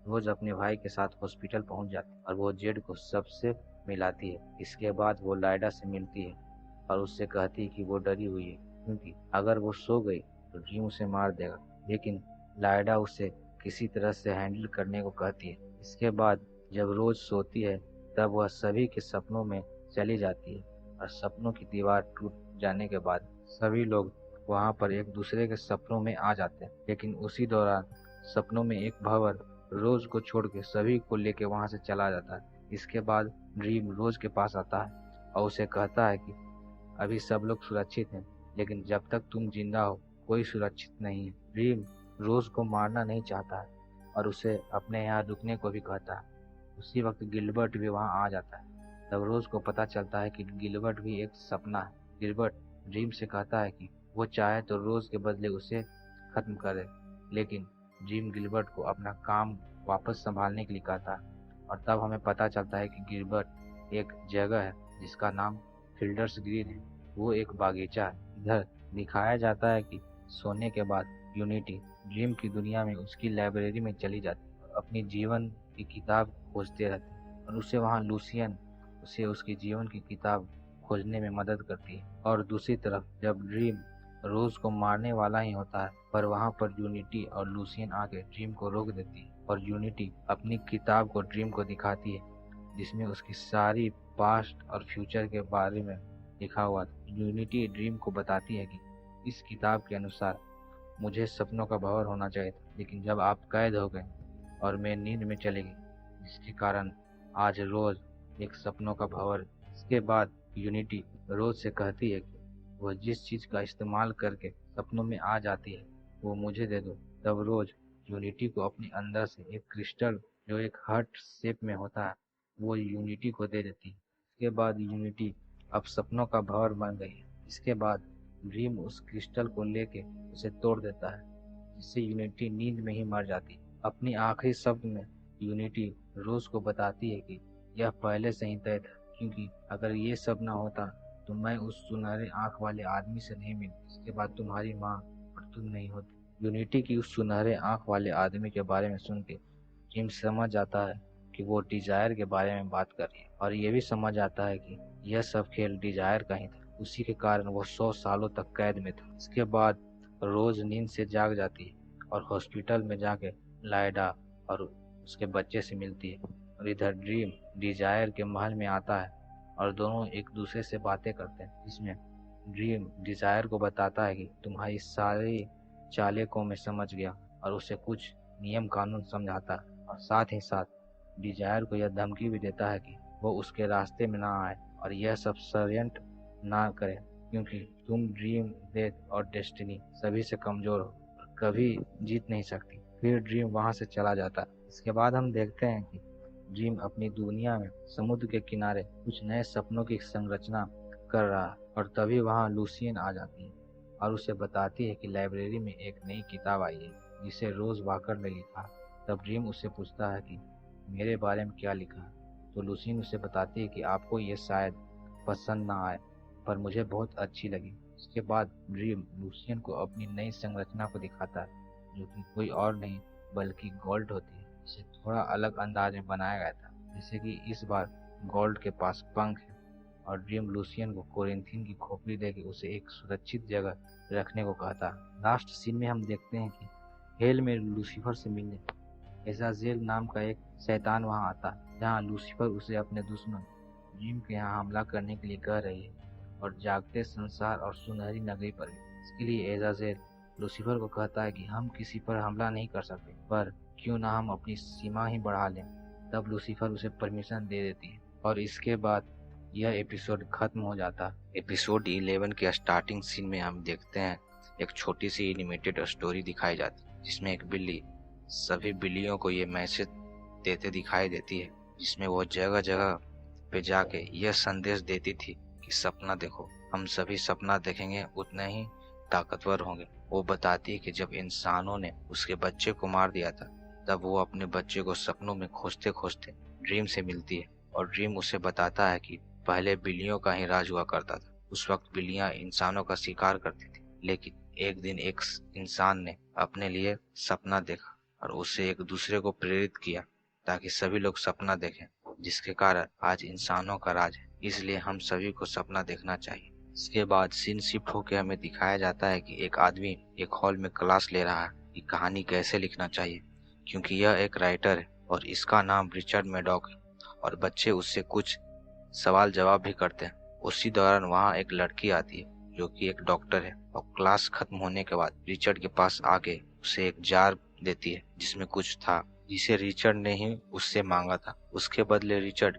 रोज अपने भाई के साथ हॉस्पिटल पहुंच जाती है और वो जेड को सबसे मिलाती है। इसके बाद वो लाइडा से मिलती है और उससे कहती है कि वो डरी हुई है क्योंकि अगर वो सो गई तो ड्रीम उसे मार देगा, लेकिन लाइडा उसे किसी तरह से हैंडल करने को कहती है। इसके बाद जब रोज सोती है तब वह सभी के सपनों में चली जाती है और सपनों की दीवार टूट जाने के बाद सभी लोग वहाँ पर एक दूसरे के सपनों में आ जाते हैं। लेकिन उसी दौरान सपनों में एक भंवर रोज को छोड़ के सभी को लेके वहाँ से चला जाता है। इसके बाद ड्रीम रोज के पास आता है और उसे कहता है कि अभी सब लोग सुरक्षित हैं, लेकिन जब तक तुम जिंदा हो कोई सुरक्षित नहीं है। ड्रीम रोज को मारना नहीं चाहता है और उसे अपने यहाँ रुकने को भी कहता है। उसी वक्त गिलबर्ट भी वहाँ आ जाता है। तब रोज को पता चलता है कि गिलबर्ट भी एक सपना है। गिलबर्ट ड्रीम से कहता है कि वो चाहे तो रोज के बदले उसे खत्म करे, लेकिन ड्रीम गिलबर्ट को अपना काम वापस संभालने के लिए कहता है और तब हमें पता चलता है कि गिलबर्ट एक जगह है जिसका नाम फिल्डर्स ग्रीन है। वो एक बागीचा है। इधर दिखाया जाता है कि सोने के बाद यूनिटी ड्रीम की दुनिया में उसकी लाइब्रेरी में चली जाती है और अपनी जीवन की किताब खोजते रहती है और उसे वहाँ लूसियन उसे उसके जीवन की किताब खोजने में मदद करती है। और दूसरी तरफ जब ड्रीम रोज को मारने वाला ही होता है, पर वहाँ पर यूनिटी और लूसियन आके ड्रीम को रोक देती है और यूनिटी अपनी किताब को ड्रीम को दिखाती है, जिसमें उसकी सारी पास्ट और फ्यूचर के बारे में लिखा हुआ था। यूनिटी ड्रीम को बताती है कि इस किताब के अनुसार मुझे सपनों का भंवर होना चाहिए था, लेकिन जब आप कैद हो गए और मैं नींद में चली गई, जिसके कारण आज रोज एक सपनों का भंवर। इसके बाद यूनिटी रोज से कहती है कि वह जिस चीज का इस्तेमाल करके सपनों में आ जाती है वो मुझे दे दो। तब रोज यूनिटी को अपने अंदर से एक क्रिस्टल जो एक हार्ट शेप में होता है वो यूनिटी को दे देती है। इसके बाद यूनिटी अब सपनों का भंवर बन गई है। इसके बाद ड्रीम उस क्रिस्टल को लेके उसे तोड़ देता है, जिससे यूनिटी नींद में ही मर जाती है। अपनी आखिरी शब्द में यूनिटी रोज को बताती है कि यह पहले से ही तय था, क्योंकि अगर ये सब ना होता तो मैं उस सुनहरे आंख वाले आदमी से नहीं मिलती। इसके बाद तुम्हारी माँ और तुम नहीं होती। यूनिटी की उस सुनहरे आंख वाले आदमी के बारे में सुन के ड्रीम समझ जाता है कि वो डिजायर के बारे में बात कर रही है और ये भी समझ आता है कि यह सब खेल डिजायर का ही था, उसी के कारण वो 100 सालों तक कैद में था। इसके बाद रोज नींद से जाग जाती है और हॉस्पिटल में जाके लाइडा और उसके बच्चे से मिलती है और इधर ड्रीम डिजायर के महल में आता है और दोनों एक दूसरे से बातें करते हैं, जिसमें ड्रीम डिजायर को बताता है कि तुम्हारी सारी चालें को मैं समझ गया और उसे कुछ नियम कानून समझाता है और साथ ही साथ डिजायर को यह धमकी भी देता है कि वो उसके रास्ते में ना आए और यह सब षड्यंत्र ना करे, क्योंकि तुम ड्रीम, डेथ और डेस्टिनी सभी से कमजोर हो और कभी जीत नहीं सकती। फिर ड्रीम वहां से चला जाता है। इसके बाद हम देखते हैं कि ड्रीम अपनी दुनिया में समुद्र के किनारे कुछ नए सपनों की संरचना कर रहा है और तभी वहां लूसियन आ जाती है और उसे बताती है कि लाइब्रेरी में एक नई किताब आई है जिसे रोज वाकर ने लिखा। तब ड्रीम उससे पूछता है कि मेरे बारे में क्या लिखा है, तो लूसियन उसे बताती है कि आपको ये शायद पसंद ना आए पर मुझे बहुत अच्छी लगी। इसके बाद ड्रीम लूसियन को अपनी नई संरचना को दिखाता है जो कि कोई और नहीं बल्कि गोल्ड होती है। इसे थोड़ा अलग अंदाज में बनाया गया था, जैसे कि इस बार गोल्ड के पास पंख है और ड्रीम लूसियन को कोरिंथियन की खोपड़ी देके उसे एक सुरक्षित जगह रखने को कहता है। लास्ट सीन में हम देखते हैं कि हेल में लूसीफर से मिलने एजाजेल नाम का एक शैतान वहां आता है, जहां लूसीफर उसे अपने दुश्मन ड्रीम के यहाँ हमला करने के लिए कह रही है और जागते संसार और सुनहरी नगरी पर भी। इसके लिए एजाजेल लूसीफर को कहता है कि हम किसी पर हमला नहीं कर सकते, पर क्यों ना हम अपनी सीमा ही बढ़ा लें। तब लूसीफर उसे परमिशन दे देती है और इसके बाद यह एपिसोड खत्म हो जाता है। एपिसोड 11 के स्टार्टिंग सीन में हम देखते हैं एक छोटी सी एनिमेटेड स्टोरी दिखाई जाती है जिसमें एक बिल्ली सभी बिल्लियों को ये मैसेज देते दिखाई देती है, जिसमें वो जगह जगह पे जाके यह संदेश देती थी कि सपना देखो, हम सभी सपना देखेंगे उतने ही ताकतवर होंगे। वो बताती है कि जब इंसानों ने उसके बच्चे को मार दिया था तब वो अपने बच्चे को सपनों में खोजते खोजते ड्रीम से मिलती है और ड्रीम उसे बताता है कि पहले बिल्लियों का ही राज हुआ करता था। उस वक्त बिल्लियां इंसानों का शिकार करती थी, लेकिन एक दिन एक इंसान ने अपने लिए सपना देखा और उससे एक दूसरे को प्रेरित किया ताकि सभी लोग सपना देखें, जिसके कारण आज इंसानों का राज है। इसलिए हम सभी को सपना देखना चाहिए। इसके बाद सीन शिफ्ट होकर हमें दिखाया जाता है कि एक आदमी एक हॉल में क्लास ले रहा है कि कहानी कैसे लिखना चाहिए, क्योंकि यह एक राइटर है और इसका नाम रिचर्ड मैडॉक है और बच्चे उससे कुछ सवाल जवाब भी करते हैं। उसी दौरान वहाँ एक लड़की आती है जो कि एक डॉक्टर है और क्लास खत्म होने के बाद रिचर्ड के पास आके उसे एक जार देती है जिसमें कुछ था जिसे रिचर्ड ने ही उससे मांगा था। उसके बदले रिचर्ड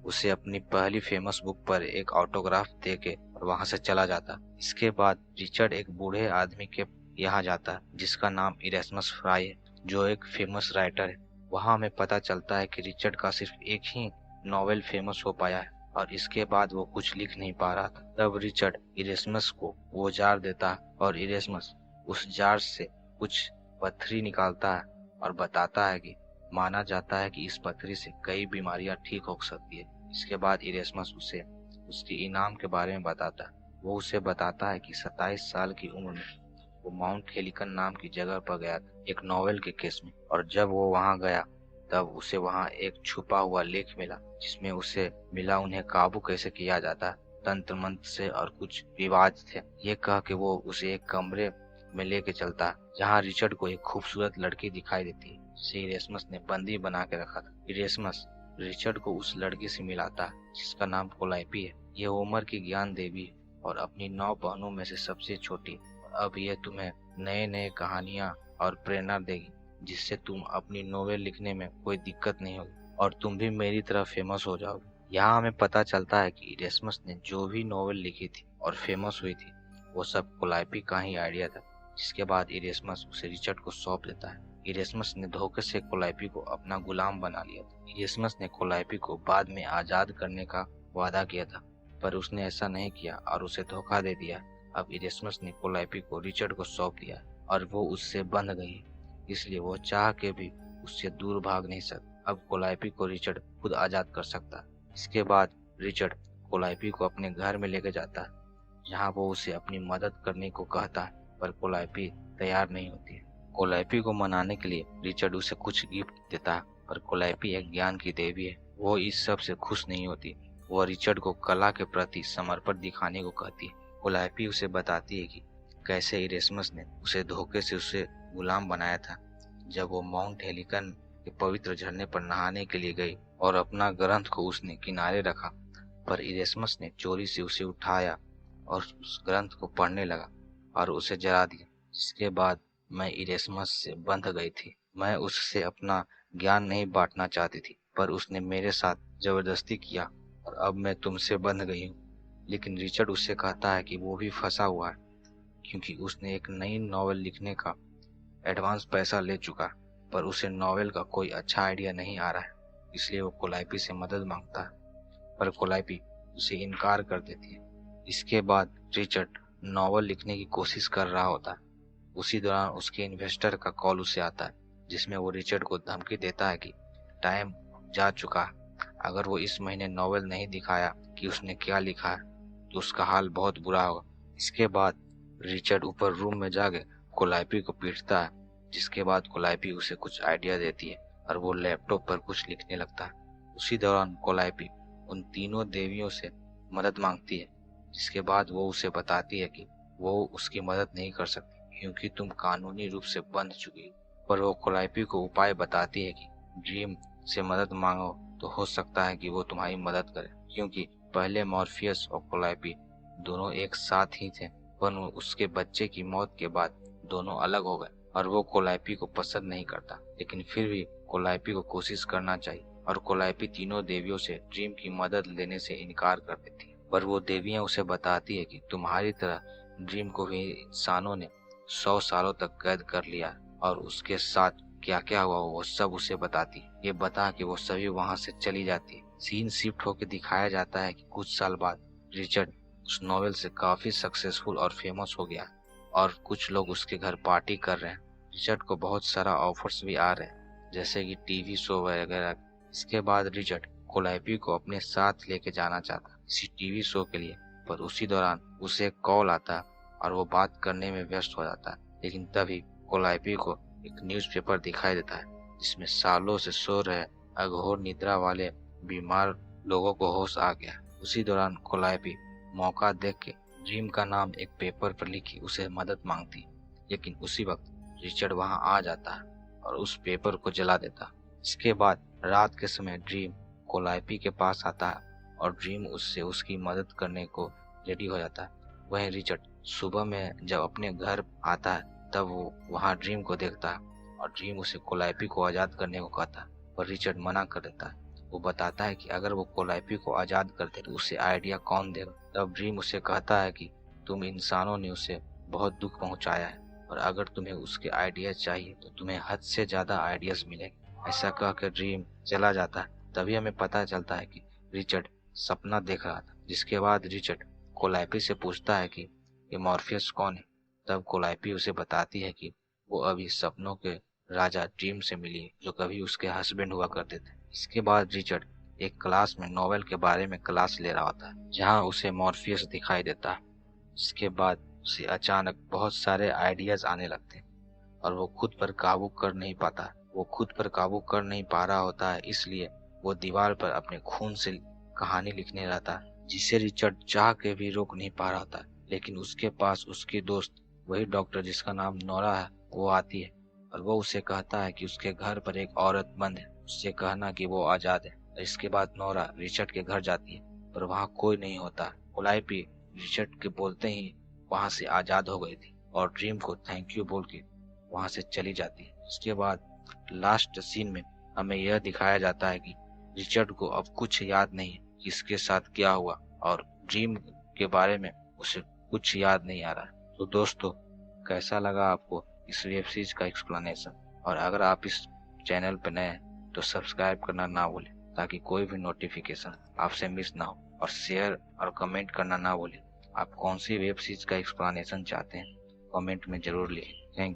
उसे अपनी पहली फेमस बुक पर एक ऑटोग्राफ देके और वहां से चला जाता। इसके बाद रिचर्ड एक बूढ़े आदमी के यहाँ जाता है जिसका नाम इरेस्मस फ्राई है, जो एक फेमस राइटर है। वहां हमें पता चलता है कि रिचर्ड का सिर्फ एक ही नॉवेल फेमस हो पाया है और इसके बाद वो कुछ लिख नहीं पा रहा था। तब रिचर्ड इरेस्मस को वो जार देता है और इरेस्मस उस जार से कुछ पत्थरी निकालता है और बताता है कि माना जाता है कि इस पत्थरी से कई बीमारियां ठीक हो सकती है। इसके बाद इरेस्मस उसे उसके इनाम के बारे में बताता है। वो उसे बताता है कि 27 साल की उम्र में वो माउंट हेलिकन नाम की जगह पर गया था एक नॉवेल के केस में, और जब वो वहां गया तब उसे वहां एक छुपा हुआ लेख मिला जिसमें उसे मिला उन्हें काबू कैसे किया जाता है तंत्र मंत्र से, और कुछ विवाद थे। ये कह के वो उसे एक कमरे में लेके चलता है जहाँ रिचर्ड को एक खूबसूरत लड़की दिखाई देती है जिसे इरेस्मस ने बंदी बना के रखा था। इरेस्मस रिचर्ड को उस लड़की से मिलाता है जिसका नाम कोलाइपी है। ये उम्र की ज्ञान देवी है और अपनी 9 बहनों में से सबसे छोटी। अब ये तुम्हें नए नए कहानियां और प्रेरणा देगी जिससे तुम अपनी नोवेल लिखने में कोई दिक्कत नहीं होगी और तुम भी मेरी तरह फेमस हो जाओगे। यहाँ हमें पता चलता है कि इरेस्मस ने जो भी नोवेल लिखी थी और फेमस हुई थी वो सब कोलाइपी का ही आइडिया था। जिसके बाद इरेस्मस उसे रिचर्ड को सौंप देता है। इरेस्मस ने धोखे से कोलाइपी को अपना गुलाम बना लिया था। इरेस्मस ने कोलाइपी को बाद में आजाद करने का वादा किया था, पर उसने ऐसा नहीं किया और उसे धोखा दे दिया। अब इरेस्मस ने कोलाइपी को रिचर्ड को सौंप दिया और वो उससे बंध गई, इसलिए वो चाह के भी उससे दूर भाग नहीं सकता। अब कोलाइपी को रिचर्ड खुद आजाद कर सकता है। इसके बाद रिचर्ड कोलाइपी को अपने घर में लेके जाता है जहाँ वो उसे अपनी मदद करने को कहता है, पर कोलाइपी तैयार नहीं होती है। कोलाइपी को मनाने के लिए रिचर्ड उसे कुछ गिफ्ट देता है, पर कोलाइपी एक ज्ञान की देवी है। वो इस सब से खुश नहीं होती। वो रिचर्ड को कला के प्रति समर्पण दिखाने को कहती है। कोलाइपी उसे बताती है कि कैसे इरेस्मस ने उसे धोखे से उसे गुलाम बनाया था जब वो माउंट हेलिकन के पवित्र झरने पर नहाने के लिए गई और अपना ग्रंथ को उसने किनारे रखा, पर इरेस्मस ने चोरी से उसे उठाया और उस ग्रंथ को पढ़ने लगा और उसे जला दिया। जिसके बाद मैं इरेस्मस से बंध गई थी। मैं उससे अपना ज्ञान नहीं बांटना चाहती थी, पर उसने मेरे साथ जबरदस्ती किया और अब मैं तुमसे बंध गई हूँ। लेकिन रिचर्ड उससे कहता है कि वो भी फंसा हुआ है क्योंकि उसने एक नई नॉवेल लिखने का एडवांस पैसा ले चुका है, पर उसे नॉवेल का कोई अच्छा आइडिया नहीं आ रहा है। इसलिए वो कोलाइपी से मदद मांगता है, पर कोलाइपी उसे इनकार कर देती है। इसके बाद रिचर्ड नॉवेल लिखने की कोशिश कर रहा होता है। उसी दौरान उसके इन्वेस्टर का कॉल उसे आता है, जिसमें वो रिचर्ड को धमकी देता है कि टाइम जा चुका है, अगर वो इस महीने नॉवेल नहीं दिखाया कि उसने क्या लिखा है तो उसका हाल बहुत बुरा होगा। इसके बाद रिचर्ड ऊपर रूम में जाके कोलाइपी को पीटता है, जिसके बाद कोलाइपी उसे कुछ आइडिया देती है और वो लैपटॉप पर कुछ लिखने लगता है। उसी दौरान कोलाइपी उन तीनों देवियों से मदद मांगती है, जिसके बाद वो उसे बताती है कि वो उसकी मदद नहीं कर सकती क्योंकि तुम कानूनी रूप से बंध चुकी। पर वो कोलाइपी को उपाय बताती है कि ड्रीम से मदद मांगो तो हो सकता है कि वो तुम्हारी मदद करे, क्योंकि पहले मॉर्फियस और कोलाइपी दोनों एक साथ ही थे, पर उसके बच्चे की मौत के बाद दोनों अलग हो गए और वो कोलाइपी को पसंद नहीं करता। लेकिन फिर भी कोलाइपी को कोशिश करना चाहिए और कोलाइपी तीनों देवियों से ड्रीम की मदद लेने से इनकार कर देती है। पर वो देवियां उसे बताती है कि तुम्हारी तरह ड्रीम को भी इंसानों ने 100 सालों तक कैद कर लिया और उसके साथ क्या क्या हुआ वो सब उसे बताती है। ये बता के वो सभी वहाँ से चली जाती है। सीन शिफ्ट होकर दिखाया जाता है कि कुछ साल बाद रिचर्ड उस नॉवेल से काफी सक्सेसफुल और फेमस हो गया और कुछ लोग उसके घर पार्टी कर रहे हैं। रिचर्ड को बहुत सारा ऑफर्स भी आ रहे हैं, जैसे कि टीवी शो वगैरह। इसके बाद रिचर्ड कोलाइपी को अपने साथ लेके जाना चाहता इसी टीवी शो के लिए, पर उसी दौरान उसे एक कॉल आता है और वो बात करने में व्यस्त हो जाता है। लेकिन तभी कोलाइपी को एक न्यूज़पेपर दिखाई देता है जिसमें सालों से सो रहे अघोर निद्रा वाले बीमार लोगों को होश आ गया। उसी दौरान कोलाइपी मौका देख के ड्रीम का नाम एक पेपर पर लिखी उसे मदद मांगती, लेकिन उसी वक्त रिचर्ड वहां आ जाता है और उस पेपर को जला देता। इसके बाद रात के समय ड्रीम कोलाइपी के पास आता है और ड्रीम उससे उसकी मदद करने को रेडी हो जाता है। वहीं रिचर्ड सुबह में जब अपने घर आता है तब वो वहां ड्रीम को देखता है और ड्रीम उसे कोलाइपी को आजाद करने को कहता है, पर रिचर्ड मना कर देता है। वो बताता है कि अगर वो कोलाइपी को आजाद कर दे तो उसे आइडिया कौन देगा। तब ड्रीम उसे कहता है कि तुम इंसानों ने उसे बहुत दुख पहुंचाया है और अगर तुम्हें उसके आइडिया चाहिए तो तुम्हें हद से ज्यादा आइडियाज मिलेंगे। ऐसा कहकर ड्रीम चला जाता है। तभी हमें पता चलता है कि रिचर्ड सपना देख रहा था। जिसके बाद रिचर्ड कोलाइपी से पूछता है कि ये मॉर्फियस कौन है। तब कोलाइपी उसे बताती है कि वो अभी सपनों के राजा ड्रीम से मिली है, जो कभी उसके हस्बैंड हुआ करते थे। इसके बाद रिचर्ड एक क्लास में नॉवेल के बारे में क्लास ले रहा होता है, जहाँ उसे मॉर्फियस दिखाई देता है। इसके बाद उसे अचानक बहुत सारे आइडियाज आने लगते हैं और वो खुद पर काबू कर नहीं पाता। वो खुद पर काबू कर नहीं पा रहा होता है, इसलिए वो दीवार पर अपने खून से कहानी लिखने रहता है, जिसे रिचर्ड चाह के भी रोक नहीं पा रहा था। लेकिन उसके पास उसकी दोस्त, वही डॉक्टर जिसका नाम नोरा है, वो आती है और वो उसे कहता है कि उसके घर पर एक औरत बंद है, उससे कहना कि वो आजाद है। और इसके बाद नोरा रिचर्ड के घर जाती है, पर वहाँ कोई नहीं होता। कोलाइपी रिचर्ड के बोलते ही वहाँ से आजाद हो गई थी और ड्रीम को थैंक यू बोल के वहाँ से चली जाती है। इसके बाद लास्ट सीन में हमें यह दिखाया जाता है कि रिचर्ड को अब कुछ याद नहीं है कि इसके साथ क्या हुआ और ड्रीम के बारे में उसे कुछ याद नहीं आ रहा। तो दोस्तों, कैसा लगा आपको इस वेब सीरीज का एक्सप्लेनेशन? और अगर आप इस चैनल पर नए हैं तो सब्सक्राइब करना ना भूलें ताकि कोई भी नोटिफिकेशन आपसे मिस ना हो, और शेयर और कमेंट करना ना भूलें। आप कौन सी वेब सीरीज का एक्सप्लेनेशन चाहते हैं कमेंट में जरूर लिखें।